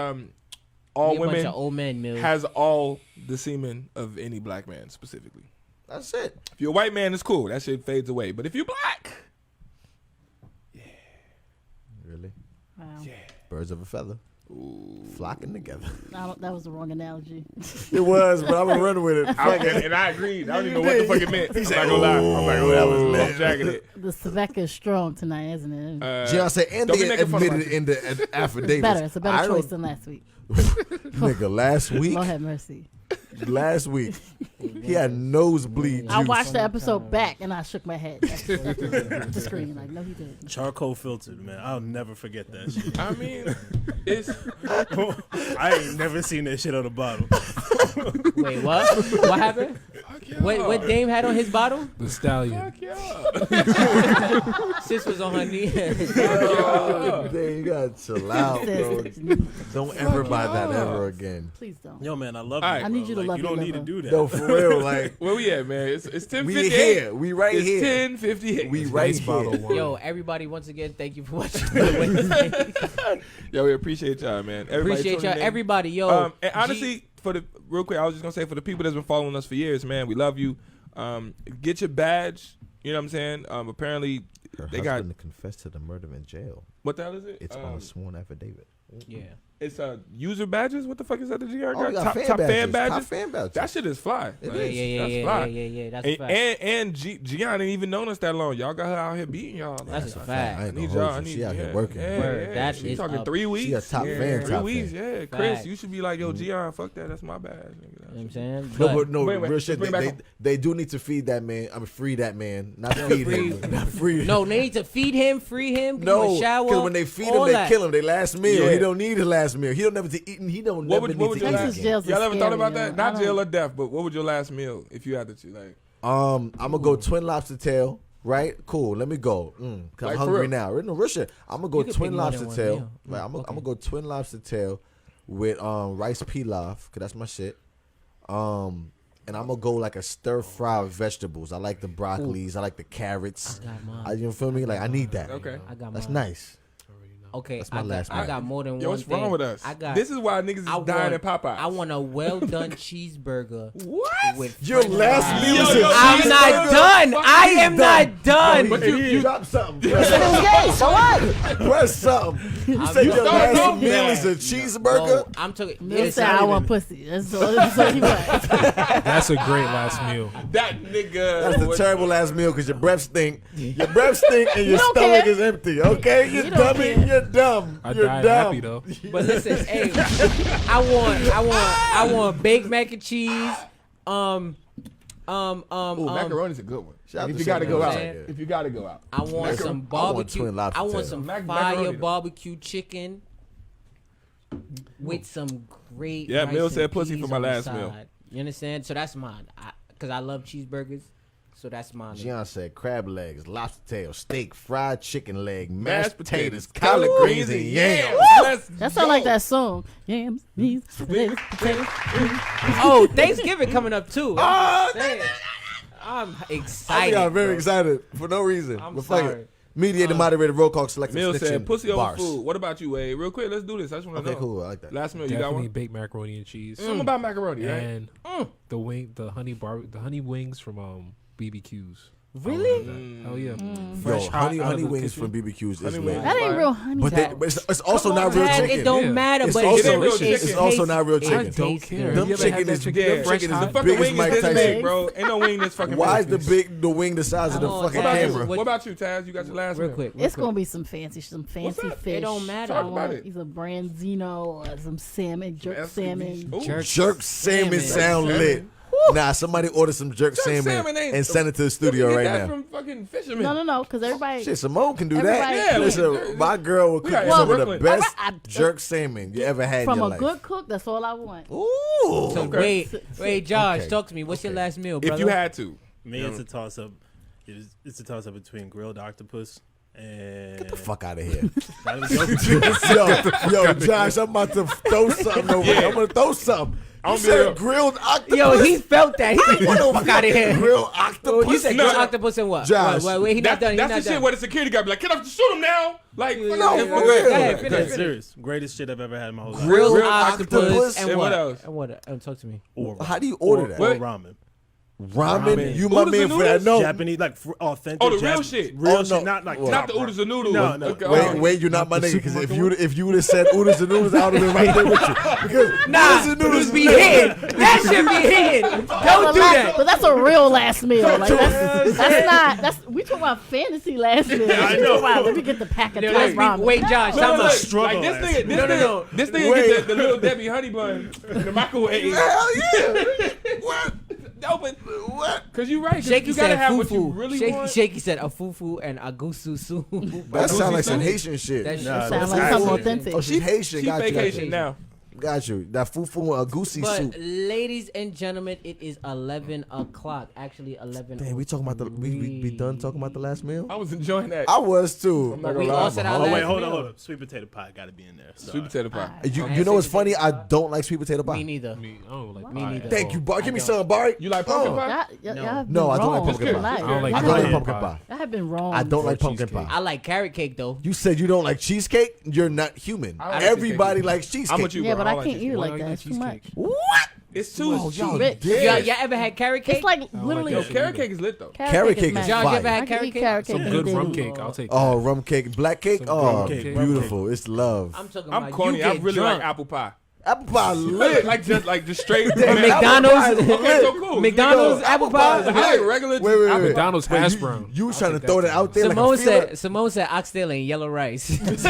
all We a bunch women of old men, Mills. has all the semen of any black man specifically. That's it. If you're a white man, it's cool. That shit fades away. But if you're black, Really? Wow. Birds of a feather. Flocking together. That was the wrong analogy. It was, but I'm going to run with it. Fuck it. and I agreed. I don't even know what the fuck it meant. I'm not gonna lie. I'm like, oh, that was jacking it. The Sveka is strong tonight, isn't it? Gian said, and don't be they making fun of admitted my- in the affidavit. Better. It's a better choice than last week. Nigga, last week, Lord have mercy. he had nosebleed juice. I watched the episode back and I shook my head at the screen. Like, no, he didn't. Charcoal filtered, man. I'll never forget that shit. I mean, it's I ain't never seen that shit on the bottle. Wait, what? What happened? What Dame had on his bottle? The stallion. Sis was on her knee. Damn, you got to chill out, bro. Says, Don't ever buy that ever again. please don't. Yo, man, I love All you. right. I need you to Like, love you don't your need to liver. do that. No, for real. Like, where we at, man? It's 10:58. we here. We right It's here. 10:58. We right bottle here. one. Yo, everybody, once again, thank you for watching. Wednesday. Yo, we appreciate y'all, man. Everybody Appreciate tuning y'all. in. Everybody, yo. And honestly, real quick, I was just gonna say for the people that's been following us for years, man, we love you. Get your badge. You know what I'm saying? Apparently, Her they got husband confessed to the murder in jail. what the hell is it? It's on a sworn affidavit. Yeah. It's user badges. What the fuck is that? The GR Oh, got we got top fan fan badges. badges. Top fan badges. That shit is fly. It Like, is. Yeah. That's a fact. And Gian ain't even known us that long. Y'all got her out here beating y'all. That's a I fact. ain't need gonna y'all. hold you. She out here working. Word. That she is talking a- 3 weeks. She a top fan, 3 top weeks. fan. Yeah, Chris, Fact. you should be like, yo, Gian, fuck that. That's my bad. Nigga. You know what I'm saying? No, but no, Wait, real shit. bring it back They do need to feed that man. I mean, free that man. Not feed him. Not free. No, they need to feed him, free him, give him No, a shower. because when they feed him, all they that. kill him. They last meal. Yeah. He don't need his last meal. He don't never to eat. And he don't What never would need your to eat Texas again. jails are Y'all ever thought scary, about yo. that? I Not don't- jail or death, but what would your last meal if you had to choose? Like, I'm gonna go twin lobster tail. Right, cool. Let me go. Cause Like, I'm for hungry real? now. No real shit. I'm gonna go You could twin pick more than lobster one tail. meal. Right, I'm Okay. gonna go twin lobster tail with rice pilaf, cause that's my shit. And I'm gonna go like a stir fry with vegetables. I like the broccolis. I like the carrots. I got mine. You feel me? Like I need that. okay. I got That's mine. nice. Okay, That's my I last got, I meal. got more than Yo, one what's thing. wrong with us? I got. This is why niggas is I dying want, at Popeyes. I want a well done cheeseburger. What? With Your French last fries. meal is Yo, a yo, I'm cheeseburger? not done. I am not done. But you dropped something. So what? Press something. You said your don't last know meal that. is a cheeseburger. No, I'm talking. Milk It's said not I want even- pussy. That's all he wants. That's a great last meal. That nigga. That's the terrible last meal because your breath stink. Your breath stink and your don't stomach care. is empty. Okay, you don't dummy. care. You're dumb. I You're died dumb. happy though. But listen, hey, I want baked mac and cheese. Ooh, macaroni's a good one. Shout out If to you gotta Sam go out. Wilson. If you gotta go out. I want some I want barbecue. twin lobster I want tail. some Macaroni, fire though. barbecue chicken with some great. Yeah, rice Mill and said pussy peas for my on the last meal. side. You understand? So that's mine. Because I love cheeseburgers. So that's mine. Gian said crab legs, lobster tail, steak, fried chicken leg, Mashed mashed potatoes, collard collard greens, greens, and yams. yams. Let's That sound like that song. Yams, beans, potatoes. Oh, Thanksgiving coming up too. Oh, I'm I excited. think I'm very bro. excited for no reason. I'm But fuck sorry. it. Mediator, moderator, roll call, select Mill section, said pussy over bars. food. What about you, Wade? Real quick, let's do this. I just want to Okay, know. cool. I like that. Last meal, you got Definitely one? baked macaroni and cheese. Something about macaroni, right? And the honey wings from BBQs. Really? Hell yeah. Yo, Fresh hot honey out of the wings kitchen. from BBQs is Honey lit. wings. That ain't real honey. But, Pat. it's also not real Dad, chicken. it don't Yeah. matter, It's but also- it real tastes- chicken. it's also not real it chicken. tastes Don't care. good. Them You ever had chicken that is chicken big. fresh Chicken is hot? the Fucking biggest wing is Mike this Tyson. big, bro. Ain't no wing this fucking Why is big. the wing the size of the Come on, fucking Taz. What about camera? you? What about you, Taz? You got your last Real meal. quick. It's gonna be some fancy up? fish. It don't matter. I Talk about want it. either branzino or some salmon, jerk Some salmon. Ooh. Jerk salmon sound Salmon. lit. Nah, somebody order some jerk salmon salmon ain't- and send it to the studio You right get that now. from fucking fishermen. No, because everybody. Shit, Simone can do Everybody- that. Yeah, Listen, we- my girl will we cook got some of the Brooklyn. best I- jerk salmon you ever had From in your a life. good cook, that's all I want. Ooh. So Okay. wait, Josh, Okay. talk to me. What's your last meal, If brother? you had to. Me, it's a toss up. It's a toss up between grilled octopus and Get the fuck out of here. Not even joking. yo, Josh, I'm about to throw something over here. I'm going to throw something. You said grilled octopus? Yo, he felt that. He said, What "Get the the fuck out of here." Grilled octopus? You said No, grilled no. octopus and what? Josh, Wait, he not done. He That's not the shit done. where the security guy be like, "Can I shoot him now?" Like, No, yeah, for yeah, real. go Go ahead, ahead. finish, Dead finish. serious. Greatest shit I've ever had in my whole life. Grilled Grilled octopus octopus and and what? what else? And what? Talk to me. Or How do you order that? Or Wait. ramen. Ramen? You my Oodles man and for that. noodles? No. Japanese, like authentic. Oh, the real Japanese- shit. Real Oh, no. shit, not like Well, Not the oodles and noodles. No, no. Okay, Wait, you're not my The nigga. Because supermarket if you would have said oodles and noodles, I would have been right there with you. Because Nah, oodles and noodles be lit. hidden. That should be hidden. Don't do that. But that's a real last meal. Like that's not. That's we talking about fantasy last meal. I know. Wow, let me get the pack of Yo, Thai let's ramen. be, wait, Josh. No, Time no, out. look, struggle like this last nigga, meal. this nigga Wait. get the little Debbie honey bun in the microwave. Hell yeah. What? No, but What? because you're right. 'cause Shaky you gotta said have what you fufu. really want. Shaky said a fufu and a goosey soup. That sounds like some Haitian shit. That shit Nah, Sound that's like something actually- authentic. Oh, she's Haitian. She Got you. vacation now. Got you. That fufu and a goosey But soup. ladies and gentlemen, it is 11 o'clock. Actually, 11. Damn, we talking about the we done talking about the last meal? I was enjoying that. I was too. I'm not We gonna all lie. said our Oh, last wait, hold meal. on. Sweet potato pie got to be in there. Sweet potato pie. You know what's funny? I don't like sweet potato pie. Me neither. Me, I don't like Me pie neither. at Thank all. you, Bar. Give me don't. some, Barry. You like pumpkin pie? Y'all No. have been No, I don't like wrong. pumpkin pie. I don't like I don't like pumpkin pumpkin pie. pie. Y'all have been wrong. I don't like pumpkin cheesecake. pie. I like carrot cake though. You said you don't like cheesecake. You're not human. I like Everybody cheesecake. likes cheesecake. I'm with you, Yeah, bro. but I like can't eat it Why like you that. like It's too much. cheesecake? What? It's too Oh, y'all Rich. dead. Y'all ever had carrot cake? It's like literally. Yo, carrot cake is lit though. Carrot cake is mad. Y'all fire. ever had I can carrot eat cake? carrot cake. Some any good day of rum the cake. week. I'll take Oh, that. rum cake, black cake. Some Oh, rum cake, beautiful. It's love. I'm talking I'm about corny. you I get really drunk. like apple pie. Apple pie Lit, lit. like just straight. From McDonald's. Okay, so cool. McDonald's apple I pie. like regular. Wait. apple pie. McDonald's Wait, hash you- brown. You was I'll trying to take throw that that out there Simone like a feeler? said, Simone said oxtail and yellow rice. Yes.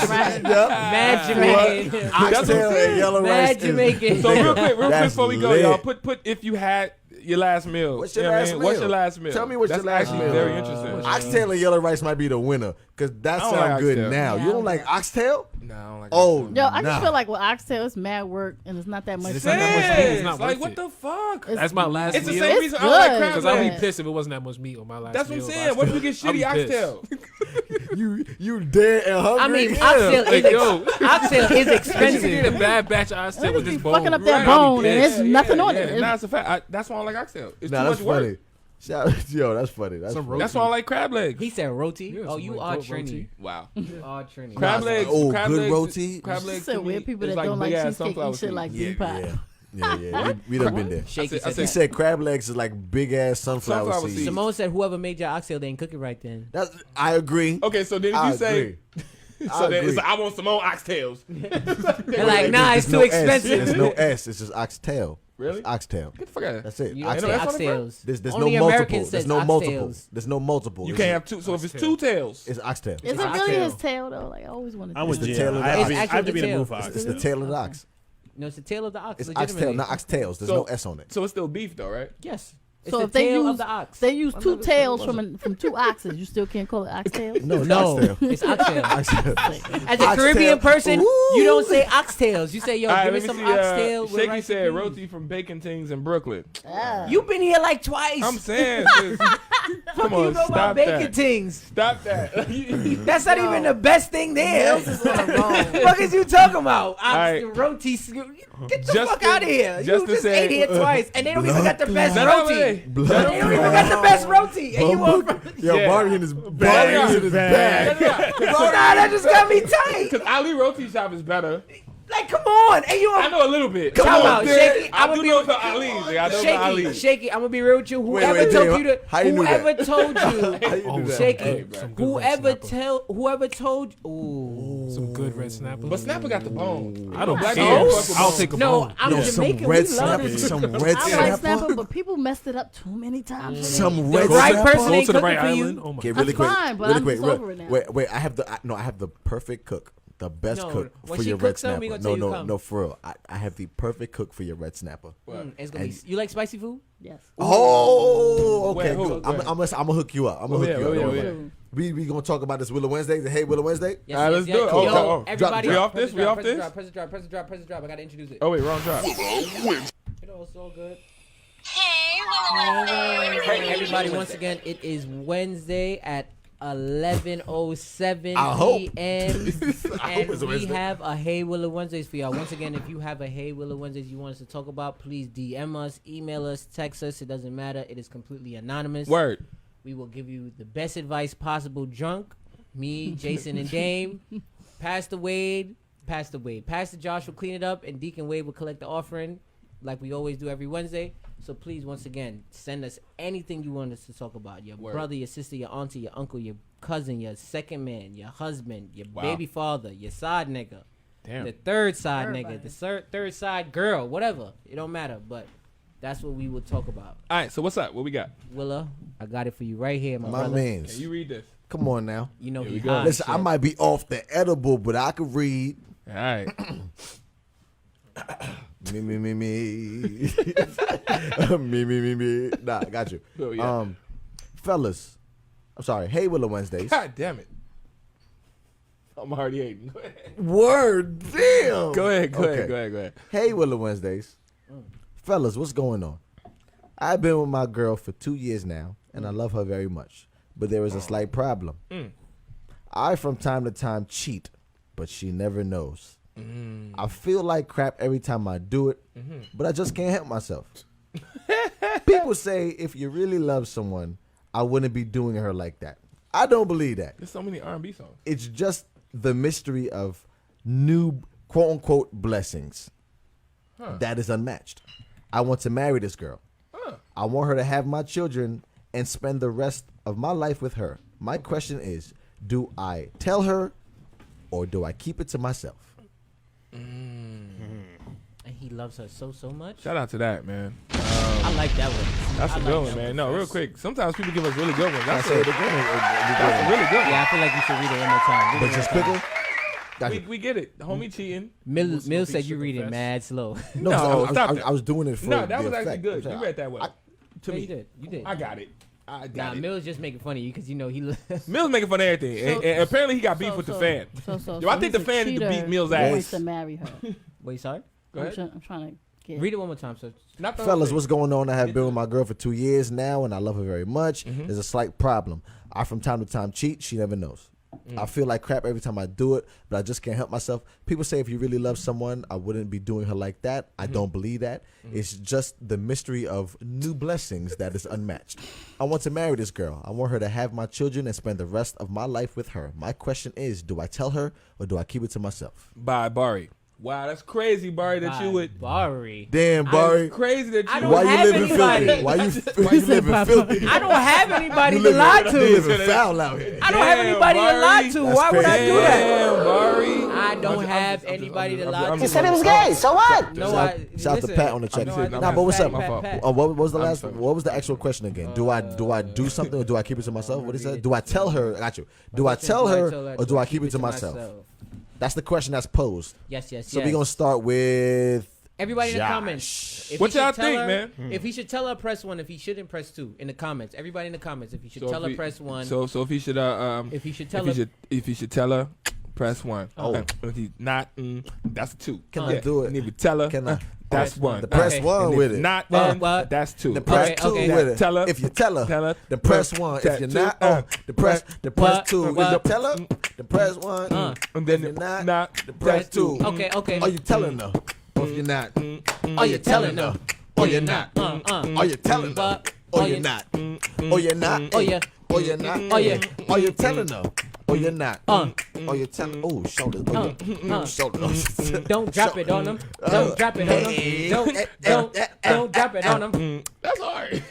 Mad Yep. Jamaican. Oxtail and yellow Mad rice. is- Jamaican. So real quick That's before we go, lit. y'all, put if you had your last meal. What's your You know what I last mean? meal? What's your last meal? Tell me what's That's your last actually meal. very interesting. Oxtail and yellow rice might be the winner because that I don't sounds like good oxtail. now. Yeah, You I don't don't like oxtail? No, I don't like Oh, oxtail. Yo, I just nah. feel like with oxtail, it's mad work and it's not that much. It's fun. not that much meat. It's Yes, not like worth what it. the fuck? It's- That's my last It's the meal. same It's reason I don't like good, crab Because I'll be Yeah. legs. pissed if it wasn't that much meat on my last That's what meal. I'm saying. What if you get I'll shitty be pissed. oxtail? You dead and hungry? I mean, Yeah, oxtail like, is yo. oxtail is If you get a expensive. bad batch of oxtail Niggas with be this bone. fucking up that I'll be bone and pissed. it's nothing on it. Nah, it's a fact. That's why I don't like oxtail. It's Nah, too that's much work. funny. Yo, that's funny. That's Some funny. That's why I like crab legs. He said roti. Yeah, Oh, some you like are goat Trini. roti. Wow. You are Trini. Crab Nah, legs. oh, crab good legs, roti. Crab legs. So to weird me people is that don't like big-ass cheesecake sunflower eat shit seeds. like Yeah, meat pie. yeah. We done been there. Shaky I said said- He that. said crab legs is like big ass sunflower Sunflower seeds. seeds. Simone said whoever made your oxtail didn't cook it right then. I agree. Okay, so then if I you say, agree. so then it's agree. like, I want some more oxtails. They're like, nah, it's There's too no S. expensive. There's no S. It's just oxtail. Really? It's oxtail. Get the fuck out of here. That's it. You don't say Ain't no S on the front? oxtails. There's Only no multiple. Americans There's says no multiple. oxtails. There's no multiple. You It's can't just- have two. So if it's Oxtail. two tails, It's oxtail. Is It's it really oxtail. his tail though? Like I always wanted. I'm with the Jay. tail of the I have ox. to be- I It's have to be in the actually mood for the It's oxtail. the tail of the ox. No, it's the tail of the ox. It's legitimately. oxtail, not oxtails. There's So- no S on it. so it's still beef though, right? Yes. It's So the if they tail use of the ox. they use two tails from two oxes, you still can't call it oxtail. No, it's No, oxtail. it's oxtail. Oxtail. As a Oxtail. Caribbean person, Ooh. you don't say oxtails. You say, yo, All right, give me let some me see. oxtail. with Shaky rice said and peas. roti from Bacon Tings in Brooklyn. You've been here like twice. I'm saying, sis, Fuck come you on, know about stop bacon that. tings. Stop that. That's not even the best thing there. Mills is on the roll. What is you talking about? right. Roti. Get the Just fuck to- out of here. just You to just say- ate here twice, and they don't even got the best Shut up, roti. hey. They don't even got the best roti. And you want Yo, Yeah. Barry in his bag. in his bag. Nah, that just got me tight. Because Ali Roti Shop is better. Like, come on. And you I know a little bit. Come on, Shaky. I I'ma do be know the Ali. I know the Ali. Shaky, I'm gonna be real with you. Wait, Whoever wait, told Dave, you to, how you knew that? whoever told How you, you do that? Shaky, Hey, bro. Some good red snapper. whoever told, ooh, Some good red snapper. But Snapper got the bone. I don't Black care. people fuck with I'll bone. take a no, bone. I'm Yo, some Jamaican. red We love snapper. it. Some red I like snapper. snapper, but people messed it up too many times. for me. Some The red right snapper. person Go ain't to the cooking right for you. island. Oh my Okay, god. really That's quick. fine, but really I'm quick. just over it now. Wait. I have the perfect cook. The best No, cook when for she your red cooks something, we snapper. gonna tell you No, come. no, for real. I have the perfect cook for your red snapper. It's gonna be. And- You like spicy food? Yes. Oh, okay. Wait, who? Good. I'm Wait. gonna hook you up. I'm gonna Oh, hook yeah, you oh, up. yeah, Don't oh, worry. yeah. We gonna talk about this Willa Wednesday. The Hey Willa Wednesday. Yes, All right, let's do it. Yo, Oh, oh. everybody, We off press this? the We drop, off press the this? drop, press the drop. I gotta introduce it. Oh, wait, wrong track. You know, it's all good. Hey, everybody, once again, it is Wednesday at 11:07 I hope. p.m. I hope and it's a we Wednesday. have a Hey Willa Wednesdays for y'all. Once again, if you have a Hey Willa Wednesdays you want us to talk about, please DM us, email us, text us. It doesn't matter. It is completely anonymous. Word. We will give you the best advice possible drunk. Me, Jason, and Dame. Pastor Josh will clean it up, and Deacon Wade will collect the offering like we always do every Wednesday. So please, once again, send us anything you want us to talk about. Your Word. brother, your sister, your auntie, your uncle, your cousin, your second man, your husband, your Wow. baby father, your side nigga, Damn. the third side Everybody. nigga, the third side girl, whatever. It don't matter, but that's what we will talk about. All right, so what's up? What we got? Willa, I got it for you right here, my My brother. Hey, man's. you read this. Come on now. You know Here he we go. hot. Listen, I shit. might be off the edible, but I could read. All right. Me. me. Nah, I got you. Oh, yeah. Fellas, I'm sorry. Hey, Willa Wednesdays. God damn it. I'm already hating. Go ahead. Word, damn. Go ahead. Okay. Hey, Willa Wednesdays. Fellas, what's going on? I've been with my girl for 2 years now, and I love her very much. But there is a slight problem. I, from time to time, cheat, but she never knows. I feel like crap every time I do it, but I just can't help myself. People say if you really love someone, I wouldn't be doing her like that. I don't believe that. There's so many R&B songs. It's just the mystery of new quote-unquote blessings that is unmatched. I want to marry this girl. I want her to have my children and spend the rest of my life with her. My question is, do I tell her or do I keep it to myself? And he loves her so much. Shout out to that, man. I like that one. That's I a like good that one, man. No, real quick. Sometimes people give us really good ones. That's a That's really good one. Yeah, I feel like you should read it one more time. Read But it just one more time. quicker. Gotcha. We get it. The homie cheating. Mill said you read it mad slow. No, No, I stop was, that. I was doing it for No, that the was actually effect. good. I'm saying, You read that well. To Yeah, me, you did. You did. I got it. I got Nah, it. Mill's just making fun of you because you know he. Mills making fun of everything, and apparently he got beef with the fan. Yo, I think the fan need to beat Mills' He ass. wants to marry her. Wait, sorry. Go ahead. I'm trying to get. Read it one more time, so Not the whole Fellas, thing. what's going on? I have been with my girl for 2 years now, and I love her very much. Mm-hmm. There's a slight problem. I, from time to time, cheat. She never knows. I feel like crap every time I do it, but I just can't help myself. People say if you really love someone, I wouldn't be doing her like that. I don't believe that. It's just the mystery of new blessings that is unmatched. I want to marry this girl. I want her to have my children and spend the rest of my life with her. My question is, do I tell her or do I keep it to myself? By Bari. Wow, that's crazy, Bari, that you would. Bari. Damn, Barry. Crazy that I you don't Why you have living anybody. filthy? Why you living filthy? I don't have anybody You to lie You to. living foul out here. I don't have anybody to lie to. That's Why would I do that? Damn, Bari. I don't have anybody to lie to. You said it was gay, so what? No, Shout out to Pat on the check. know I- Nah, but what's up? Pat. What was the I'm last? sorry. What was the actual question again? Do I do something or do I keep it to myself? What he said? Do I tell her? Got you. Do I tell her or do I keep it to myself? That's the question that's posed. Yes. So we're gonna start with Everybody in the Josh. comments. If What he should y'all tell think, her- man? If he should tell her, press 1. If he shouldn't, press 2. In the comments. Everybody in the comments. If he should So tell if her, press 1. So if he should if he should tell her, if he should tell her, press 1. Oh. If he not, that's a 2. Can I do it? And if you tell her, Can I? that's Press 1. the press Okay. one And with if it. not, What? that's 2. The press Okay, two okay. with it. Tell her. If you tell her, the press one. If you're Two. not, the press What? two. If What? you tell her, the press one. And then If you're not, the press two. Okay. Are you telling her? Or if you're not, Are you telling her? or you're not? Are you telling her? What? Or you're not? Or you're not? Oh yeah. Or you're not? Oh yeah. Are you telling her? Or you're not? Or you're telling? Oh, shoulders. Shoulders. Don't drop it on them. Don't drop it on them. Don't drop it on them. That's hard.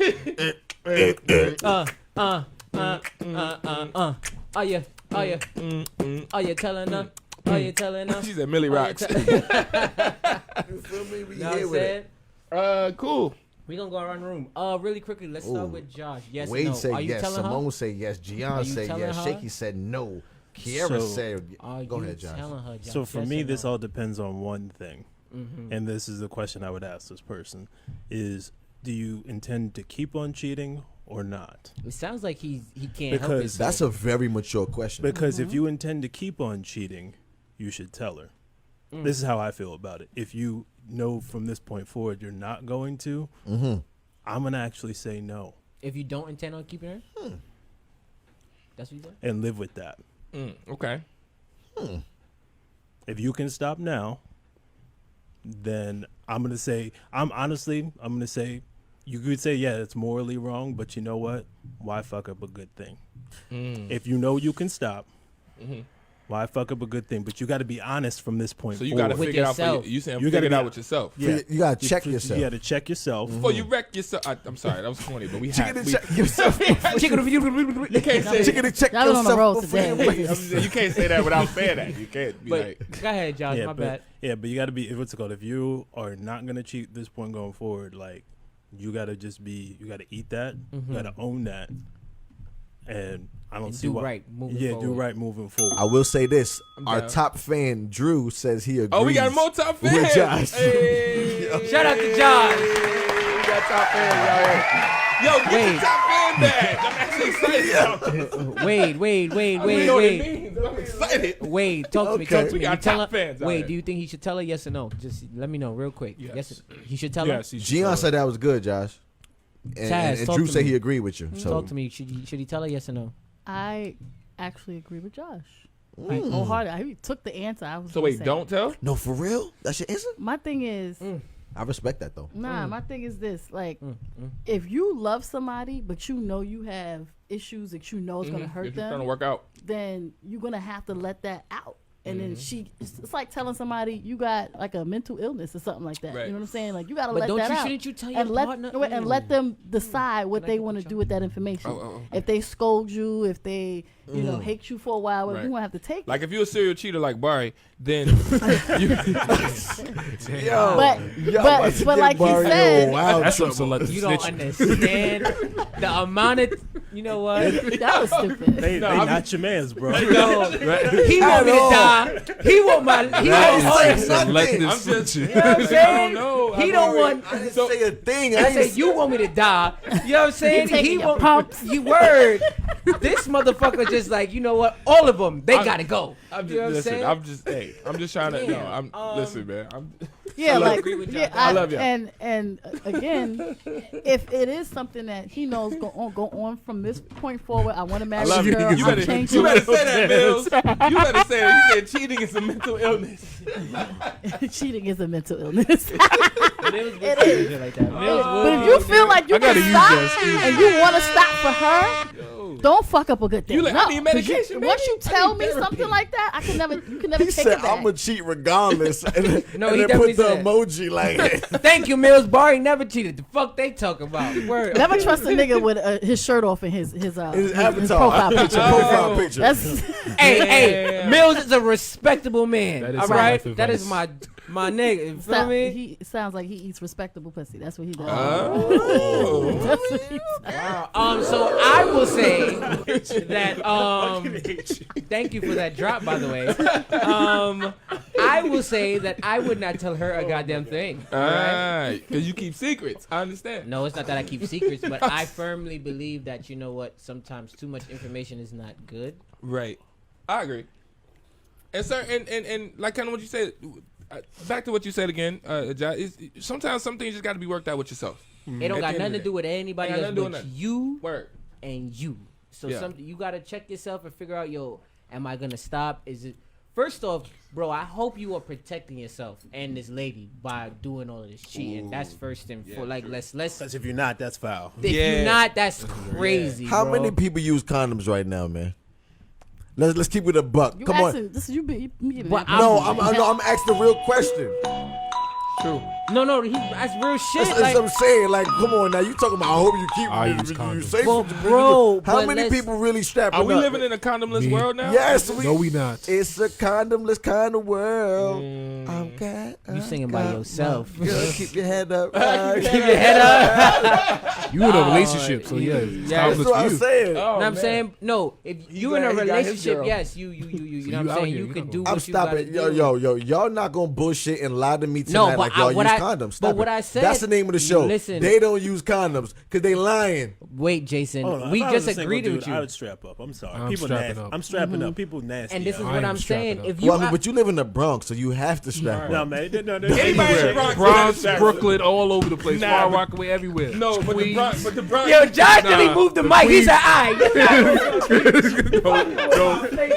Are you telling her? Are you telling her? She said Millie Rocks. You feel me? We Know what here I'm with saying? it. Cool. We gonna go around the room. Really quickly, let's start with Josh. Yes or Wade no? said Are you yes. telling Simone her? said yes. Are Gian you said telling yes. her? Shaky said no. Kiara So- said, Are go you ahead, Josh. telling her, Josh? So for Yes me, or this no? all depends on one thing, Mhm. and this is the question I would ask this person: is do you intend to keep on cheating or not? It sounds like he can't help Because himself. That's a very mature question. Because if you intend to keep on cheating, you should tell her. This is how I feel about it. If you know from this point forward you're not going to, I'm gonna actually say no If you don't intend on keeping her, that's what you said. and live with that. Okay. If you can stop now, then I'm gonna say you could say, yeah, it's morally wrong, but you know what? Why fuck up a good thing? If you know you can stop, why fuck up a good thing? But you got to be honest from this point So you got to forward. figure it out for yourself. you. You saying You figure gotta it be- out with yourself. Yeah. You gotta check yourself. You got to check yourself. Before you wreck yourself. I'm sorry, that was corny, but we have. Chicken We, check yourself. you can't say. Chicken check Y'all been on the yourself road before today. you wreck. I'm saying, you can't say that without saying that. You can't be But like. go ahead, Josh. Yeah, my but, bad. yeah, but you got to be. What's it called? If you are not gonna cheat this point going forward, like you got to just be. You got to eat that. You got to own that. And I don't And see do why. right moving do forward. right moving forward. I will say this: our down. top fan Drew says he agrees. Oh, we got more top fans. with Josh. Hey. Shout out to Josh. We got top fans out here. Yo, get Wait. your top fan badge. I'm actually excited about this. Wait. I know what it means. I'm excited. Wait, talk to me. Okay. Talk to We me. got You tell top her- fans out Wait, here. do you think he should tell her yes or no? Just let me know real quick. Yes. He should tell Yes, her. you should Gian tell said that was good, Josh. And talk Drew to said me. he agreed with you. So Talk to me. Should he tell her yes or no? I actually agree with Josh. Like wholeheartedly. I took the answer. I was. So gonna wait, say. don't tell. no, for real, that's your answer. My thing is, I respect that though. my thing is this: like, if you love somebody, but you know you have issues that you know is gonna hurt If you're trying to them, work out. then you're gonna have to let that out. And then it's like telling somebody you got like a mental illness or something like that. Right. You know what I'm saying? Like you gotta But let that out. shouldn't you tell your and let partner? and let them decide what they want to do with that information. If they scold you, if they hate you for a while, Right. you won't have to take Like it. if you're a serial cheater like Bari, then Yo, But like he said, That's some selective You don't snitching. understand the amount of. You know what? that was stupid. They not your mans, bro. No, he want me to die. He want my. He want Selective I'm just, snitching. You know what I'm I saying? don't know. He don't want. I didn't say a thing. I said you want me to die. You know what I'm saying? taking He your want pumps. You word. This motherfucker just like, you know what? All of them, they gotta go. I'm You know what I'm just saying? I'm just trying to. No, Damn, listen, man. Yeah, love- like agree with y'all. yeah, I love y'all. And again, if it is something that he knows go on from this point forward, I want to marry I love a you. girl. You I'll better, change you it. better say that, Mills. You better say that. You said cheating is a mental illness. Cheating is a mental illness. It is. Like that. But if you feel like you can stop and you want to stop for her, don't fuck up a good thing. You like, I need 'cause medication, once baby. you I tell need me therapy. something like that, you can never He take said, it back. "I'm gonna cheat regardless," and then, No, and he then definitely put the said. emoji like. Thank you, Mills. Barry never cheated. The fuck they talking about? Word. Never trust a nigga with his shirt off and his avatar. profile picture. Profile picture. That's Hey, Mills is a respectable man. That is All some right, life that is advice. my nigga. You feel me? he sounds like he eats respectable pussy. That's what he does. Oh. That's what he does. So I will say that thank you for that drop, by the way. I will say that I would not tell her a goddamn thing. All right, because you keep secrets. I understand. No, it's not that I keep secrets, but I firmly believe that, you know what, sometimes too much information is not good. Right. I agree. And sir, and like kind of what you said, back to what you said again, Josh, sometimes some things just got to be worked out with yourself. It don't At got the end nothing of to the do with anybody Ain't got else nothing to do but with you Word. and you. So Yeah. something you gotta check yourself and figure out, am I gonna stop? Is it first off, bro? I hope you are protecting yourself and this lady by doing all of this cheating. That's first and for like let's. Because if you're not, that's foul. If Yeah. you're not, that's crazy. How bro. many people use condoms right now, man? Let's keep it a buck. You Come asking, on. this is you. But No, I'm asking the real question. True. No, that's real shit. That's Like, what I'm saying. Like, come on now. You talking about? I hope you keep I use you condoms. safe. Well, bro, how but many let's- people really strapping Are we up? living in a condomless Me. world now? Yes, No, we not. It's a condomless kind of world. I'm got. You singing by yourself. Girl, keep your head up. Keep your head up. You in a relationship, so yeah, it's Yeah, That's conflict what for I'm you. saying. Oh, I'm man. saying no. If you in a he got his relationship, girl. yes, you know what you I'm out saying. here, You you can know. do I'm what you gotta stopping. do. Yo, y'all not gonna bullshit and lie to me No, tonight but like y'all what use I- condoms. but Stop what it. I said- That's the name of the show. Listen. They don't use condoms because they lying. Wait, Jason, Hold on, we if I just was a single agreed dude, with you. I would strap up. I'm sorry. I'm People strapping nasty. up. I'm strapping up. People nasty. And this is yo. I what am I'm saying. strapping up. If you, Well, but you live in the Bronx, so you have to strap No, up. man. No, Anybody Bronx, Bronx, Brooklyn, all over the place. Nah, Far but- Rockaway, everywhere. No, but the Queens. Bronx, but the Bronx. yo, Josh, did he Nah, move the the mic? He Queens- said, "I."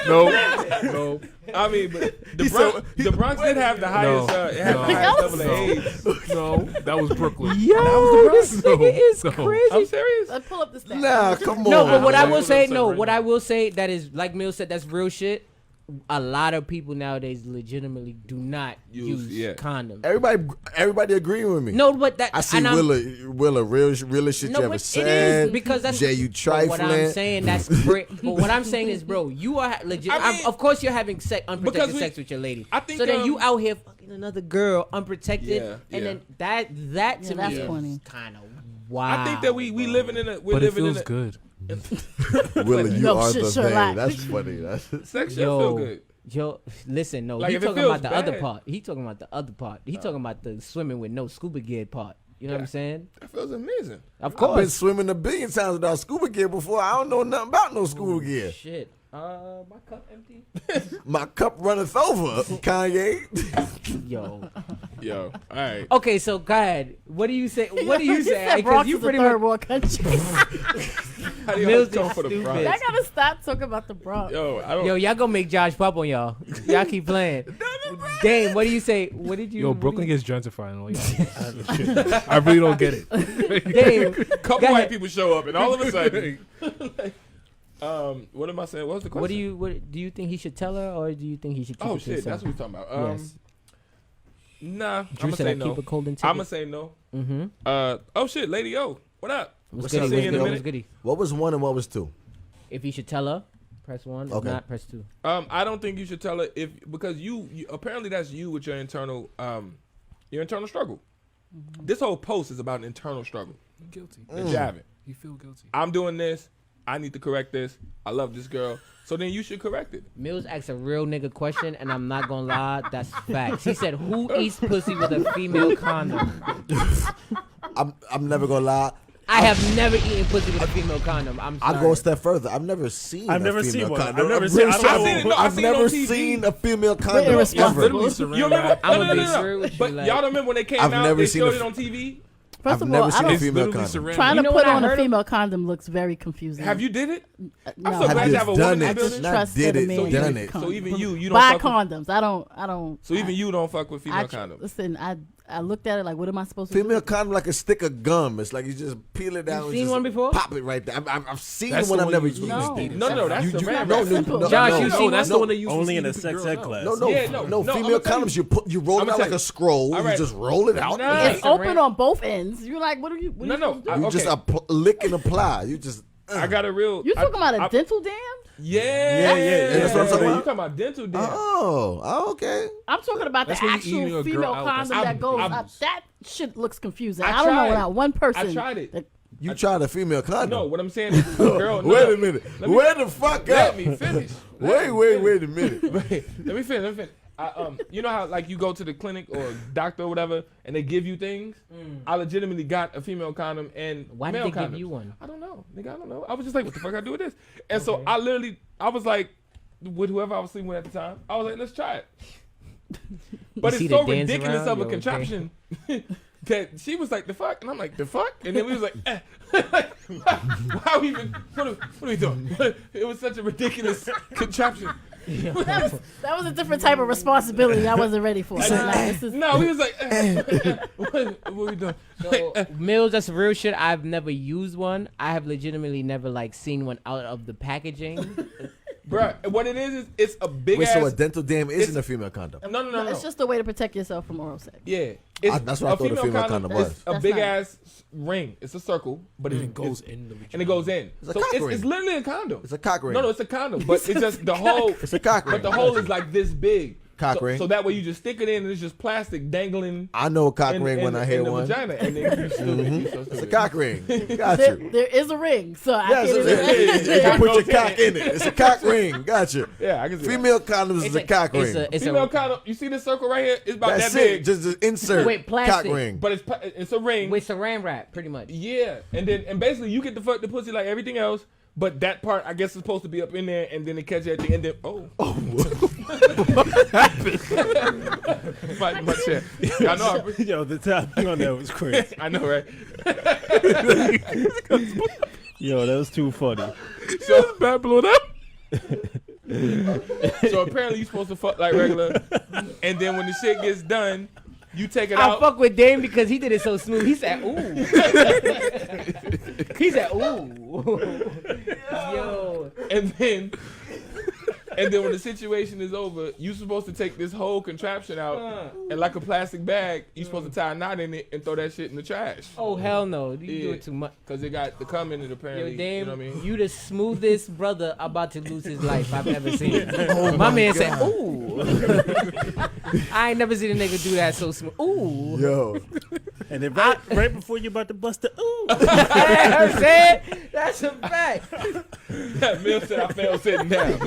No. I mean, but the Bronx did have the highest. It had the highest level of AIDS. No, that was Brooklyn. Yo, this No, nigga is no. crazy. I'm serious. Let's pull up the stats. Nah, come on. No, but what I man. will say, Right what now. I will say that is like Mill said, that's real shit. A lot of people nowadays legitimately do not use condoms. Everybody agreeing with me. No, but that I see and I'm- Willa, real shit No, you ever but it said. is because that's Jay, you but what I'm trifling. saying that's great. But what I'm saying is, bro, you are legit. I mean- of course, you're having unprotected Because sex with your lady. I think, so. Then you out here fucking another girl unprotected, Yeah, and yeah. then that Yeah, to that's me funny. is kind of wild. I think that we living in a But it living in feels a good. Willa, you No, are shit, the sure thing. like. That's funny. That's sex should feel good. Yo, listen, no, Like, he if it talking feels about the other bad- part. He talking about the other part. He talking about the swimming with no scuba gear part. You know what I'm saying? That feels amazing. Of I've been course. swimming a billion times without scuba gear before. I don't know nothing about no scuba gear. Shit. My cup empty. My cup runneth over, Kanye. Yo. Yo, all right. Okay, so go ahead. What do you say? What do you He say? said Because Bronx you is a pretty third much. world country. How do you Mills come is for the stupid. Bronx? I gotta stop talking about the Bronx. Yo, I don't. Yo, y'all gonna make Josh pop on y'all. Y'all keep playing. Dame, what do you say? What did you? Yo, what do Brooklyn you- gets gentrified. Like, I really don't get it. Dame, couple go white ahead. people show up, and all of a sudden, What am I saying? What was the question? What do you think he should tell her, or do you think he should keep Oh it to shit, himself? that's what we're talking about. Yes. Nah, I'm Drew gonna said say I no. keep it cold and I'm gonna say no. Mm-hmm. Oh shit, Lady O, what up? What's up? goody? See you in a What's minute. goody? What was 1 and what was 2? If he should tell her, press 1. Okay. If not, press 2. I don't think you should tell her because you apparently that's you with your internal struggle. Mm-hmm. This whole post is about an internal struggle. Guilty. And jabbing. You feel guilty. I'm doing this. I need to correct this. I love this girl. So then you should correct it. Mills asked a real nigga question, and I'm not gonna lie, that's facts. He said, "Who eats pussy with a female condom?" I'm never gonna lie. I have never eaten pussy with a female condom. I'm sorry. I'll go a step further. I've never seen. I've a never female seen one. condom. I've never I'm seen- really I don't sorry. know. I've seen it. No, I've I've seen it on never TV. seen a female condom. irresponsible. ever. Literally saran You remember? wrap. I'm No, gonna no, be no, no. serious with But you, like- y'all don't remember when they came I've out? never They seen showed a- it on TV. First I've of never all, seen I a don't, female Literally condom. saran trying You to know put what I on a heard of- female condom looks very confusing. Have you did it? No, so glad Have to have a just woman done in the it. building. Not trust did that a it. man Done can it. come. So even you don't buy fuck with, condoms. I don't. so even you don't fuck with female I condoms. listen. I looked at it like, what am I supposed to Female do? condom like a stick of gum. It's like you just peel it down. You and seen just one before? Pop it right there. I've seen That's one. the I've one never you used. use No. dating. No, that's the red no, wrap. Simple. no, Josh, no, you no, seen that's one? the one they use. Only to in a see sex girls ed out. class. No, no, Yeah, no, no. no, Female I'ma tell condoms, you roll I'ma it out tell like you. a scroll. All You right. just roll it out. Nah. It's open on both ends. You're like, what are you? What No, are you no. supposed to do? You just lick and apply. You just. I got a real. You talking about I- a dental dam? Yeah, yeah. That's what I'm talking You about. talking about dental dam? Oh, okay. I'm talking about That's the when you eating actual a girl female out. condom That's- that goes I'm- up. That shit looks confusing. I I don't know tried. not one person. I tried it. that- You tried a female condom. No, what I'm saying is, girl. No, Wait no. a minute. Let me- Wait the fuck Let up. me finish. Wait a minute. Wait, let me finish. You know how like you go to the clinic or doctor or whatever, and they give you things. I legitimately got a female condom and Why did male they give condoms. you one? I don't know, nigga. I don't know. I was just like, what the fuck I do with this? And so I was like, with whoever I was sleeping with at the time, I was like, let's try it. But You see it's so the dance ridiculous around? of a Yo, okay. contraption that she was like, the fuck, and I'm like, the fuck, and then we was like, like, why we even? What are we doing? It was such a ridiculous contraption. that was a different type of responsibility I wasn't ready for. Like, this is, No, we was like, what we doing? So, Mills, that's real shit. I've never used one. I have legitimately never like seen one out of the packaging. Bruh, what it is it's a big Wait, ass. so a dental dam isn't it's- a female condom? No. It's just a way to protect yourself from oral sex. Yeah. It's, That's what I thought a female condom was. It's a That's big not- ass ring. It's a circle, but And it goes it's, in the and it goes in. It's a so cock it's, ring. it's literally a condom. It's a cock ring. No, it's a condom, but it's just the hole. It's a cock ring. But the hole is like this big. Cock so, ring. So that way you just stick it in and it's just plastic dangling. I know a cock ring when I hear in the one. vagina, and then you stupid. You so It's a stupid. cock ring. Got There, you. there is a ring, so I Yes, can't it's even. you can put your goes cock in. in it. It's a cock ring. Got you. Yeah, I can see that. Female condoms is a cock ring. It's Female a condom. You see this circle right here? It's about That's that big. it. Just insert Wait, cock plastic. ring. But it's a ring. with saran wrap, pretty much. Yeah, and basically you get to fuck the pussy like everything else, but that part I guess is supposed to be up in there, and then it catch everything, and then my chair. I know, Yo, the timing on that was crazy. I know, right? Yo, that was too funny. So bad blown up. So apparently you supposed to fuck like regular, and then when the shit gets done, you take it I out. fuck with Dame because he did it so smooth. He said, "Ooh." He said, "Ooh." Yo. And then when the situation is over, you supposed to take this whole contraption out, and like a plastic bag, you supposed to tie a knot in it and throw that shit in the trash. Oh hell no! You do Yeah. it too much. Cause it got the cum in it Yo, apparently. Dame, You know what I mean? you the smoothest brother about to lose his life I've ever seen. my man said, "Ooh." I ain't never seen a nigga do that so smooth. Ooh. Yo. And then right before you're about to bust the ooh. I said, that's a fact. Mill said I fell sitting down.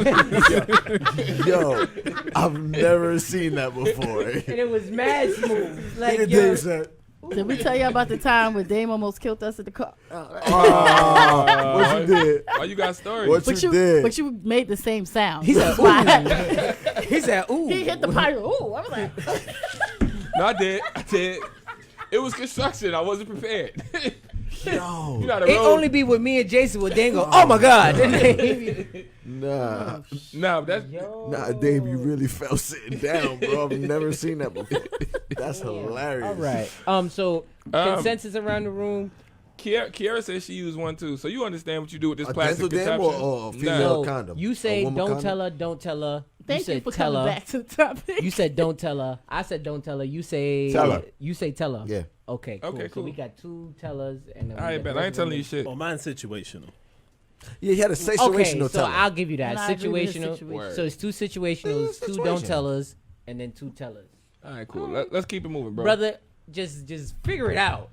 Yo. I've never seen that before. And it was mad smooth. Like, Nigga yo, Dave said, Did we tell you about the time when Dame almost killed us at the car? what you did? Why you got stories? What you did? But you made the same sound. he said, ooh. He said, ooh. He hit the pipe. Ooh, I was like, No, I did. It was construction. I wasn't prepared. Yo. You know the It road. only be with me and Jason with Dango. Oh my God. Nah. Nah, that's Nah, Dave, you really fell sitting down, bro. I've never seen that before. That's hilarious. All right. So consensus around the room. Kiara says she used one too, so you understand what you do with this A plastic dental dam contraption. or a female No, condom? you A say woman don't condom? tell her, don't tell her. Thank you you said for tell coming her. back to the topic. You said don't tell her. I said don't tell her. You say Tell her. You say tell her. Yeah. Okay. Cool. Okay, So cool. we got 2 tellers and then All right, bet. I ain't telling you shit. Well, mine's situational. Yeah, he had a Okay, situational so teller. I'll give you that. And I agree with his Situational. situation. So it's 2 situationals, 2 don't tellers, and then 2 tellers. All right, cool. Let's keep it moving, bro. Brother, just figure it out.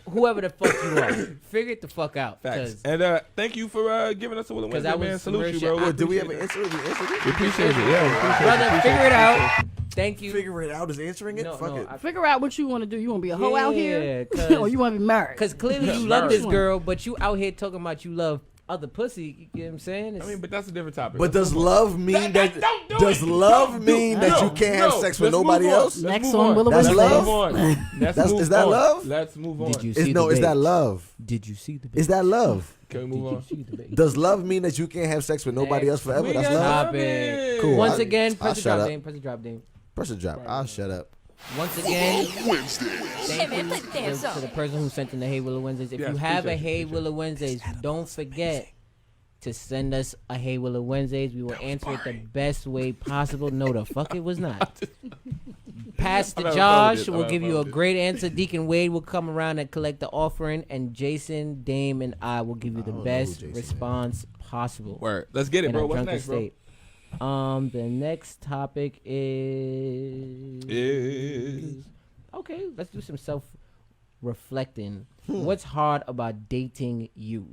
Whoever the fuck you are, figure it the fuck out. Facts. 'cause And thank you for giving us a Will and 'Cause Wednesday, that was man. some Salute real you, shit. bro. I We Do we have appreciate an it. answer? We answered it? We appreciate it. Yeah, we appreciate brother, it. figure it out. Thank you. Figure it out is answering it? No, Fuck no, it. Figure out what you want to do. You want to be a hoe out here, Yeah, 'cause- or you want to be married? Because clearly you love this girl, but you out here talking about you love other pussy. You know what I'm saying? I It's- mean, but that's a different topic. But Let's does move on. love mean that? Don't do Does it. love Don't mean do it. that you No, can't have no. sex with Let's nobody move on. else? Let's Next move on on. Willa That's Wednesday. love? Move on. Let's That's- move is that on. love? Let's move on. Did you Is see no, the is that babes? love? Did you see the Is that love? Can we Did move you on? see the babes? Does love mean that you can't have sex with nobody else forever? We That's got love. Stop it. Cool. Once I- again, I'll press the shut drop up. name. Press the drop name. Press a drop. I'll shut up. Once again, Wednesdays. thank you to the person who sent in the Hey Willa Wednesdays. If Yes, you have a appreciate it, Hey appreciate Willa Wednesdays, don't forget to send us a Hey Willa Wednesdays. We will answer it the best way possible. No, the fuck it was not. Pass to I'm having fun with Josh. this. We'll I'm give having you fun a with great answer. Deacon Wade will come around and collect the offering, and Jason, Dame, and I will give you the don't know who best Jason is. response possible. Word. Let's get it, in bro. our What's drunken next, bro? state. The next topic is okay. Let's do some self-reflecting. What's hard about dating you?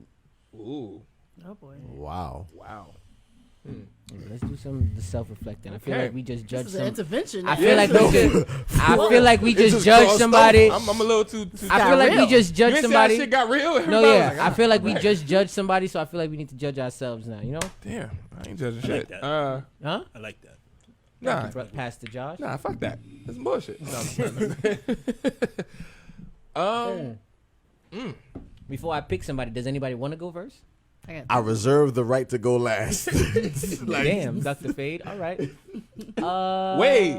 Ooh. Oh boy. Wow. Wow. Let's do some self-reflecting. I feel Okay. like we just This judged is an some. intervention. I feel like we no. just. I feel like we just just judged crossed somebody. I'm a little too. I got feel like we real. just You judged didn't say that somebody. shit got real. No, Everybody yeah. was I like, feel like we right. just judged somebody, so I feel like we need to judge ourselves now. You know? Damn, I ain't judging I like shit. that. Huh? I like that. Nah, Pass to Josh. nah, fuck that. That's bullshit. No. Before I pick somebody, does anybody want to go first? I reserve the right to go last. Damn, Dr. Fade. All right. Wait.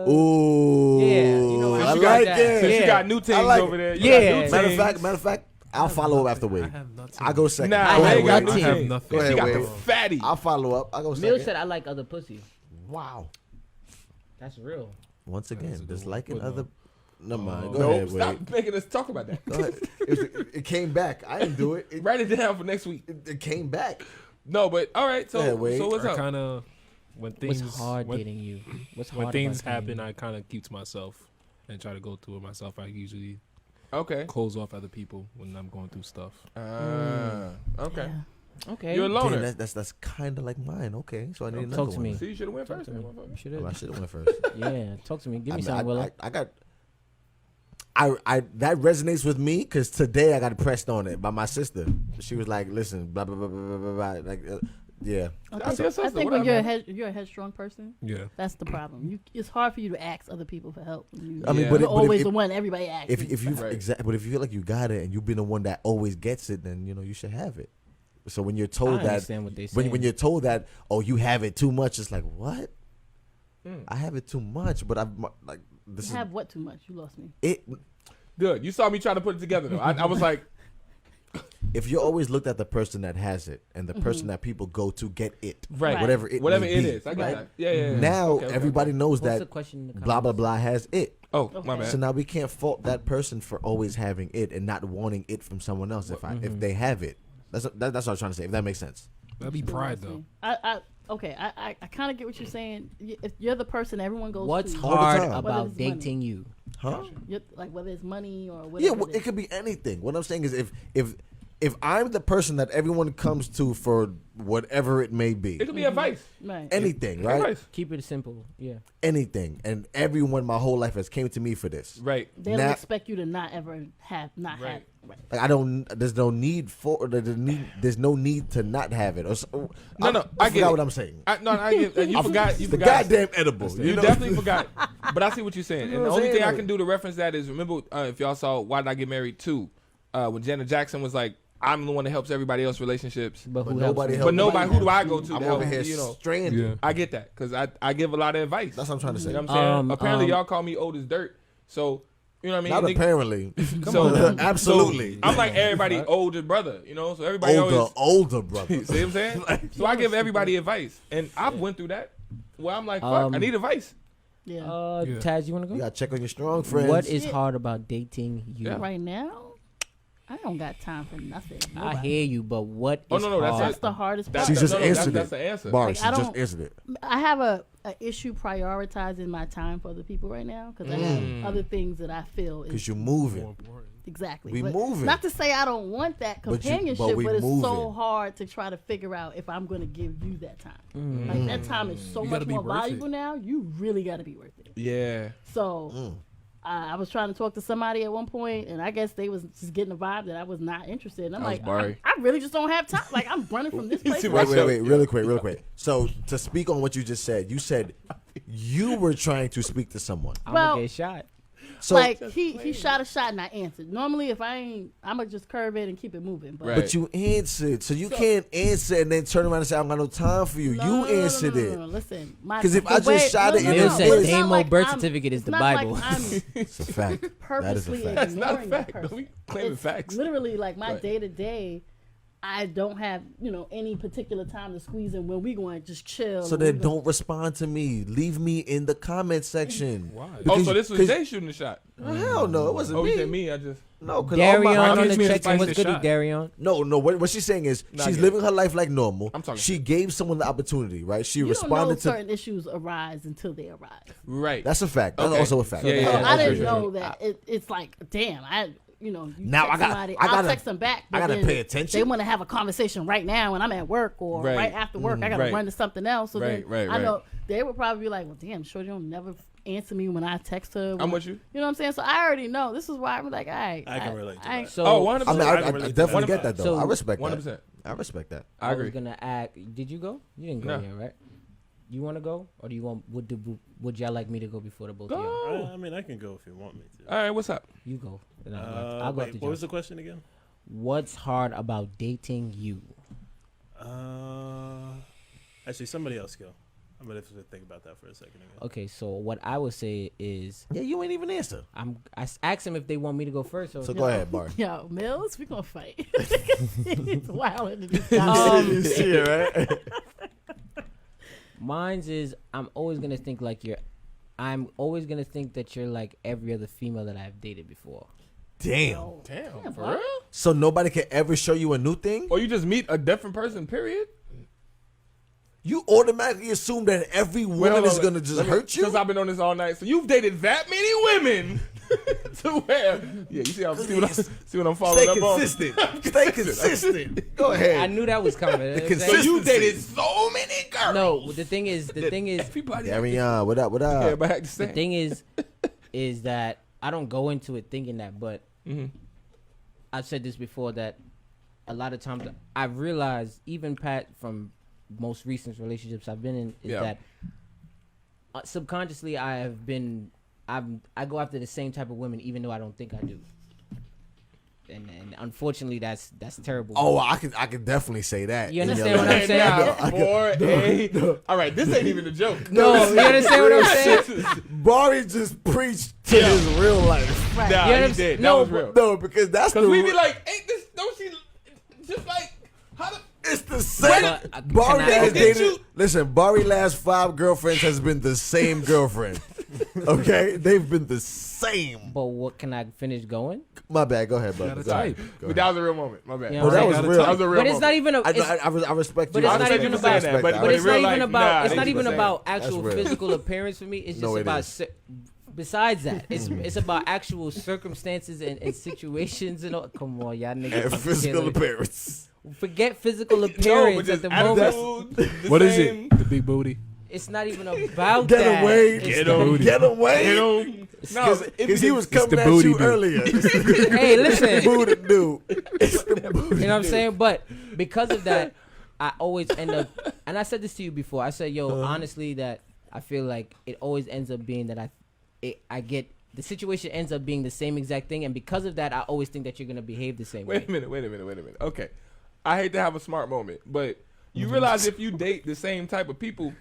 Ooh. Yeah, you know what? I You got like that. that. Since Yeah. you got new teams like over there. Yeah. You got new Matter of teams. fact, I'll follow up after Wade. I have nothing. I'll go second. Nah, I I have ain't got nothing. new I have teams. nothing. Go She ahead, got the Wade. fatty. I'll follow up. I'll go Mill second. said I like other pussy. Wow. That's real. Once That's again, a good just one. liking Good other. one. Never mind. Go No, ahead, Wade. stop making us talk about that. Go ahead. It came back. I didn't do it. Write it down for next week. It came back. No, but all right. So, Go ahead, Wade. so what's I up? kind of when things What's hard when, dating you? What's hard when things about dating happen, you? I kind of keep to myself and try to go through it myself. I usually Okay. close off other people when I'm going through stuff. Okay. Okay. You're a loner. Damn, that's kind of like mine. Okay, so I need another Talk to one. me. See, you should have went Talk first. to me. motherfucker. You should Oh, I have. should have went first. Yeah. Talk to me. Give me I mean, something, Willa. I got. I that resonates with me because today I got pressed on it by my sister. She was like, "Listen, blah blah blah blah blah blah." Like, yeah. That's your sister. I think What when up, man? you're a headstrong person, Yeah. that's the problem. It's hard for you to ask other people for help. I mean, Yeah. but You're always if, the one everybody asks. if you Right. exactly, but if you feel like you got it and you've been the one that always gets it, then you should have it. So when you're I told that, understand what they say. when you're told that, oh, you have it too much, it's like what? I have it too much, but I'm like this you have what too much? You lost me. is it. Good. You saw me trying to put it together though. I was like, If you always looked at the person that has it and the person that people go to get it, right. whatever it Whatever may it be, is. I got right? that. Yeah. Now Okay, okay, everybody knows What's the that question in the blah blah comments? blah has it. Oh, my Okay. bad. So now we can't fault that person for always having it and not wanting it from someone else if they have it. That's what I was trying to say. If that makes sense. That'd be pride Still though. lost me. Okay. I kind of get what you're saying. If you're the person everyone goes What's to, All the hard time. Whether about it's money. dating you? Huh? like whether it's money or Yeah, whatever. well, it could be anything. What I'm saying is if I'm the person that everyone comes to for whatever it may be, It could be advice. right. anything, right? Advice. Keep it simple. Yeah. Anything, and everyone my whole life has came to me for this. Right. They don't Now- expect you to not ever have have. Right. Right. Like I don't. There's no need for. There's no need to not have it. Or so, No, no, I get forgot it. what I'm saying. I get. You forgot. You the forgot. goddamn edible. You know? definitely forgot. But I see what you're saying. You And know the what I'm only thing saying? I can do to reference that is remember if y'all saw Why Did I Get Married 2? When Janet Jackson was like, I'm the one that helps everybody else relationships. But who But helps nobody you? helps. But nobody, who do I go to I'm to help? over here You know, stranded. Yeah. I get that because I give a lot of advice. That's what I'm trying to say. You know what I'm saying? Apparently, Um, y'all call me old as dirt. So You know what I mean? Not Nigga- apparently. So Absolutely. so I'm like everybody older brother, you know. So everybody older brother. always see what I'm saying. So I give everybody advice, and I've went through that. Where I'm like, fuck, I need advice. Yeah. Taz, you want to go? You gotta check on your strong friends. What is hard about dating you? Yeah. Right now, I don't got time for nothing. I Nobody. hear you, but what Oh, is no, that's hard? That's the hardest That's part. She just answered that's it. the answer. Bar, Like, she I just don't- answered it. I have a issue prioritizing my time for other people right now because I have other things that I feel Because is you're moving. important. exactly. We But moving. Not to say I don't want that But companionship, we but it's so moving. hard to try to figure out if I'm going to give you that time. Like that time is so You much gotta be more worth it. valuable now. You really got to be worth it. Yeah. So I was trying to talk to somebody at one point, and I guess they was just getting a vibe that I was not interested. And I'm That was like, Barry. I really just don't have time. Like I'm running from this place. See to what- that. Wait, really quick. So to speak on what you just said, you said you were trying to speak to someone. I'm Well, gonna get shot. So, like he shot a shot and I answered. Normally, if I ain't, I'm gonna just curve it and keep it moving. But Right. but you answered, so you can't answer and then turn around and say I don't got no time for you. No, You answered no, it. Listen, 'Cause if I just shot it and Mill it's said this- Damo birth certificate is it's the not Bible. Like I'm It's a fact. That is a purposely fact. That's not a ignoring fact. that person. Don't be claiming It's facts. literally like my Right. day to day. I don't have any particular time to squeeze in when we going to just chill. So and then we gonna- don't respond to me. Leave me in the comment section. Why? Oh, Because- so this was 'cause- Jay shooting the shot. Hell no, it wasn't Oh, me. you said me. I just. No, because Darion on gives the me a check-in. What's spicy good, shot. Darion? No, what she's saying is Nah, she's I get living her life like normal. I'm talking She gave someone the opportunity, right? She you don't know responded to. certain issues arise until they arise. Right. That's a fact. That's Okay. also a fact. Yeah, yeah, So yeah. I okay, didn't okay. know that it's like, damn, you Now text I gotta- somebody, I gotta- I'll text them back. I but gotta then pay attention? They want to have a conversation right now when I'm at work or Right. right after work. I gotta Right. run to something else. So Right, then right, I know right. they would probably be like, well, damn, Shorty don't never answer me when I text her. I'm with you. You know what I'm saying? So I already know. This is why I'm like, all right. I can relate to ain't- that. So Oh, 100%. I mean, I I relate to definitely that. get that though. So, I respect 100%. that. I respect that. I I agree. was gonna ask. Did you go? You didn't go No. yet, right? You want to go, or do you want? Would y'all like me to go before the both of Go. y'all? I mean, I can go if you want me to. All right. What's up? You go. Then I'll go Wait, after what was Joe. the question again? What's hard about dating you? Actually, somebody else go. I'm gonna have to think about that for a second again. Okay, so what I would say is, Yeah, you ain't even answer. I asked them if they want me to go first. So go ahead, Bar. Yo, Mills, we gonna fight. It's wild into this You see it, right? Mine's is I'm always gonna think like I'm always gonna think that you're like every other female that I've dated before. Damn. Damn. For bro. real? So nobody can ever show you a new thing? Or you just meet a different person? Period. You automatically assume that every woman is gonna just hurt you? Since I've been on this all night, so you've dated that many women to where? Yeah, you see what I'm following Stay up on. consistent. Stay consistent. Go I ahead. knew that was coming. You know what I'm So saying? you dated so many girls. No, the thing is, Everybody. Darion, what up? What up? Yeah, but I had to the say. thing is that I don't go into it thinking that, but I've said this before that a lot of times I've realized, even Pat, from most recent relationships I've been in, is Yeah. that subconsciously I go after the same type of women, even though I don't think I do. And unfortunately, that's terrible. Oh, I can definitely say that. You in understand your what I'm life. saying? Nah, all right, this ain't even a joke. No, you understand what I'm saying? Barry just preached to his real life. Right. Nah, You he understand? did. That No, was real. No, because that's the. Because we be like, ain't this? Don't she? Just like how the? It's the same. But, Barry can I- has Did dated. you- Listen, Barry last 5 girlfriends has been the same girlfriend. Okay, they've been the same. But what can I finish going? My bad. Go ahead, brother. gotta Go ahead. type. Go But ahead. that was a real moment. My bad. You know Well, what that I'm was saying? real. That was a real But it's moment. not even a. I, It's, I respect But you. it's I not respect even you about- respect but that. But in it's real not life, even about. nah, It's not that's even what I'm about saying. actual That's real. physical appearance for me. It's No, just it about. is. Besides that, it's about actual circumstances and situations and all. Come on, y'all niggas. And physical killing it. appearance. Forget physical No, appearance but at just the moment. attitude. the What is same. it? The big booty. It's not even about Get that. away. It's Get the- him. Get away. You know, no, Because he was coming the at booty you dude. earlier. Hey, listen. Booty dude. It's the booty You know what I'm saying? But because of that, I always end up, and I said this to you before. I said, yo, honestly, that I feel like it always ends up being that I get, the situation ends up being the same exact thing. And because of that, I always think that you're going to behave the same wait way. a minute. Okay, I hate to have a smart moment, but you realize if you date the same type of people,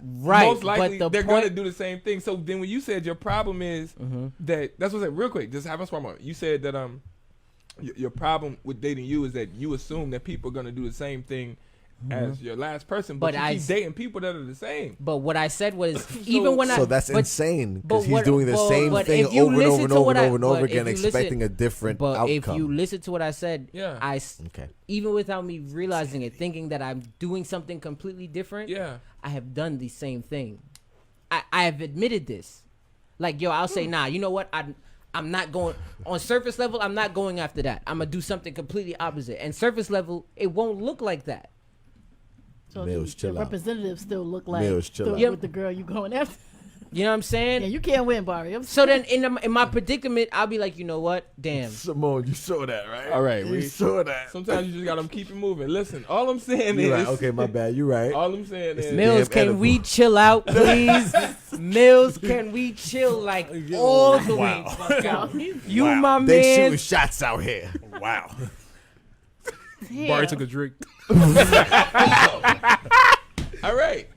Right, most likely but the they're point- gonna do the same thing. So then when you said your problem is that's what I said. Real quick, just have a smart moment. You said that your problem with dating you is that you assume that people are gonna do the same thing as your last person, but you keep dating people that are the same. But what I said was even when So that's insane because he's what- doing the but- same but thing if you over and listen over and to over what and I- over and but over if again, you listen- expecting a different But outcome. if you listen to what I said, Yeah. even without me realizing it, thinking that I'm doing something completely different, I have done the same thing. I have admitted this. Like, yo, I'll say, nah, you know what? I'm not going on surface level. I'm not going after that. I'm gonna do something completely opposite. And surface level, it won't look like that. So Mills, the chill out. representatives still look like Mills, chill still out. with the girl you going after. You know what I'm saying? Yeah, you can't win, Bari. So then, in my predicament, I'll be like, you know what? Damn. Simone, you saw that, right? All right, you saw that. Sometimes you just gotta keep it moving. Listen, all I'm saying You're is right. Okay, my bad. You're right. all I'm saying is Mills, damn can edible. we chill out, please? Mills, can we chill like all the way? Wow. Fuck out. You, Wow. my They man. shooting shots out here. Wow. Barry took a drink. all right.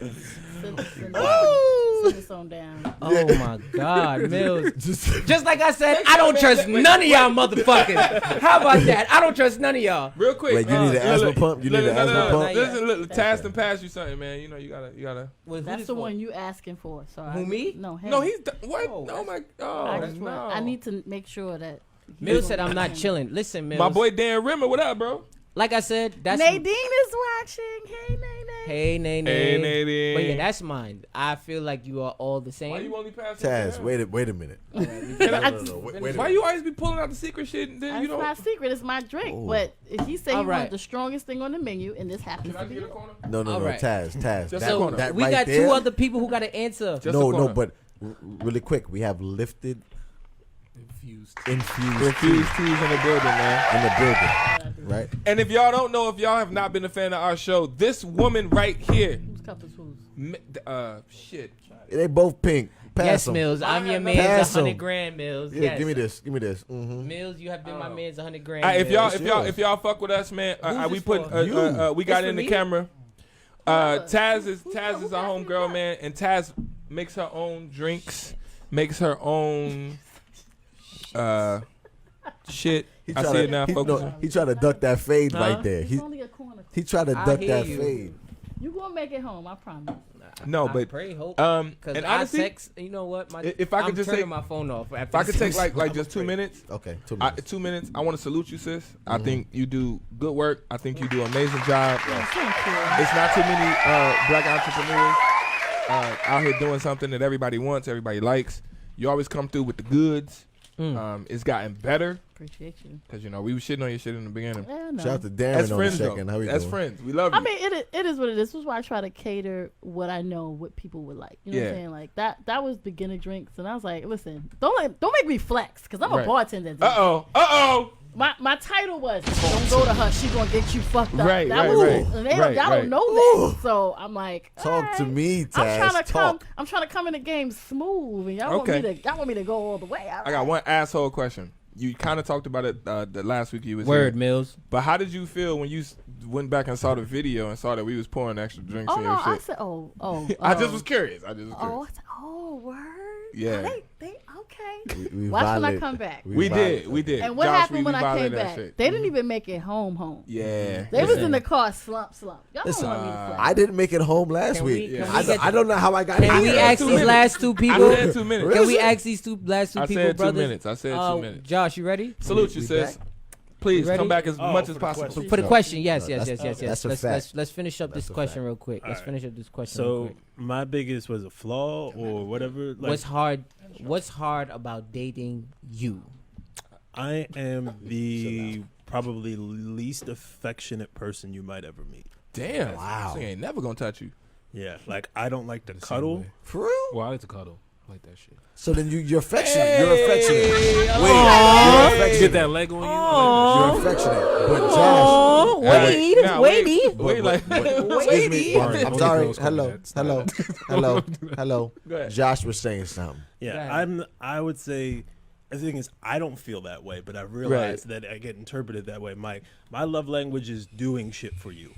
Send this on down. Oh my God, Mills. Just Just like I said, I don't trust none of y'all motherfuckers. How about that? I don't trust none of y'all. Real quick. Wait, you need an asthma look, pump? You need look, an no, asthma no, no, pump? Listen, look, Taz and pass you something, man. You know, you gotta. That's the one you asking for. So Who, me? No, him. No, he's what? Oh, Oh my. I, Oh just want- no. I need to make sure that. Mills said I'm not chilling. Listen, Mills. My boy Dan Rimmer, what up, bro? Like I said, that's Nadine is watching. Hey, Nadine. Hey, Nene. Hey, Nadine. But yeah, that's mine. I feel like you are all the same. Why you only passing? Taz, wait a minute. No, wait a Why minute. you always be pulling out the secret shit? And then you That's don't. not secret. It's my drink. Oh. But if he say he All right. wanted the strongest thing on the menu, and this happens Can I to be get a it. corner? No, All right. Taz. Just That, a corner. that we right got there. two other people who got to answer. Just a No, corner. but really quick, we have lifted Infused. Infused teas in the building, man. in the building, right? And if y'all don't know, if y'all have not been a fan of our show, this woman right here, Whose cup is whose? shit. They both pink. Pass Yes, them. Mills. I'm your Pass man's 100 'em. grand, Mills. Yeah, Yes. give me this. Give me this. Mm-hmm. Mills, you have been my man's 100 grand. If y'all, Mills. if y'all fuck with us, man, Who's we this put, for? we got This it in for the me? camera. Taz is Who our got homegirl, me? man, and Taz makes her own drinks, makes her own shit. He I tried see to- it now. he, Focus. no, he tried to duck that fade right there. It's only a corner. He tried to I duck hear that you. fade. You gonna make it home? I promise. No, I but pray, hope. and Because honestly, I text, you know what? if I could I'm just turning take- my phone off. if I could take like just 2 minutes. Okay, 2 minutes. 2 minutes. I want to salute you, sis. I think you do good work. I think you do an amazing job. Thank you. It's not too many black entrepreneurs out here doing something that everybody wants, everybody likes. You always come through with the goods. It's gotten better Appreciate you. because we were shitting on your shit in the beginning. Yeah, no. Shout out to Darren That's on friends, the though. second. How we That's doing? friends. We love you. I mean, it is what it is. This is why I try to cater what I know, what people would like. You know what I'm Yeah. saying? Like that was beginner drinks, and I was like, listen, don't make me flex, because I'm Right. a bartender. Uh oh. My title was don't go to her. She's gonna get you fucked up. Right, that right, was right. it. And they Right, y'all right. don't know that. So I'm like, Talk to alright. me, Taz. I'm trying to come in the game smooth, and y'all Okay. want me to go all the way. I got one asshole question. You kind of talked about it the last week you was Word, here. Mills. But how did you feel when you went back and saw the video and saw that we was pouring extra drinks Oh in no, your I shit? said, oh. I just was curious. I Oh, I said, oh, word. Yeah. They okay. We Watch when I violate- come back. We violate- did. And what Josh, happened we when I came violated that back? shit. They didn't even make it home. Yeah. They was in the car slump. Y'all Listen, don't want me to flex. I didn't make it home last Can we- week. can we get- I don't know how I got Can we here. ask 2 these minutes. last two I people? said 2 minutes. Can we ask these last two I people, said 2 brothers? minutes. I said 2 minutes. Josh, you ready? Salute you, We sis. back? Please You ready? come back as much for as the possible. question. For the question, yes. That's a fact. Let's finish up That's this a question fact. real quick. Let's Alright. finish up this question. real So quick. my biggest was a flaw or whatever. Like, What's hard about dating you? I am the probably least affectionate person you might ever meet. Damn. Wow. She ain't never gonna touch you. Yeah, like I don't like to cuddle. way. For real? Well, I like to cuddle. I like that shit. So then you're affectionate. You're affectionate. Wait, You you're affectionate. get that leg on you. You're affectionate. But Josh, Oh, Wait, wait, nah, wait. Wait, like, excuse me. Alright, I'm only sorry. girls call me Hello. that. It's Hello. not- Hello. Go ahead. Josh was saying something. Yeah, Go I would say the thing is I don't feel that way, but I realize that I get interpreted that way. My love language is doing shit for you.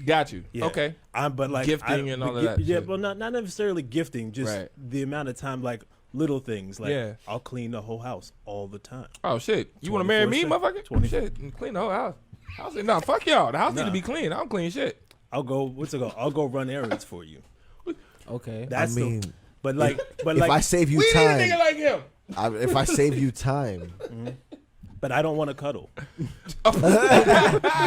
Got you. Yeah. Okay. But like Gifting and all of that Yeah, shit. well, not necessarily gifting, just Right. the amount of time, like little things. Like Yeah. I'll clean the whole house all the time. Oh shit! You want to marry me, 24/7. motherfucker? 24. Shit, and clean the whole house. I was like, nah, fuck y'all. The house need to Nah. be clean. I don't clean shit. I'll go. I'll go run errands for you. Okay. That's I mean, but like, if I save you We need a time, nigga like him. if I save you time, but I don't want to cuddle.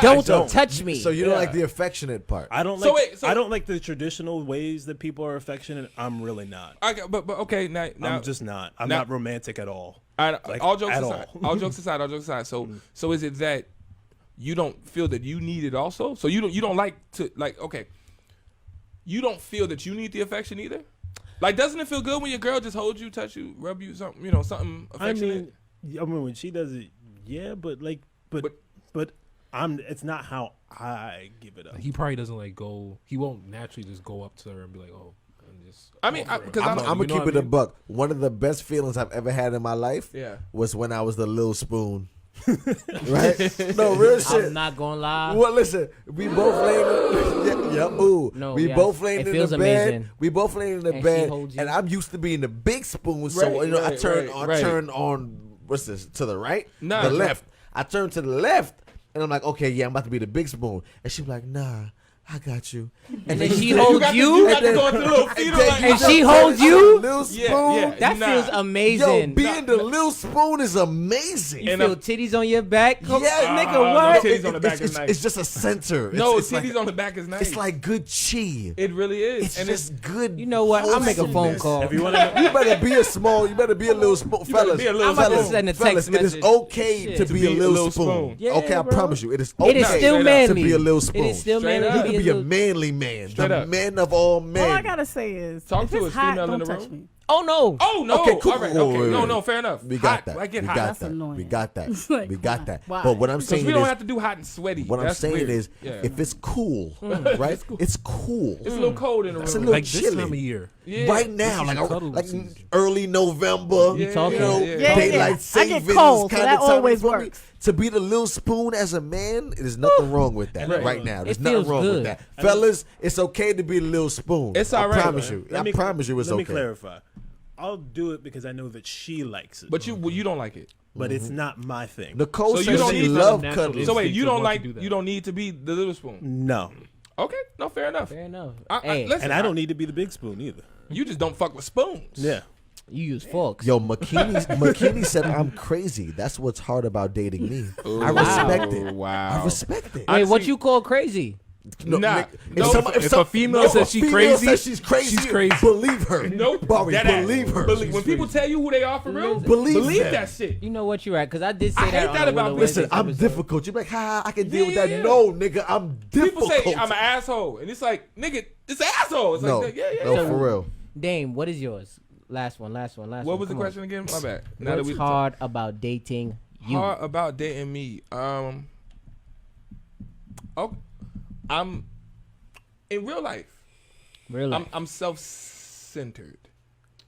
Don't touch me. so you don't like the affectionate part. I don't So like. wait, so- I don't like the traditional ways that people are affectionate. I'm really not. Okay, but okay, now I'm just not. I'm now- not romantic at all. Like, Like, all jokes at aside. all. All jokes aside. So is it that you don't feel that you need it also? So you don't like to like okay. You don't feel that you need the affection either. Like, doesn't it feel good when your girl just holds you, touch you, rub you, something, something affectionate? I mean, when she does it, yeah, but it's not how I give it up. He probably doesn't like go. He won't naturally just go up to her and be like, "Oh," and just. I mean, because I'm I'm gonna you know keep what it I a mean? buck. One of the best feelings I've ever had in my life Yeah. was when I was the little spoon. Right? No, real shit. I'm not gonna lie. Well, listen, we both laying. Ooh. No, we yes. both laying It in feels the bed. amazing. We both laying in the And she bed, holds you. and I'm used to being the big spoon. So Right, I right, turn, right, I right. turn on what's this to the right, Nah, the no. left. I turn to the left, and I'm like, okay, yeah, I'm about to be the big spoon, and she's like, nah. I got you. And then she you holds got you. You got to go into the little fetal like And she holds you? Little spoon. Yeah. That Nah. feels Yo, amazing. being the little spoon is amazing. You And feel I'm- titties on your back? Yeah, nigga, no, what? titties on the back it's, is nice. it's just a center. No, it's titties like, on the back is nice. It's like good chi. It really is. It's and just good. You know what? I'll make a phone wholesomeness. call. If you want to, You better be a small. You better be a little spoon, fellas. be a little I'm about to spoon. send a text Fellas, it is message. okay Shit. to be a little spoon. spoon. Yeah, okay, I bro. promise you, it is okay It is still Straight up. manly. to be a little spoon. It is still Straight manly up. You to can be be a a little. manly man, Straight the up. man of all men. All I gotta say is, Talk if to it's a hot, female in don't the touch room. me. Oh no. Oh no! Okay, cool. All right, Wait, okay. wait, No, wait. no, fair enough. We got Hot. that. I get we hot. got That's that. annoying. We got that. It's like, we got that. why? But what I'm Because saying we don't is, have to do hot and sweaty. what I'm That's saying weird. is, Yeah. if it's cool, right? It's cool. It's a little cold in the It's a room. little Like this chilly. time of year. Yeah. Right now, This is like cuddle like season. early November, You talking? Yeah. daylight I savings get cold, so kind that of time always for me. works. To be the little spoon as a man, there's nothing wrong with that Right. right now. There's It nothing feels wrong good. with that, fellas. It's okay to be the little spoon. It's all right, I promise man. you. I promise you, it's let okay. me clarify. I'll do it because I know that she likes it. But you don't like it. but it's not my thing. Nicole So you says don't she need love natural cuddling. So wait, instinct you to don't want like to do that. you don't need to be the little spoon. No, Okay, no, fair enough. Fair enough. Hey, Hey, listen, and I don't need to be the big spoon either. You just don't fuck with spoons. Yeah, you use forks. Yo, McKinney said I'm crazy. That's what's hard about dating me. I respect it. Wow. I respect it. Wait, what honestly- you call crazy? No, Nah. Nick, No, if a female says she crazy, she's crazy, she's crazy. Believe her. Nope. Bari, That ass. believe her. When people tell you who they are for real, Believe them. that shit. You know what you're at? Because I did say I that. hate on that the about Willa Listen, Listen, Wednesdays I'm episode. difficult. You're like, I can deal with Yeah, that. yeah. No, nigga, I'm difficult. People say I'm an asshole, and it's like, nigga, it's an asshole. It's no, like, yeah. no, So- for real. Dame, what is yours? Last one. What was the Come on. question again? My bad. Now that What's we hard about dating you? hard about dating me. I'm in real life. Really? I'm self-centered.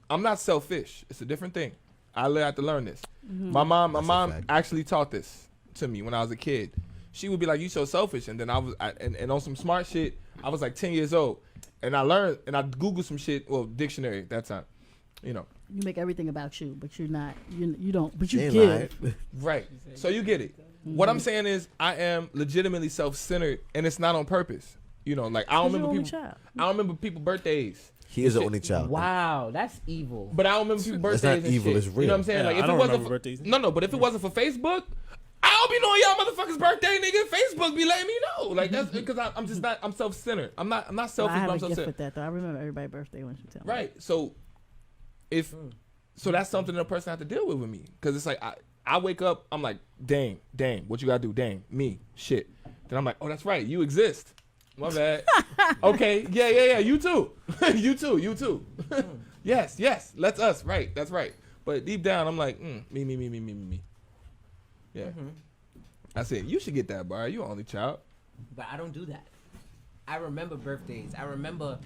I'm not selfish. It's a different thing. I had to learn this. My mom fact. actually taught this to me when I was a kid. She would be like, "You so selfish," and then and on some smart shit. I was like 10 years old, and I learned and I googled some shit. Well, dictionary at that time, you know. You make everything about you, but you're not. You don't. But you Ain't give. lying. Right. So you get it. What I'm saying is I am legitimately self-centered, and it's not on purpose. You know, like I don't 'Cause you're remember only people. child. I don't remember people birthdays. He is the only child. Wow, that's evil. But I don't remember people's birthdays. not and evil, shit. it's You know real. what I'm saying? Yeah, like I if it don't wasn't remember for, birthdays. no, but if it wasn't for Facebook, I don't be knowing y'all motherfuckers' birthday, nigga. Facebook be letting me know. Like that's because I'm just not. I'm self-centered. I'm not I selfish, have but a I'm gift self-centered. with that though. I remember everybody's birthday when she tell me. Right. So so that's something that a person has to deal with me because it's like I wake up, I'm like, dang, what you gotta do, dang, me, shit. Then I'm like, oh, that's right, you exist. My bad. Okay, yeah, you too, you too. yes, let's us, right, that's right. But deep down, I'm like, me. Yeah. I said, you should get that, bar. You only child. But I don't do that. I remember birthdays. I remember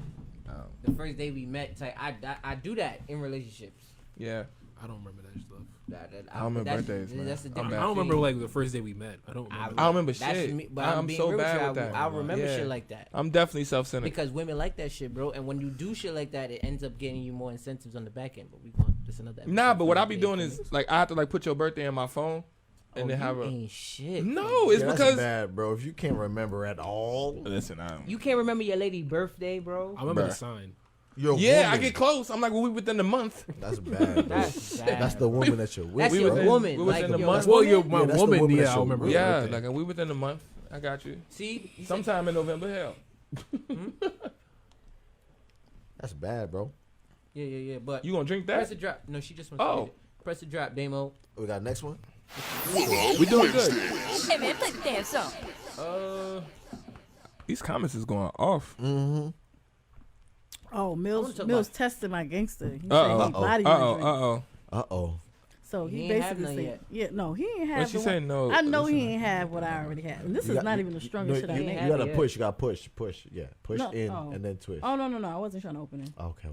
the first day we met. It's like I do that in relationships. Yeah. I don't remember that stuff. I don't remember birthdays, man. That's the I'm difference. bad. I don't remember like the first day we met. I don't remember. I don't remember That's shit. me, but I'm being so real with bad you, with that. I remember Yeah. shit like that. I'm definitely self-centered. Because women like that shit, bro. And when you do shit like that, it ends up getting you more incentives on the back end. But this another episode. Nah, but what I be doing is like I have to like put your birthday in my phone and then have a. Ain't shit. No, it's Yeah, because. that's bad, bro. If you can't remember at all, Listen, I don't. You can't remember your lady birthday, bro. I remember Bruh. the sign. you're a Yeah, I woman. get close. I'm like, well, we within the month. That's bad. Bro. That's bad. That's the woman that you're with. That's we your within- woman. we Like, within the yo, month. Well, woman? you're my Yeah, that's the woman. woman Yeah, that I you're remember. with. your Yeah, birthday. like we within the month. I got you. See, he said- Sometime in November, hell. That's bad, bro. Yeah. But You gonna drink press that? the drop. No, she just wants Oh. to get it. Press the drop, Damo. We got next one. We doing good. Hey man, play the damn song. These comments is going off. Mm-hmm. Oh, wanna Mills talk Mills about- tested my gangster. He said Uh-oh. he body Uh-oh. drink. Uh-oh. Uh-oh. So He he ain't have basically none said, yet. yeah, no, he ain't have. What she the say? one- No. I know he listen. ain't have what I already have, and this You is got- not you- even the you- strongest no, shit I you made. ain't You gotta Yeah. push. You gotta push. Yeah, push No, in oh. and then twist. Oh no, I wasn't trying to open it. Okay.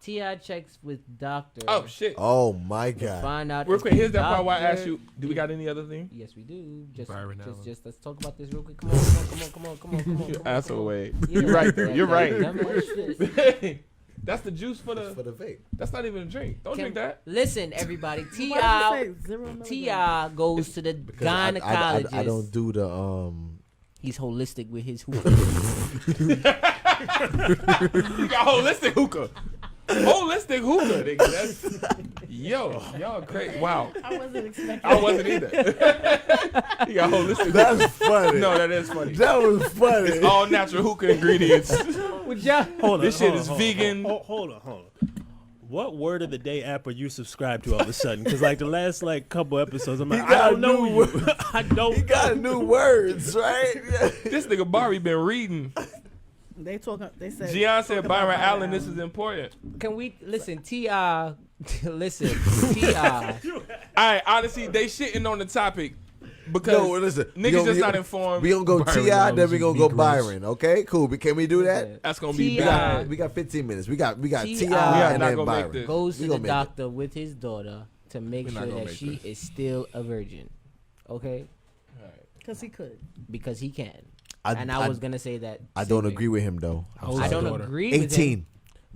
T.I. checks with doctor. Oh shit. Oh my to God. find out. Real if quick, the here's that part where I doctor- asked you, do we got any other thing? Yes, we do. Byron Allens. Just let's talk about this real quick. Come on. You asshole way. Yeah, You're right. that- You're that right. dumbass shit. That's the juice for For the. the vape. That's not even a drink. Don't drink that. Listen, everybody. Why did you T.I. say 0 milligrams? T.I. goes to the Because gynecologist. I don't do the He's holistic with his hookah. You got holistic hookah. Holistic hookah, nigga. That's y'all crazy. Wow. I wasn't expecting. I wasn't either. You got holistic. That's hookah. funny. No, that is funny. That was funny. It's all natural hookah ingredients. Hold on. This shit hold is on, vegan. Hold on. What word of the day app are you subscribed to all of a sudden? Because like the last like couple episodes, I'm like, He I got don't know new you. I don't. He got new words, right? This nigga Bari been reading. They talking. They said. Gian said talk about Byron Allen. Allen. This is important. Can we listen? T.I. Listen, T.I. All right, honestly, they shitting on the topic because No, listen. niggas just not informed. We gonna go Byron T.I., Allens then we is gonna go gross. Byron. Okay, cool. Can we do that? That's gonna be T.I. bad. We got 15 minutes. We got T.I. T.I. We are and not then gonna make Byron. this. goes We to the gonna make doctor with his daughter to make We're not sure gonna that make she this. is still a virgin. Okay, Because he could. because he can. I And I was gonna say that. I don't same agree with him though. How old thing. I is don't the daughter? agree with him. 18.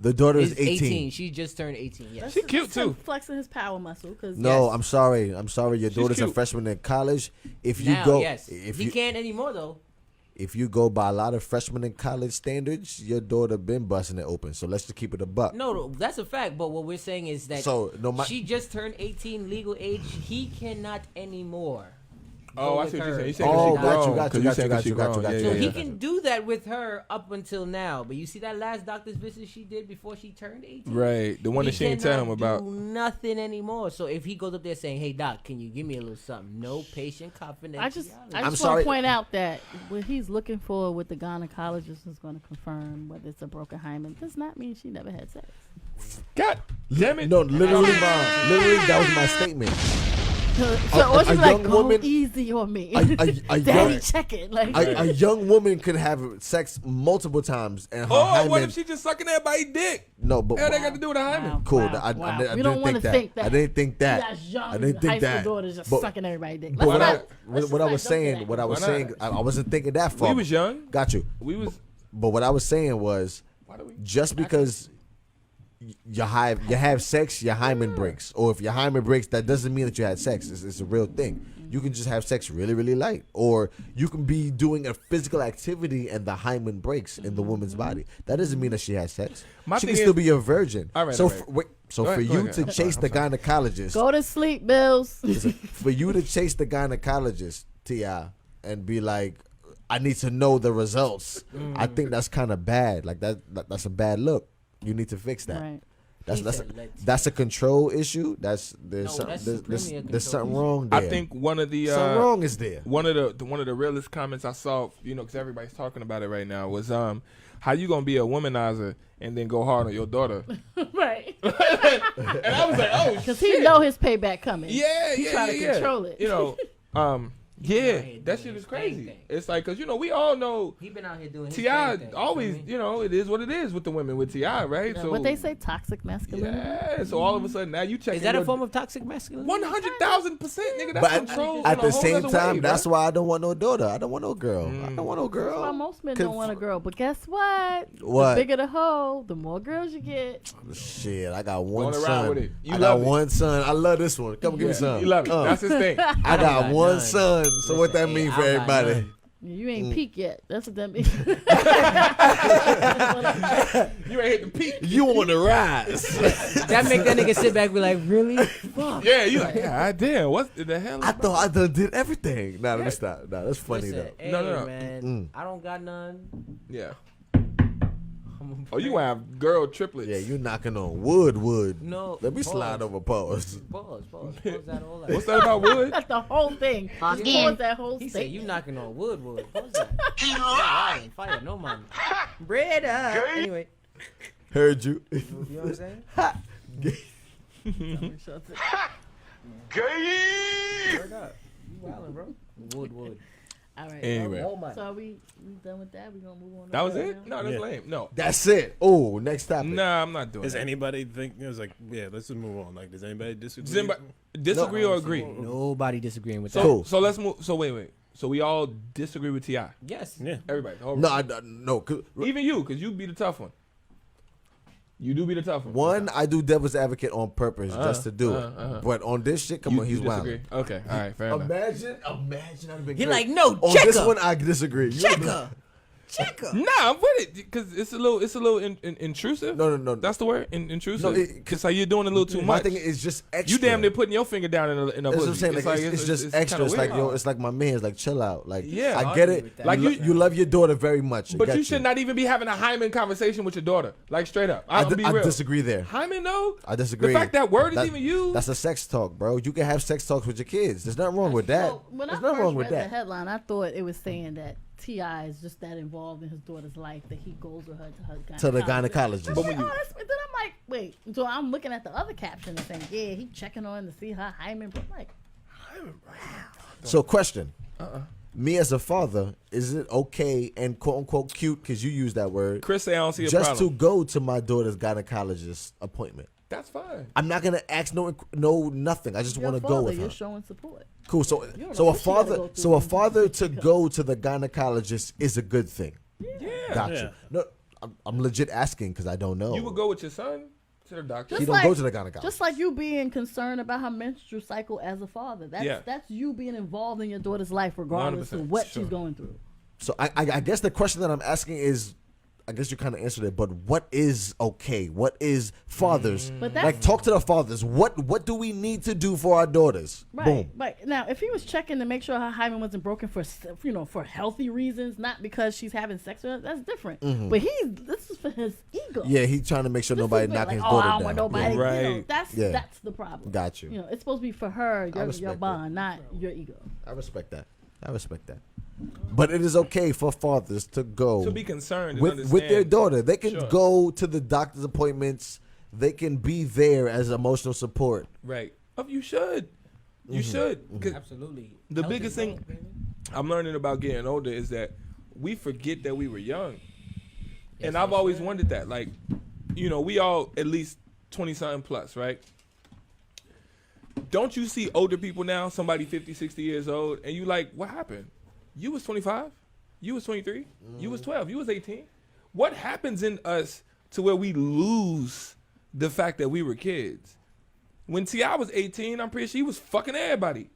The daughter is It's 18. She just turned 18. Yes. She cute That's him too. flexing his power muscle. Because No, Yes. I'm sorry. Your She's daughter's a cute. freshman in college. If you Now, go, yes. if He you can't anymore though. if you go by a lot of freshmen in college standards, your daughter been busting it open. So let's just keep it a buck. No, that's a fact. But what we're saying is that So no, she just turned 18 legal age. He cannot anymore. Oh, go I with see what her. you're saying. You saying Oh, 'cause she got you, grown, got 'cause you, saying got 'cause you, she got you, grown. got you. Yeah, So yeah, he yeah. can do that with her up until now. But you see that last doctor's visit she did before she turned 18? Right, the one that she didn't tell him cannot about. do nothing anymore. So if he goes up there saying, "Hey doc, can you give me a little something?" No patient confidentiality. I just I'm want sorry. to point out that what he's looking for with the gynecologist is going to confirm whether it's a broken hymen. Does not mean she never had sex. God damn it! No, literally, that was my statement. So A- or she's a like, young go woman- easy on me. A Daddy, young, check it. Like, a young woman could have sex multiple times, and her Oh, hymen. what if she just sucking everybody's dick? No, but Hell, they got to do with a hymen. Wow. cool. Wow. I Wow. didn't We don't wanna think that. think that. I didn't think that. That's young I didn't think high that. school daughters just But- sucking everybody's dick. But Let's what I, not- let's what I just was not go saying, there. what I was Why not? saying, I wasn't thinking that far. We was young. Got you. We was. But what I was saying was, Why do we? just because you have sex, your hymen breaks, or if your hymen breaks, that doesn't mean that you had sex. It's a real thing. You can just have sex really, really light, or you can be doing a physical activity and the hymen breaks in the woman's body. That doesn't mean that she has sex. My She thing can still is- be a virgin. All right, So all right. so Go for ahead, go you ahead. to I'm chase sorry, the gynecologist, Go to sleep, Bills. for you to chase the gynecologist, T.I., and be like, I need to know the results. I think that's kind of bad. Like that's a bad look. You need to fix that. Right. That's He that's said, "Let's-" that's a control issue. There's No, some, that's there's supremely a there's control something issue. wrong there. I think one of the something wrong is there. one of the realest comments I saw, because everybody's talking about it right now, was how you gonna be a womanizer and then go hard on your daughter? Right. And I was like, oh, Because he know his payback coming. yeah, He yeah, trying to yeah. control it. Yeah, here that doing shit is his crazy. thing. It's like, cause we all know He been out here doing his T.I. thing, always, you know what it is what it is with the women with T.I., right? Yeah, So what they say, toxic masculinity. yeah. So all of a sudden now you check. I mean? Is that a form of toxic masculinity? 100,000%, nigga? That's But control. at on a the whole same other time, wave, that's right? why I don't want no daughter. I don't want no girl. I don't want no That's why girl. most men Cause don't want a girl. But guess what? What? The bigger the hoe, the more girls you get. Shit, I got one Going around son. with it. You I got love it. one son. I love this one. Come give me some. You love it. That's his thing. I got got one none. son. So what that Listen, mean hey, for I got everybody? none. You ain't peaked yet. That's what that means. You ain't hit the peak. You want to rise? That make that nigga sit back and be like, really? Fuck. Yeah, you like, God damn, what the hell? I thought I done did everything. Nah, let me stop. Nah, that's funny Listen, though. hey, No. man, I don't got none. Yeah. Oh, you gonna have girl triplets? Yeah, you knocking on wood. No. Let me pause. slide over pause. Pause that all out. What's that about wood? That's the whole thing. Just pause that whole He said statement. you knocking on wood. Pause that. Yeah, I ain't fire, no man. Bread up. Anyway, Heard you. you know what I'm saying? Word up. You wildin', bro. Wood. All right. Anyway. Oh my. So are we done with that? We gonna move on. to That was that it? now? No, that's Yeah. lame. No. That's it. Oh, next topic. Nah, I'm not doing Does that. anybody think it was like, yeah, let's just move on. Like, does anybody disagree? Does anybody disagree or agree? Nobody disagreeing with So, that. Cool. so let's move. So wait. So we all disagree with T.I. Yes. Yeah. Everybody. the whole No, room. no. 'Cause Even you, because you be the tough one. You do be the tough one. One, I do devil's advocate on purpose just to do it. But on this shit, come You, on, he's you disagree. wild. Okay. All right. Fair enough. Imagine I'd been He great. like, no, on check this her. one, I disagree. You- Checker. Nah, I'm with it because it's a little intrusive. No. That's the word. Intrusive. No, Because like you're doing a little too My much. thing is just extra. You damn near putting your finger down in a That's what I'm pussy. saying. Like, it's just extra. It's like, yo, it's like my man's like, chill out. Like, Yeah, I I get agree it. with that. Like, Like, you love your daughter very much. I But get you should not even be having a Hymen conversation with your daughter. Like straight up. I I'll be real. disagree there. Hymen though. I disagree. The fact that word is even used. That's a sex talk, bro. You can have sex talks with your kids. There's nothing wrong with that. So when I There's first nothing wrong read with the that. headline, I thought it was saying that T.I. is just that involved in his daughter's life that he goes with her To the gynecologist. gynecologist. But then I'm like, wait. So I'm looking at the other caption and saying, yeah, he checking on to see her Hymen. But I'm like, So, question. Me as a father, is it okay and quote unquote cute, because you use that word, Chris say I don't see a just problem. to go to my daughter's gynecologist appointment? That's fine. I'm not gonna ask no nothing. I just your want to father, go with you're her. showing support. Cool. So don't know a what she gotta father, go through so a when father you to pick go to the gynecologist is a good thing. Yeah. Gotcha. Yeah. No, I'm legit asking because I don't know. You would go with your son to the doctor. He Just don't like- go to the gynecologist. Just like you being concerned about her menstrual cycle as a father. That's you being involved in your daughter's life regardless 100%, of what sure. she's going through. So I guess the question that I'm asking is, I guess you kind of answered it, but what is okay? What is fathers? But that's Like, talk to the fathers. What do we need to do for our daughters? right. Boom. Right. Now, if he was checking to make sure her hymen wasn't broken for healthy reasons, not because she's having sex with her, that's different. But this is for his ego. Yeah, he's trying to make sure This nobody is knocking his I daughter don't down. want nobody. Yeah. You know, Right. that's the problem. Got you. You know, it's supposed to be for her, your respect bond, not your ego. I respect that. But it is okay for fathers to go To be concerned and with understand. their daughter. They can Sure. go to the doctor's appointments. They can be there as emotional support. Right. You should. You should. 'Cause Absolutely. the Healthy biggest thing growth, baby. I'm learning about getting older is that we forget that we were young. Yes, And I've we always should. wondered that. Like, you know, we all at least 20-something plus, right? Don't you see older people now, somebody 50, 60 years old, and you like, what happened? You was 25? You was 23? You was 12? You was 18? What happens in us to where we lose the fact that we were kids? When T.I. was 18, I'm pretty sure he was fucking everybody.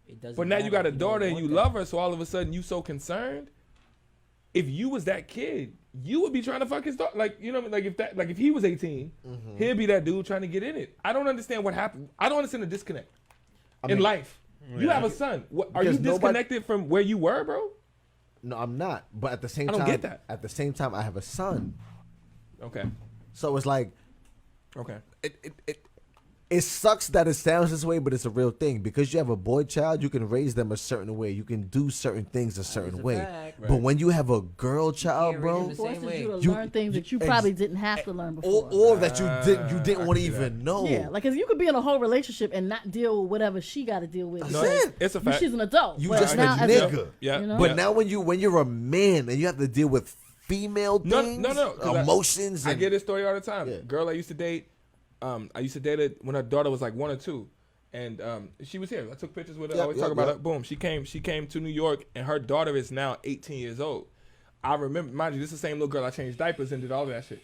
It doesn't But now you matter got a if don't daughter and want you that. love her, so all of a sudden you so concerned. If you was that kid, you would be trying to fuck his daughter. Like, you know what I mean? Like if he was 18, he'd be that dude trying to get in it. I don't understand what happened. I don't understand the disconnect in life. You have a son. Are you Because nobody- disconnected from where you were, bro? No, I'm not. But at the same I time, don't get that. At the same time, I have a son. Okay. So it's like Okay. it it sucks that it sounds this way, but it's a real thing. Because you have a boy child, you can raise them a certain way. You can do certain things a certain way. fact. But when you have a girl child, raise bro, them the same Forces way. you to You- learn things that you ex- probably didn't have to learn before. or that you didn't want to even know. Yeah, like, cause you could be in a whole relationship and not deal with whatever she got to deal with. No, because it's a fact. She's an adult. You but just a now as nigga. Yeah. You know? But now when you're a man and you have to deal with female things, No. 'Cause emotions. I and- get this story all the time. Yeah. Girl I used to date, I used to date her when her daughter was like 1 or 2. And she was here. I took pictures with her. I always talk about her. Boom. She came to New York, and her daughter is now 18 years old. I remember, mind you, this is the same little girl I changed diapers and did all that shit.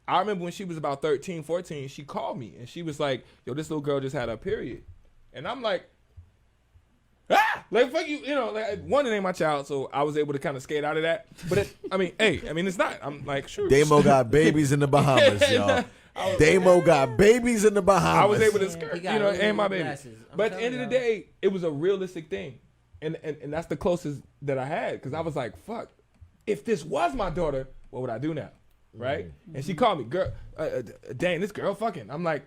I remember when she was about 13, 14, she called me, and she was like, yo, this little girl just had her period. And I'm like, like, fuck you, like, one, it ain't my child, so I was able to kind of skate out of that. But, it's not. I'm like, sure. Damo got babies in the Bahamas, y'all. Damo got babies in the Bahamas. I was able to skirt, he got really and my good baby. glasses. I'm But at the telling end of the y'all. day, it was a realistic thing. And that's the closest that I had. Because I was like, fuck, if this was my daughter, what would I do now? Right? And she called me, girl, dang, this girl fucking. I'm like,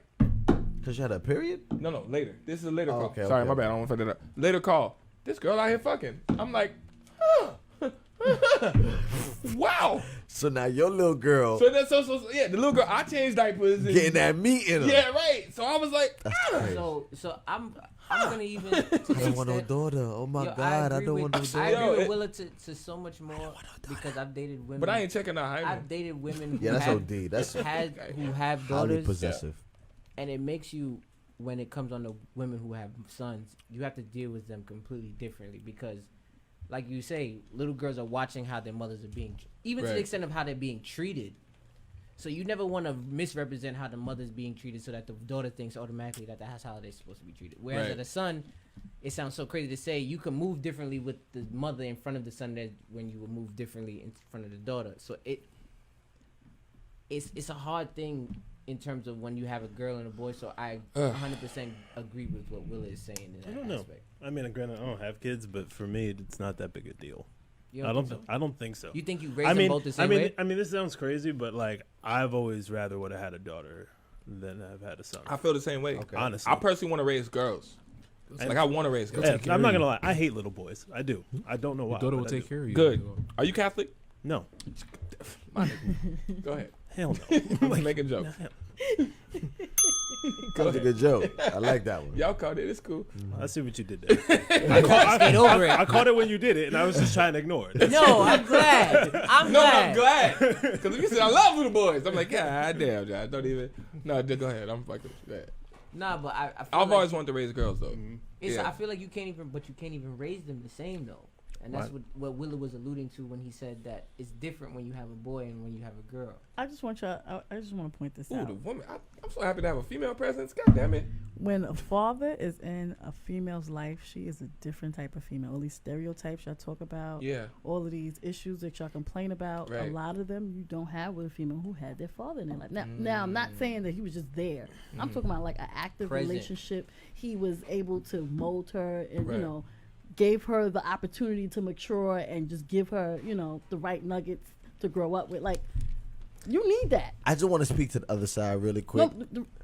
Because you had a period? no, later. This is a later call. okay, Sorry, okay, my bad. I don't want to fuck that up. Later call. This girl out here fucking. I'm like, huh. Wow. So now your little girl So that's so yeah, the little girl, I changed diapers. And, getting that meat in her. yeah, right. So I was like, So I'm gonna even. To I the don't want no extent- daughter. Oh my Yo, God, I agree don't with- want no I daughter. agree Yo, with it- Willa to so much more because I've dated women. but I ain't checking out Hymen. I've dated women who Yeah, that's have, OD. That's who have highly daughters, possessive. and it makes you, when it comes on the women who have sons, you have to deal with them completely differently because, like you say, little girls are watching how their mothers are being, even to Right. the extent of how they're being treated. So you never want to misrepresent how the mother's being treated so that the daughter thinks automatically that that's how they're supposed to be treated. Whereas Right. at a son, it sounds so crazy to say you can move differently with the mother in front of the son than when you would move differently in front of the daughter. So it's a hard thing in terms of when you have a girl and a boy. So I 100% agree with what Willa is saying in that I don't know. aspect. I mean, granted, I don't have kids, but for me, it's not that big a deal. You I think don't. so? I don't think so. You think you raised them both the same way? I mean, this sounds crazy, but like, I've always rather would have had a daughter than I've had a son. I feel the same way. Okay. Honestly, I personally want to raise girls. Like I want to raise girls. Yeah, care I'm of not you. gonna lie. I hate little boys. I do. I don't know why. Your daughter will but I take do. care of you. Good. Are you Catholic? No, My nigga. Go ahead. hell no. I'm just making jokes. That was a good joke. I like that one. Y'all caught it. It's cool. I see what you did there. Skate over it. I caught it when you did it, and I was just trying to ignore it. No, I'm glad. I'm No, glad. I'm glad. Because if you said I love little boys, I'm like, God damn, John. Don't even. No, just go ahead. I'm fucking with that. Nah, but I feel I've like always wanted to raise girls though. it's, yeah. I feel like you can't even raise them the same though. And that's what Willa was alluding to when he said that it's different when you have a boy and when you have a girl. I just want y'all. I just want to point this Ooh, out. the woman. I'm so happy to have a female presence. God damn it. When a father is in a female's life, she is a different type of female. All these stereotypes y'all talk about, Yeah. all of these issues that y'all complain about, Right. a lot of them you don't have with a female who had their father in their life. Now I'm not saying that he was just there. I'm talking about like an active Present. relationship. He was able to mold her and, Right. gave her the opportunity to mature and just give her, the right nuggets to grow up with. Like, you need that. I just want to speak to the other side really quick.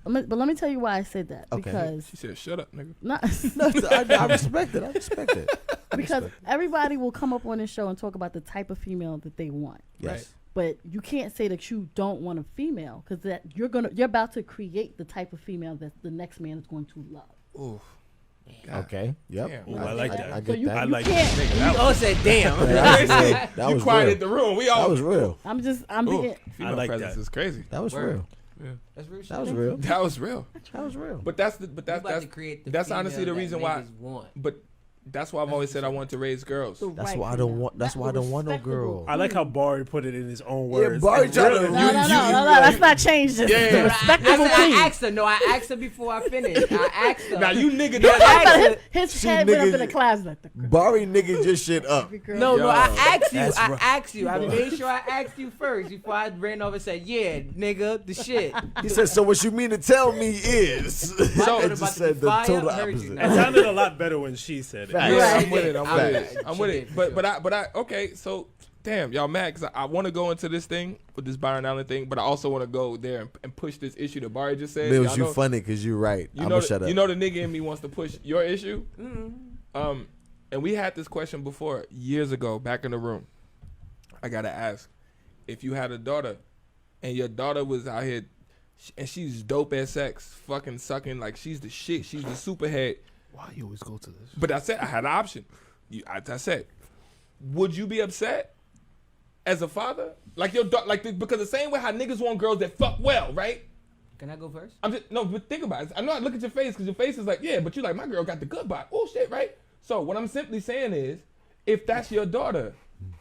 But let me tell you why I said that. Okay. Because She said, "Shut up, nigga." not No, I respect it. I respect it. because everybody will come up on this show and talk about the type of female that they want. Yes. But you can't say that you don't want a female because that you're about to create the type of female that the next man is going to love. Ooh. Okay. Yep. Damn. Ooh, I like that. I So get you, that. I you like can't. You all said, "Damn." That was real. That You was quieted real. the room. We all. That was real. I'm Ooh, being. female I like presence that. is crazy. That was Word. real. That's real shit. That was real. That was real. That was real. But that's You about that's to create the that's honestly the female that reason why. niggas want. But that's why I've always said I want to raise girls. The That's right why I don't female. want. That's Not why I the don't want no respectable girl. I like how Bari put it in his own Yeah, words. Bari And tried to- really- No, let's not change this. Yeah. The I respectable said, I queen. asked her. No, I asked her before I finished. I asked her. Now you nigga You done talking about asked. his She head went up nigga- in the clouds like the Bari nigga just shit up. girl. No, Yo, I asked you. that's I right. asked you. I made sure I asked you first before I ran over and said, "Yeah, nigga, the shit." He said, "So what you mean to tell me is?" So it about just to said be the fire, total heard you opposite. now. It sounded a lot better when she said it. Facts. Yeah, Right. I'm with it. I'm with it. She I'm with did it. for But sure. I okay. So damn, y'all mad because I want to go into this thing with this Byron Allen thing, but I also want to go there and push this issue that Bari just said. Mills, you funny because you're right. I'm going to shut up. You know the nigga in me wants to push your issue? Mm-hmm. And we had this question before, years ago, back in the room. I got to ask, if you had a daughter and your daughter was out here and she's dope at sex, fucking sucking, like she's the shit, she's the superhead. Why you always go to this? But I said, I had an option. I said, would you be upset as a father? Like your because the same way how niggas want girls that fuck well, right? Can I go first? But think about it. I know I look at your face because your face is like, yeah, but you like, my girl got the good body. Oh shit, right? So what I'm simply saying is, if that's your daughter,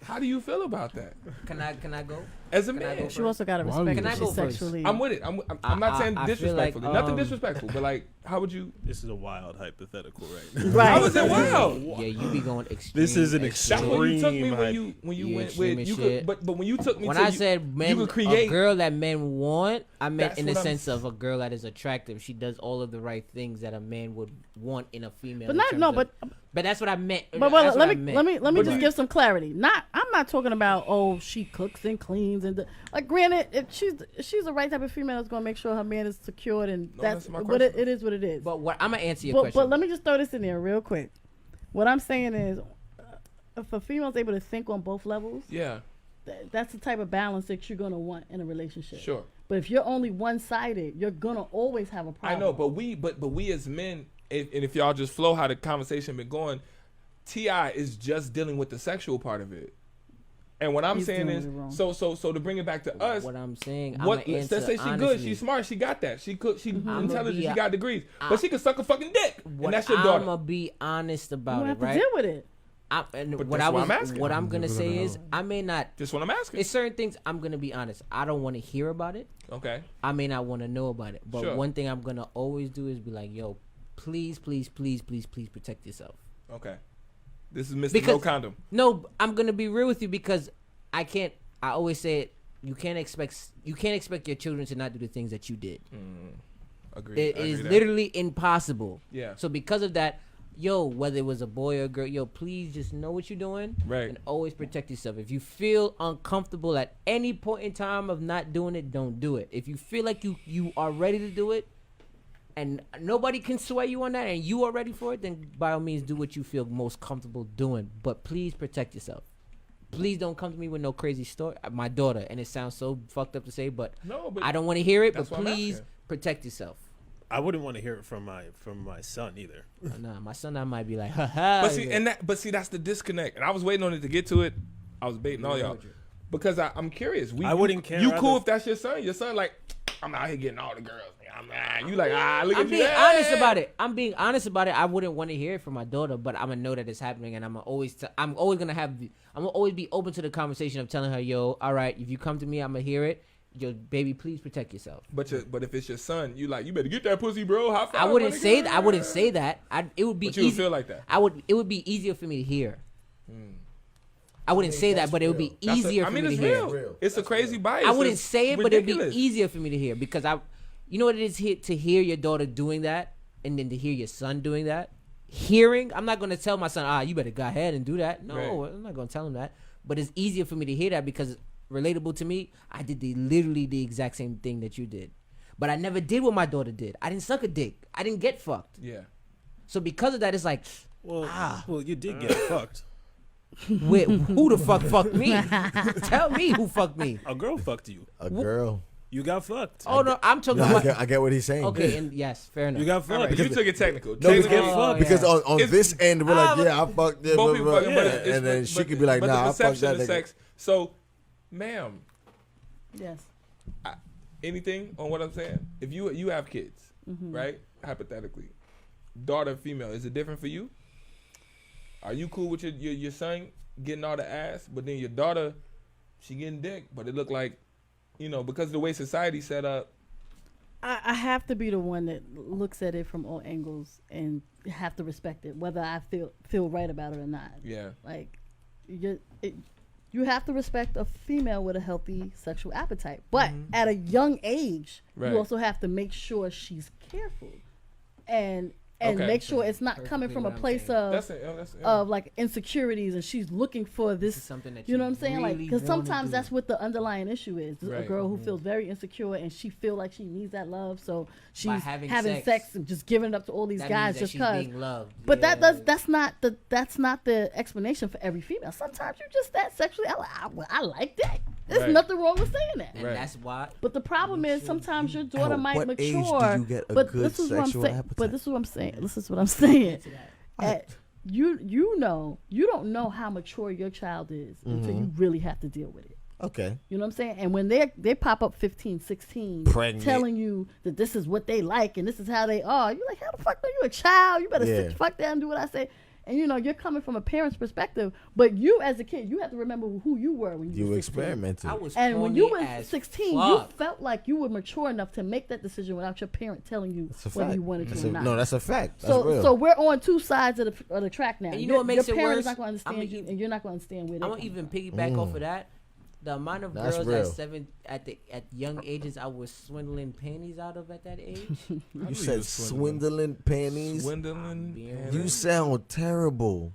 how do you feel about that? Can I go? As a man. She also got to respect Can I that go she's first? sexually. I'm with it. I'm not saying I feel like, disrespectful. Nothing disrespectful, but like, how would you? This is a wild hypothetical right now. Right. How is it wild? Yeah, you be going extreme. This is an That's when you took me extreme when you Yeah, went extreme with as you shit. could, but when you took me When to I said men, you could create a girl that men want, I meant That's in the what I'm sense of a girl that is attractive. She does all of the right things that a man would want in a female. But in not terms no, of- but that's what I meant. But That's let what I me meant. let me But just you- give some clarity. I'm not talking about she cooks and cleans and like. Granted, if she's the right type of female that's gonna make sure her man is secured and No, that's that's my what question. it is. What it is. But what I'm gonna answer your question. But let me just throw this in there real quick. What I'm saying is, if a female's able to think on both levels, Yeah, that's the type of balance that you're gonna want in a relationship. sure. But if you're only one-sided, you're gonna always have a problem. I know, but we as men, and if y'all just flow how the conversation been going, T.I. is just dealing with the sexual part of it. And what I'm He's saying doing is, it wrong. so to bring it back to us, what I'm saying, what I'm gonna answer let's say she honestly. good, she's smart, she got that, she could, she intelligent, be she a- got degrees, but she can suck a fucking dick, and that's your I'm daughter. gonna be honest you about don't it, have to right? deal with it. And But what that's I why was, I'm asking. what I'm gonna say is, I may not. Just what I'm asking. It's certain things I'm gonna be honest. I don't want to hear about it. Okay. I may not want to know about it. But Sure. one thing I'm gonna always do is be like, yo, please, please, please, please, please protect yourself. Okay. This is Mr. Because- No Condom. No, I'm gonna be real with you because I always say it. You can't expect your children to not do the things that you did. Agreed. It I agree is that. literally impossible. Yeah. So because of that, yo, whether it was a boy or a girl, yo, please just know what you're doing. Right. And always protect yourself. If you feel uncomfortable at any point in time of not doing it, don't do it. If you feel like you are ready to do it and nobody can sway you on that and you are ready for it, then by all means do what you feel most comfortable doing. But please protect yourself. Please don't come to me with no crazy story. My daughter, and it sounds so fucked up to say, but, No, but I don't want to hear it, but that's what I'm please asking. protect yourself. I wouldn't want to hear it from my son either. Nah, my son, I might be like, haha. But see, that's the disconnect. And I was waiting on it to get to it. I was baiting all y'all because I'm curious. I wouldn't care You cool either. if that's your son? Your son like, I'm out here getting all the girls. You like, look I'm at you. being honest about it. I'm being honest about it. I wouldn't want to hear it from my daughter, but I'm gonna know that it's happening, and I'm always gonna always be open to the conversation of telling her, yo, all right, if you come to me, I'm gonna hear it. Yo, baby, please protect yourself. But if it's your son, you better get that pussy, bro. High five, I wouldn't my say nigga. that. I wouldn't say that. It would be But you would easy. feel like that. It would be easier for me to hear. I wouldn't say that, but it would be That's easier for me to it's hear. real. It's a crazy bias. I wouldn't It's say it, but it'd be ridiculous. easier for me to hear because you know what it is to hear your daughter doing that, and then to hear your son doing that. Hearing, I'm not gonna tell my son, you better go ahead and do that. No, Right. I'm not gonna tell him that. But it's easier for me to hear that because it's relatable to me. I did literally the exact same thing that you did, but I never did what my daughter did. I didn't suck a dick. I didn't get fucked. Yeah. So because of that, it's like, Well, you did get fucked. who the fuck fucked me? Tell me who fucked me. A girl fucked you. A girl. You got fucked. Oh no, I'm talking No, about. I get what he's saying. Okay, and yes, fair enough. You got All fucked. right, you took it technical. No, because, Technically, Oh, because yeah. on It's- this end, we're like, yeah, I fucked this, both blah, people blah, fucking, blah. but it's- And then but- she could be like, but nah, the I fucked perception that of nigga. sex. So, ma'am, Yes. anything on what I'm saying? If you have kids, right? Hypothetically, daughter, female, is it different for you? Are you cool with your son getting all the ass, but then your daughter, she getting dick, but it look like, because of the way society set up. I have to be the one that looks at it from all angles and have to respect it, whether I feel right about it or not. Yeah. Like, you have to respect a female with a healthy sexual appetite, but at a young age, Right. you also have to make sure she's careful. And and Okay. make sure it's not coming from a what I'm place saying. of like insecurities, and she's looking for this. This is something that you know what I'm saying? Like, really because wanna sometimes do. that's what the underlying issue is. A Right. girl who feels very insecure and she feel like she needs that love, so she's having having sex. sex and just giving it up to all these That guys means that just she's cause. being loved. But Yeah. that's not the explanation for every female. Sometimes you're just that sexually. I like that. There's Right. nothing wrong with saying that. And Right. that's why. But the problem is sometimes your daughter At might what mature. age do you get a but good this is what I'm sexual saying. appetite? But this is what I'm saying. This is what I'm saying. What? You know you don't know how mature your child is until you really have to deal with it. Okay. You know what I'm saying? And when they pop up 15, 16, Pregnant. telling you that this is what they like and this is how they are, you're like, how the fuck are you a child? You better sit Yeah. the fuck down and do what I say. And you know, you're coming from a parent's perspective, but you as a kid, you have to remember who you were when you You were 16. experimented. I was And when horny you were as 16, fuck. you felt like you were mature enough to make that decision without your parent telling you That's a whether fact. you wanted That's to or a- not. No, that's a fact. That's so real. so we're on two sides of the track now. And you know what makes your it parent worse? is not going to understand I'ma you, even- and you're not going to understand where I'm they're gonna coming even from. piggyback off of that. The amount of That's girls real. at young ages I was swindling panties out of at that age. You said swindling panties. Swindling. You sound terrible.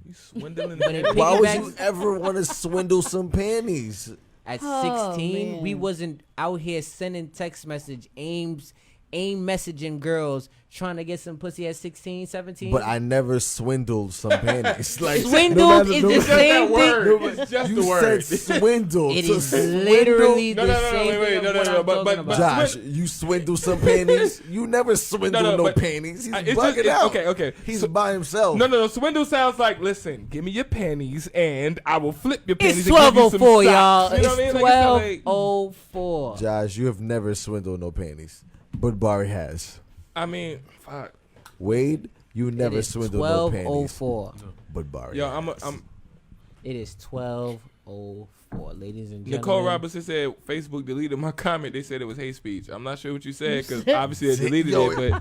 You swindling. But it Why would piggybacks- you ever want to swindle some panties? At Oh, 16, we man. wasn't out here sending text message aim messaging girls trying to get some pussy at 16, 17. But I never swindled some panties. Like Swindled is the Just same that word. thing. It's just You the word. said swindle. It To is swindle? literally No, the no, no, same wait, thing no, of no, what no, I'm but- talking but- about. Josh, you swindle some panties? You never swindle No, no but- panties. He's it's bugging just- out. okay. He's So- by himself. No. Swindle sounds like, listen, give me your panties and I will flip your panties. It's and give you some 12:04, socks. y'all. You know what I It's mean? Like, it's not like- 12:04. Josh, you have never swindled no panties. But Bari has. I mean, fuck. Wade, you It never is swindled no panties. 12:04. But Bari Yo, has. It is 12:04, ladies and gentlemen. Nicole Robinson said Facebook deleted my comment. They said it was hate speech. I'm not sure what you said because obviously they deleted Yo, it.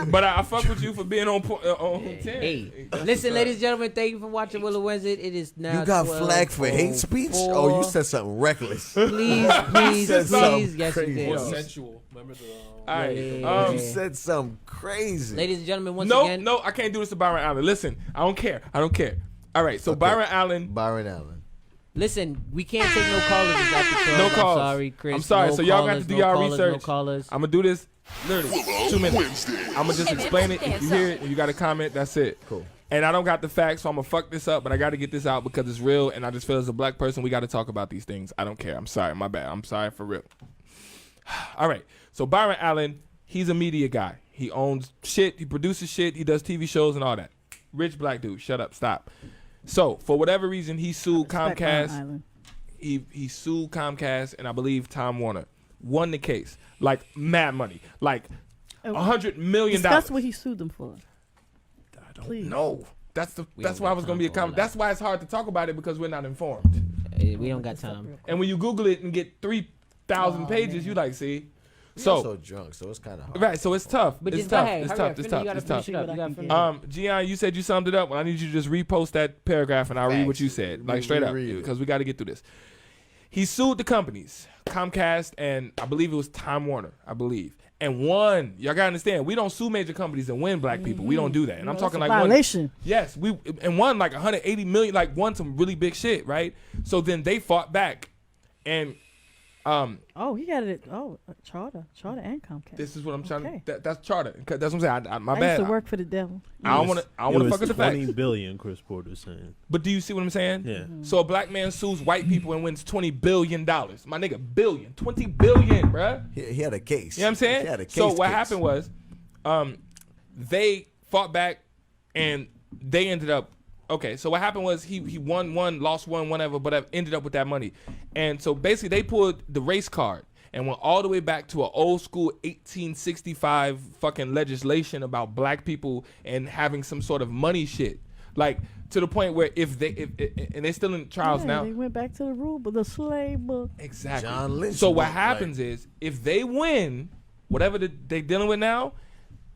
But I fuck with you for being on 10. Hey, That's listen, what's ladies up. and gentlemen, thank you for watching Willa Wednesday. It is now You got flagged for hate speech? Oh, you said something reckless. Please, said something please. Yes, you crazy. did. More Yo. sensual. Remember the. All right. Yeah. You said something crazy. Ladies and gentlemen, once No, again, I can't do this to Byron Allen. Listen, I don't care. All right, so Okay. Byron Allen, Byron Allen. listen, we can't take no callers. It's after 12. no calls. I'm sorry, Chris. I'm sorry. No So y'all callers, got to do no y'all callers, research. No callers. I'm gonna do this literally 2 minutes. Wednesdays. I'm gonna just explain it. If you hear it, and you got a comment. That's it. Cool. And I don't got the facts, so I'm gonna fuck this up. But I got to get this out because it's real, and I just feel as a black person, we got to talk about these things. I don't care. I'm sorry. My bad. I'm sorry for real. All right. So Byron Allen, he's a media guy. He owns shit. He produces shit. He does TV shows and all that. Rich black dude. Shut up. Stop. So for whatever reason, he sued Respect Byron Comcast. Island. He sued Comcast and I believe Time Warner. Won the case. Like mad money. Like $100 million. Discuss what he sued them for. I don't please. know. That's don't why I got was gonna time be a for all comment. that. That's why it's hard to talk about it because we're not informed. We don't got time. And when you Google it and get 3,000 pages, you like see. So So drunk, so it's kind of hard. right, so it's tough. But It's just go tough. ahead. It's Hurry tough. up. It's You tough. gotta It's finish tough. it up. You gotta finish it up. Gian, you said you summed it up. Well, I need you to just repost that paragraph and I'll read what you said. Like straight up. Reread it. Because we got to get through this. He sued the companies, Comcast and I believe it was Time Warner, I believe. And won. Y'all gotta understand, we don't sue major companies and win black people. We don't do that. And I'm No, talking that's a like one. violation. Yes, we and won like 180 million, like won some really big shit, right? So then they fought back. And Oh, he got it. Charter and Comcast. this is what I'm trying Okay. to that's charter. That's what I'm saying. My I bad. used to work for the devil. I don't want to fuck with the facts. 20 billion, Chris Porter's saying. But do you see what I'm saying? Yeah. So a black man sues white people and wins $20 billion. My nigga, billion. 20 billion, bruh. He had a case. You know what I'm saying? He had a case. So what happened was they fought back and they ended up okay, so what happened was he won one, lost one, whatever, but ended up with that money. And so basically they pulled the race card and went all the way back to an old school 1865 fucking legislation about black people and having some sort of money shit. Like to the point where if and they're still in trials now. They went back to the rule, but the slave book. Exactly. John Lynch So what book, happens is if they win, whatever they're dealing with now,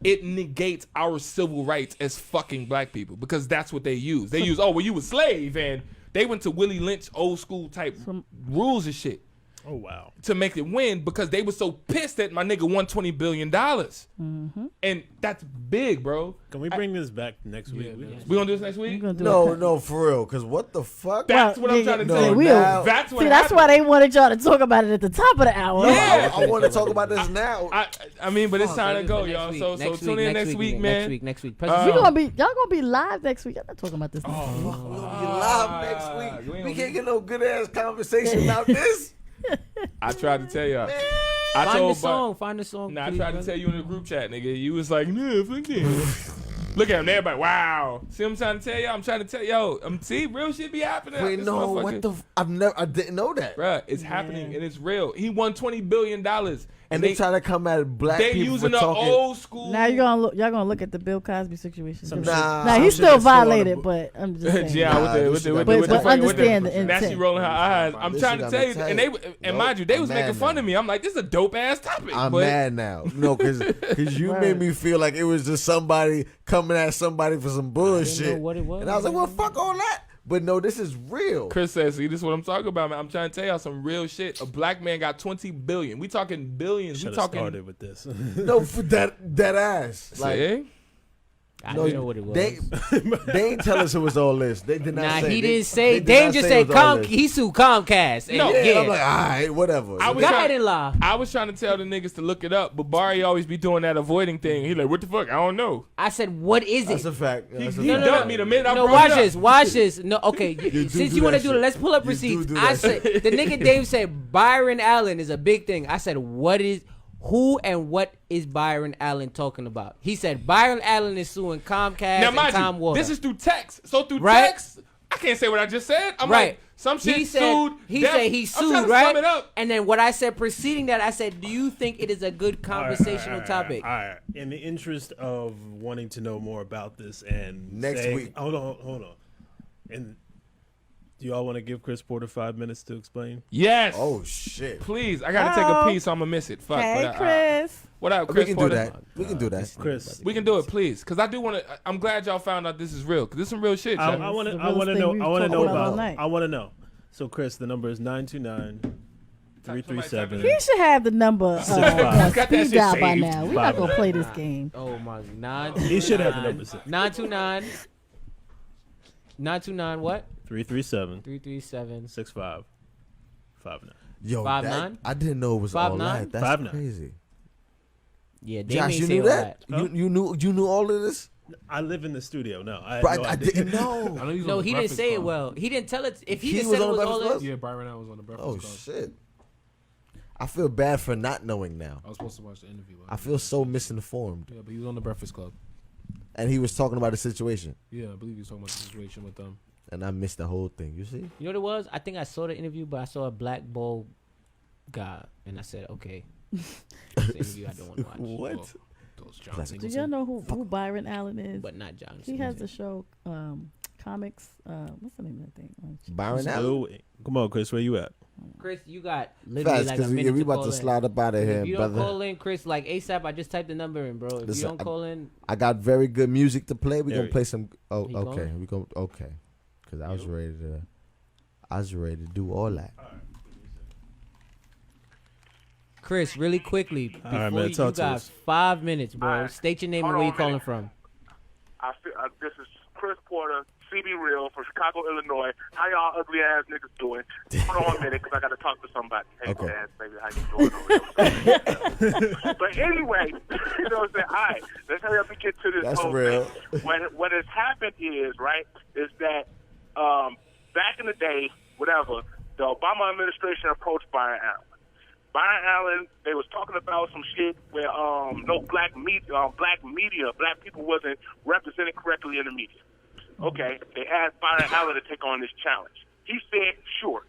it negates our civil rights as fucking black people because that's what they use. They use, oh, well, you a slave, and they went to Willie Lynch old school type rules and shit. Oh, wow. to make it win because they were so pissed that my nigga won $20 billion. And that's big, bro. Can we bring this back next week? We gonna do this next week? No, for real. Because what the fuck? That's what I'm trying to no, say. now- That's what See, that's happened. why they wanted y'all to talk about it at the top of the hour. Yeah. I want to talk about this now. I mean, but it's time to go, Next y'all. week, So tune in next week, man. Next week. Y'all gonna be live next week. Y'all not talking about this. We'll be live next week. We can't get no good ass conversation about this. I tried to tell y'all. Find the song. Nah, I please, tried to brother. tell you in the group chat, nigga. You was like, nah, fuck that. Look at him, everybody. Wow. See what I'm trying to tell y'all? I'm trying to tell y'all. See, real shit be happening. Wait, This no, motherfucker- what the? I didn't know that. Bruh, it's happening and it's real. He won $20 billion. And they try to come at black They people using for the talking. old school. Now y'all gonna look at the Bill Cosby situation. Nah, now he's still violated, but I'm just saying. Yeah, with the understand the Now she intent. rolling her eyes. I'm This trying shit to tell you, got and me they tight. and mind you, they was I'm making mad fun now. of me. I'm like, this is a dope ass topic. I'm but mad now. No, because you made me feel like it was just somebody coming at somebody for some bullshit. what it was. And I was like, well, fuck all that. But no, this is real. Chris says, see, this is what I'm talking about, man. I'm trying to tell y'all some real shit. A black man got 20 billion. We talking billions. Should We have talking. started with this. No, for that ass. Like, See? I no, didn't know what it was. They ain't tell us it was all this. They did not Nah, say. he they- didn't say. they did Dame not just say it said was all this. he sued Comcast. And No. Yeah, I'm like, all right, whatever. I was Go trying- ahead and lie. I was trying to tell the niggas to look it up, but Bari always be doing that avoiding thing. He like, what the fuck? I don't know. I said, what is That's it? a fact. That's a He fact. dubbed me the minute I No, brought watch it up. this. Watch this. No, okay. do Since do you want to that do it, shit. let's pull up You receipts. do I that said shit. the nigga Dave said Byron Allen is a big thing. I said, who and what is Byron Allen talking about? He said Byron Allen is suing Comcast Now, and mind Time you, Warner. this is through text. So through Right. text, I can't say what I just said. I'm Right. like, some shit He said sued. he Def- said he I'm sued, trying to right? sum it up. And then what I said preceding that, I said, do you think it is a good conversational topic? All right. In the interest of wanting to know more about this and Next saying- week. Hold on. And do y'all want to give Chris Porter 5 minutes to explain? Yes. Oh shit. Please, I gotta take a piece, so I'm gonna miss it. Fuck. Hey, but, Chris. what up, We Chris can do Porter? that. We can do that. Chris, We can do it, please, because I do want to. I'm glad y'all found out this is real, because this is some real shit. I y'all. want the to realest thing know. we've I want to talked know about all about. night. I want to know. So, Chris, the number is 929-337. He should have the number on Got that speed shit dial by saved. now. We're not gonna play this game. Oh my God. He should have the number. 929 what? 337 337. 6559. Yo, 5'9"? I didn't know it was all 5'9"? that. That's 5'9". crazy. Yeah, they Josh, may you say knew all that? Huh? You knew all of this? I live in the studio. No, I, had Bro, no I idea. didn't know. No, he didn't say it well. He didn't tell it. If he, He just was said it on the was all Breakfast this. Club? Yeah, Byron Allens was on the Breakfast Oh Club. shit. I feel bad for not knowing now. I was supposed to watch the interview. I feel so misinformed. Yeah, but he was on the Breakfast Club. And he was talking about the situation. Yeah, I believe he was talking about the situation with them. And I missed the whole thing. You see? You know what it was? I think I saw the interview, but I saw a black bald guy, and I said, okay, that's the interview I don't want to watch. What? Oh, those John Like- Do Singleton. y'all know who Byron Allen is? But not John. He has the show comics. What's the name of that thing? Byron Allen? So, come on, Chris, where you at? Chris, you got literally Fast, like a because minute we to about call to in. slide up out of If here, you don't brother. call in, Chris, like ASAP, I just typed the number in, bro. If Listen, you don't call in, I got very good music to play. We're There gonna he play some. Oh, He okay. going? We go. Okay. Because I was ready to do all that. Chris, really quickly, All before right, man, you talk to got us. 5 minutes, bro. All right. State your name and Hold where on you a calling minute. from. This is Chris Porter, CB Real from Chicago, Illinois. How y'all ugly ass niggas doing? Hold on a minute, because I got to talk to somebody. Hey, Okay. ass baby, how you doing? But anyway, you know what I'm saying? All right, let's hurry up and get to this That's whole real. thing. What has happened is, right, is that back in the day, whatever, the Obama administration approached Byron Allen. Byron Allen, they was talking about some shit where no black people wasn't represented correctly in the media. Okay, they asked Byron Allen to take on this challenge. He said, "Sure,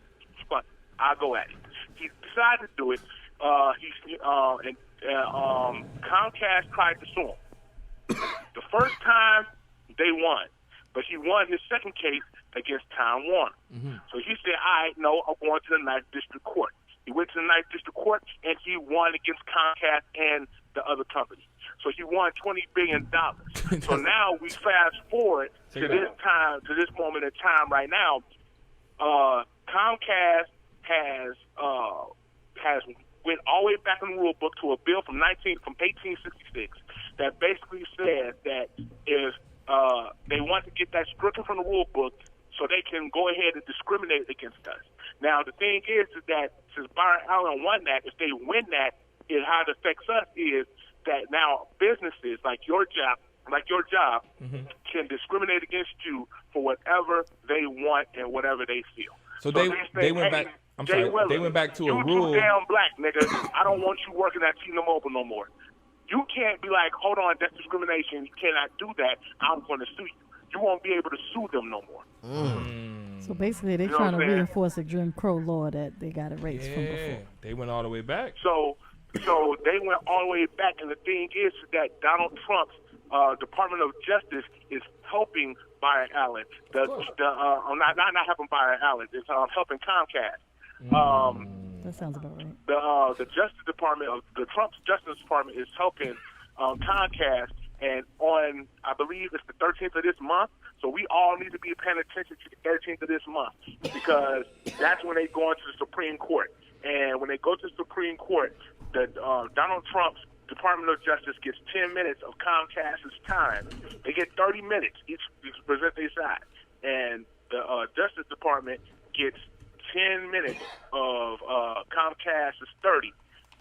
but I'll go at it." He decided to do it. Comcast tried to sue him. The first time they won, but he won his second case against Time Warner. So he said, "All right, no, I'm going to the 9th District Court." He went to the 9th District Court, and he won against Comcast and the other company. So he won $20 billion. So now we fast forward to this moment in time right now. Comcast has has went all the way back in the rule book to a bill from 1866 that basically said that if they want to get that stricken from the rule book so they can go ahead and discriminate against us. Now, the thing is that since Byron Allen won that, if they win that, how it affects us is that now businesses like your job, can discriminate against you for whatever they want and whatever they feel. So they went back. I'm sorry. Willa, they went back to a you rule. too damn black, nigga. I don't want you working at T-Mobile no more. You can't be like, hold on, that's discrimination. You cannot do that. I'm going to sue you. You won't be able to sue them no more. So basically, they're You know trying what to I'm saying? reinforce a Jim Crow law that they got erased from Yeah, before. they went all the way back. So they went all the way back, and the thing is that Donald Trump's Department of Justice is helping Byron Allen. Not helping Byron Allen. It's helping Comcast. That sounds about right. The Justice Department of the Trump's Justice Department is helping Comcast, and on I believe it's the 13th of this month. So we all need to be paying attention to the 13th of this month because that's when they go into the Supreme Court. And when they go to the Supreme Court, the Donald Trump's Department of Justice gets 10 minutes of Comcast's time. They get 30 minutes each to present their side. And the Justice Department gets 10 minutes of Comcast's 30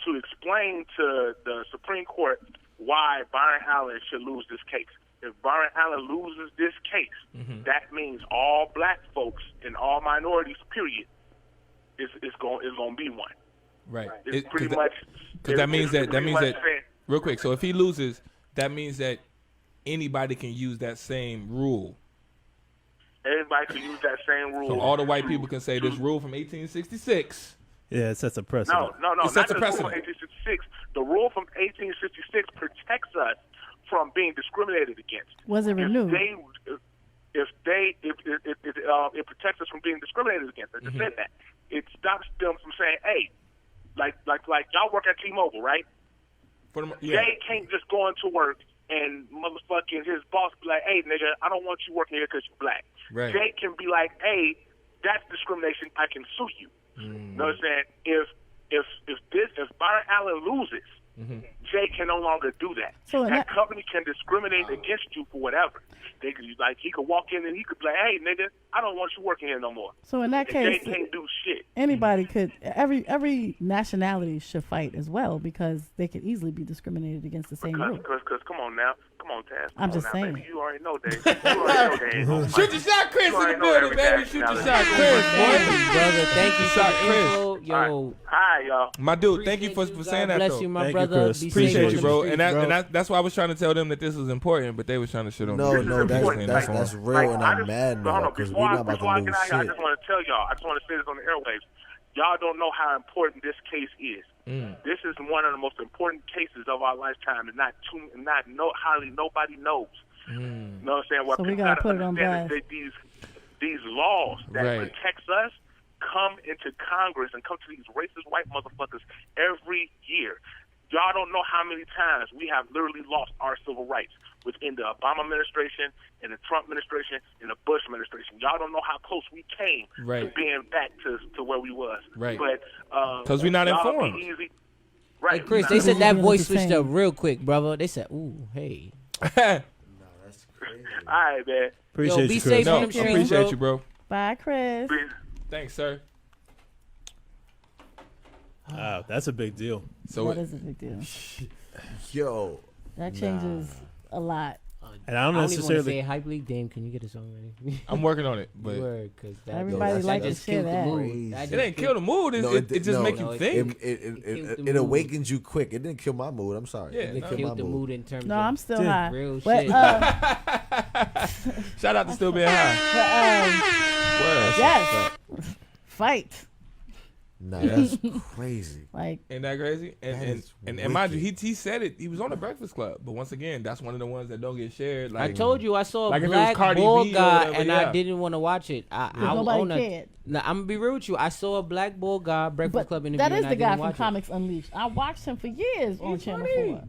to explain to the Supreme Court why Byron Allen should lose this case. If Byron Allen loses this case, that means all black folks and all minorities, period, is going to be one. Right. It's pretty much because that means that saying, real quick. So if he loses, that means that anybody can use that same rule. everybody can use that same rule. So all the white people can say this rule from 1866. Yeah, it sets a precedent. No. It sets a Not just the rule from precedent. 1866. The rule from 1866 protects us from being discriminated against. Was it renewed? It protects us from being discriminated against. I just said that. It stops them from saying, hey, like y'all work at T-Mobile, right? Jay can't just go into work and motherfucking his boss be like, hey, nigga, I don't want you working here because you're black. Right. Jay can be like, hey, that's discrimination. I can sue you. You know what I'm saying? If Byron Allen loses, Jay can no longer do that. So that company can discriminate against you for whatever. They could, like, he could walk in and he could be like, hey, nigga, I don't want you working here no more. So in that And case, Jay can't do shit. anybody could, every nationality should fight as well because they could easily be discriminated against the same rule. Because come on now. Come on, Taz. I'm just now, saying. Baby. You already know that. You already know that. Shoot your shot, Chris, in the building, baby. Shoot your shot, Chris, boy. Brother, thank you for Shot, the Chris. info. Yo, Hi, y'all. My dude, thank you for saying that, bless though. you, my Thank you, brother. Chris. Be safe Appreciate on you, the bro. streets, And that's why I was trying to tell them that this was important, but they was trying to shit on me. No, that's real, and I'm mad now because we're not about Before I to get lose out here, I shit. just want to tell y'all. I just want to say this on the airwaves. Y'all don't know how important this case is. This is one of the most important cases of our lifetime, and hardly nobody knows. You know what I'm saying? What So we people gotta gotta put it on understand blast. is that these laws that Right. protects us come into Congress and come to these racist white motherfuckers every year. Y'all don't know how many times we have literally lost our civil rights within the Obama administration, in the Trump administration, in the Bush administration. Y'all don't know how close we came to Right. being back to where we was. Right. But 'Cause we not y'all informed. be easy. Hey, Right. Chris, we they not- said that Everything voice is the switched same. up real quick, brother. They said, ooh, hey. All right, man. Appreciate Yo, you, be Chris. safe No, on them streets, appreciate bro. you, bro. Bye, Chris. Thanks, sir. Wow, that's a big deal. So That is a big deal. Yo, That changes a lot. And I don't I don't even want to necessarily. say Hype League. Damn, can you get a song ready? I'm working on it, but Word, cause that, Everybody that like to just share killed that. the mood. Crazy. That it just ain't kill the mood. No, It just make no, you it- think. it mood. awakens you quick. It didn't kill my mood. I'm sorry. Yeah, It It didn't kill killed my the mood in terms No, of I'm still Dude, high. real But, shit. Shout out to still being high. Word. yes. Fight. Nah, that's crazy. Like, Ain't that crazy? That And is and mind you, wicked. he said it. He was on the Breakfast Club, but once again, that's one of the ones that don't get shared. Like I told you I saw a like if it was black Cardi ball B or guy whatever, and yeah. I didn't want to watch it. I will nobody own that. cared. Nah, I'm gonna be real with you. I saw a black ball guy Breakfast but Club interview. that is and I the guy didn't from watch Comics Unleashed. I watched him for years on He's Channel funny. 4.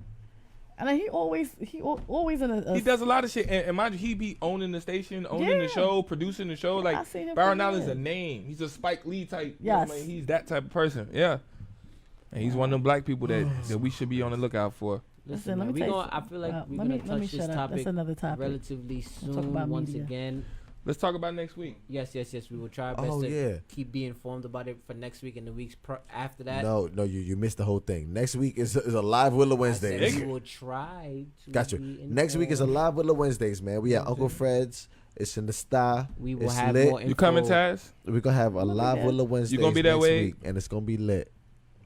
And then he always in a he does a lot of shit, and mind you, he be owning the station, owning the Yeah. show, producing the show. I Like seen him Byron for Allen's a years. name. He's a Spike Lee type. Yes. He's that type of person. Yeah. And he's one of them black people that we should be on the lookout for. Listen, man, let me tell you I feel like we're let me gonna touch this shut up. topic That's another topic. relatively We'll talk soon. about Once media. again, Let's talk about next week. yes. We will try our best Oh, to yeah. keep being informed about it for next week and the weeks after that. No, you missed the whole thing. Next week is a live Willa I said Wednesdays. we will try to Gotcha. be Next week is a informed. live Willa Wednesdays, man. We at Uncle Fred's. It's in the star. We will It's have lit. more info. You coming, Taz? We're gonna have a live there. Willa Wednesdays. gonna be that next way? week, and it's gonna be lit.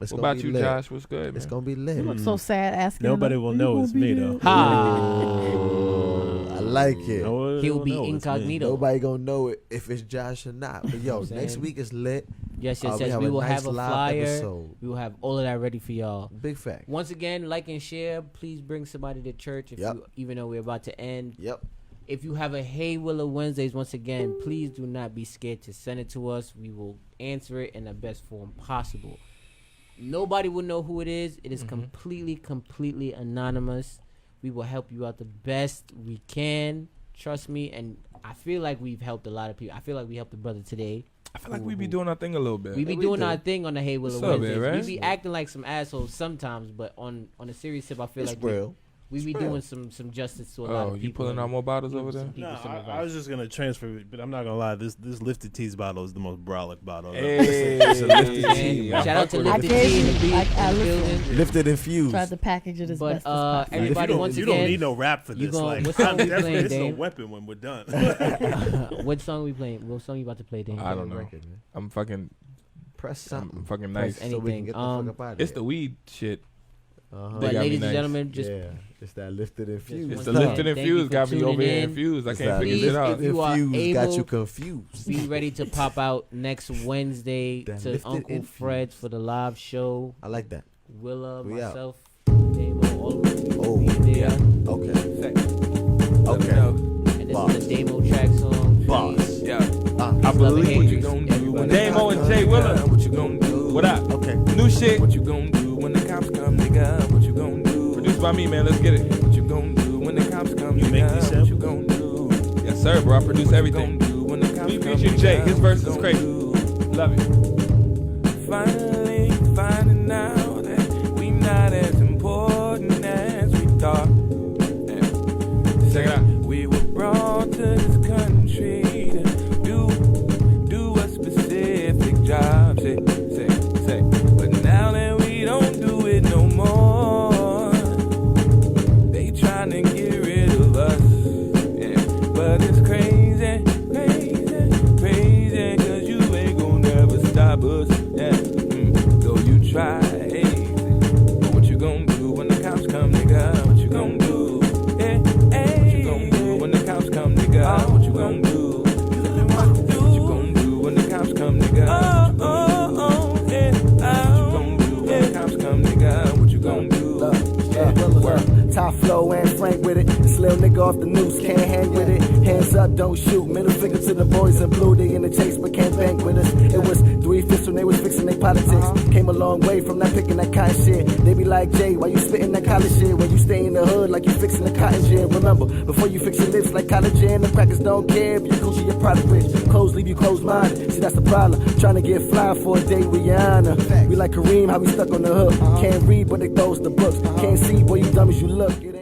It's What gonna about be you, lit. Josh? What's good, It's man? gonna be lit. You look so sad asking. Nobody him, will "You know gonna it's be me, there?" though. I like it. He'll be No, it's me. incognito. Nobody gonna know it if it's Josh or not. But yo, I'm saying. next week is lit. Yes. We have We a will nice have a live flyer. episode. We will have all of that ready for y'all. Big fact. Once again, like and share. Please bring somebody to church. If Yep. you, even though we're about to end. Yep. If you have a Hey Willa Wednesdays, once again, please do not be scared to send it to us. We will answer it in the best form possible. Nobody will know who it is. It is completely anonymous. We will help you out the best we can. Trust me. And I feel like we've helped a lot of people. I feel like we helped the brother today. I feel like we be doing our thing a little bit. We be we doing do. our thing on the Hey Willa What's up, Wednesdays. man, right? We be acting like some assholes sometimes, but on a serious tip, I feel It's like real. we be It's doing real. some justice to a lot Oh, of you people. pulling out more bottles over there? No, Some I advice. was just gonna transfer it, but I'm not gonna lie. This Lifted Teas bottle is the most brolic bottle. I've ever Hey, It's a lifted Man, tea, shout out to I Lifted gave Tea in you- the beat, I in the listened. building. Lifted infused. Tried to package it as But best as possible. everybody, once you again, don't need no rap for you this. gon- Like, what song I'm we definitely playing, it's a Dame? weapon when we're done. what song we playing? What song you about to play, Dame? I don't know. Record, man. I'm fucking Press something. I'm fucking Press nice. So we can anything. get the fuck up out of It's here. the weed shit. Uh-huh. They But got me ladies nice. and gentlemen, just Yeah, it's that lifted infused. It's once the again, lifted thank you infused for got me over tuning here in. infused. I It's can't that figure Please, shit out. if you are infused got able- you confused. be ready to pop out next Wednesday That to lifted Uncle infused. Fred's for the live show. I like that. Willa, We out. myself, Damo, all of us will Oh, be there. Okay. Let me Okay. know. And this Boss. is the Damo track song. Boss. Please. Yeah. Ah, I Love and believe what you haters, gonna do. everybody. Damo and Jay Willa. What you gonna do? What up? Okay. New shit. What you gonna do when the cops come, nigga? What you gonna do? Produced by me, man. Let's get it. What you gonna do when the cops come, You make nigga? these What you samples? gonna do? Yes, sir, bro. I produce What you everything. gonna do when the cops Me come, featuring nigga? Jay. His What verse you is gonna crazy. do? Love it. Finally finding out that we not as important as we thought. Yeah. Check it out. We were brought to this country to do a specific job. Say. But now that we don't do it no more, they tryna get rid of us. Yeah. But it's crazy, cause you ain't gon' never stop us. Yeah. Though you try. But what you gon' do when the cops come, nigga? What you gon' do? What you gon' do when the cops come, nigga? What you gon' do? What you gon' do when the cops come, nigga? What you gon' do when the cops come, nigga? What you gon' do? Top flow and frank with it. This little nigga off the noose can't hang with it. Hands up, don't shoot. Middle finger to the boys in blue. They in the chase but can't bank with us. It was 3/5 when they was fixing their politics. Came a long way from not picking that kind of shit. They be like, Jay, why you spitting that college shit? When you stay in the hood like you fixing the cotton gin. Remember, before you fix your lips like college gin, the crackers don't care. But your coochie, your product rich. Clothes leave you closed-minded. See, that's the problem. Trying to get fly for a day with Rihanna. We like Kareem, how we stuck on the hook. Can't read, but they throw us the books. Can't see, boy, you dumb as you look. It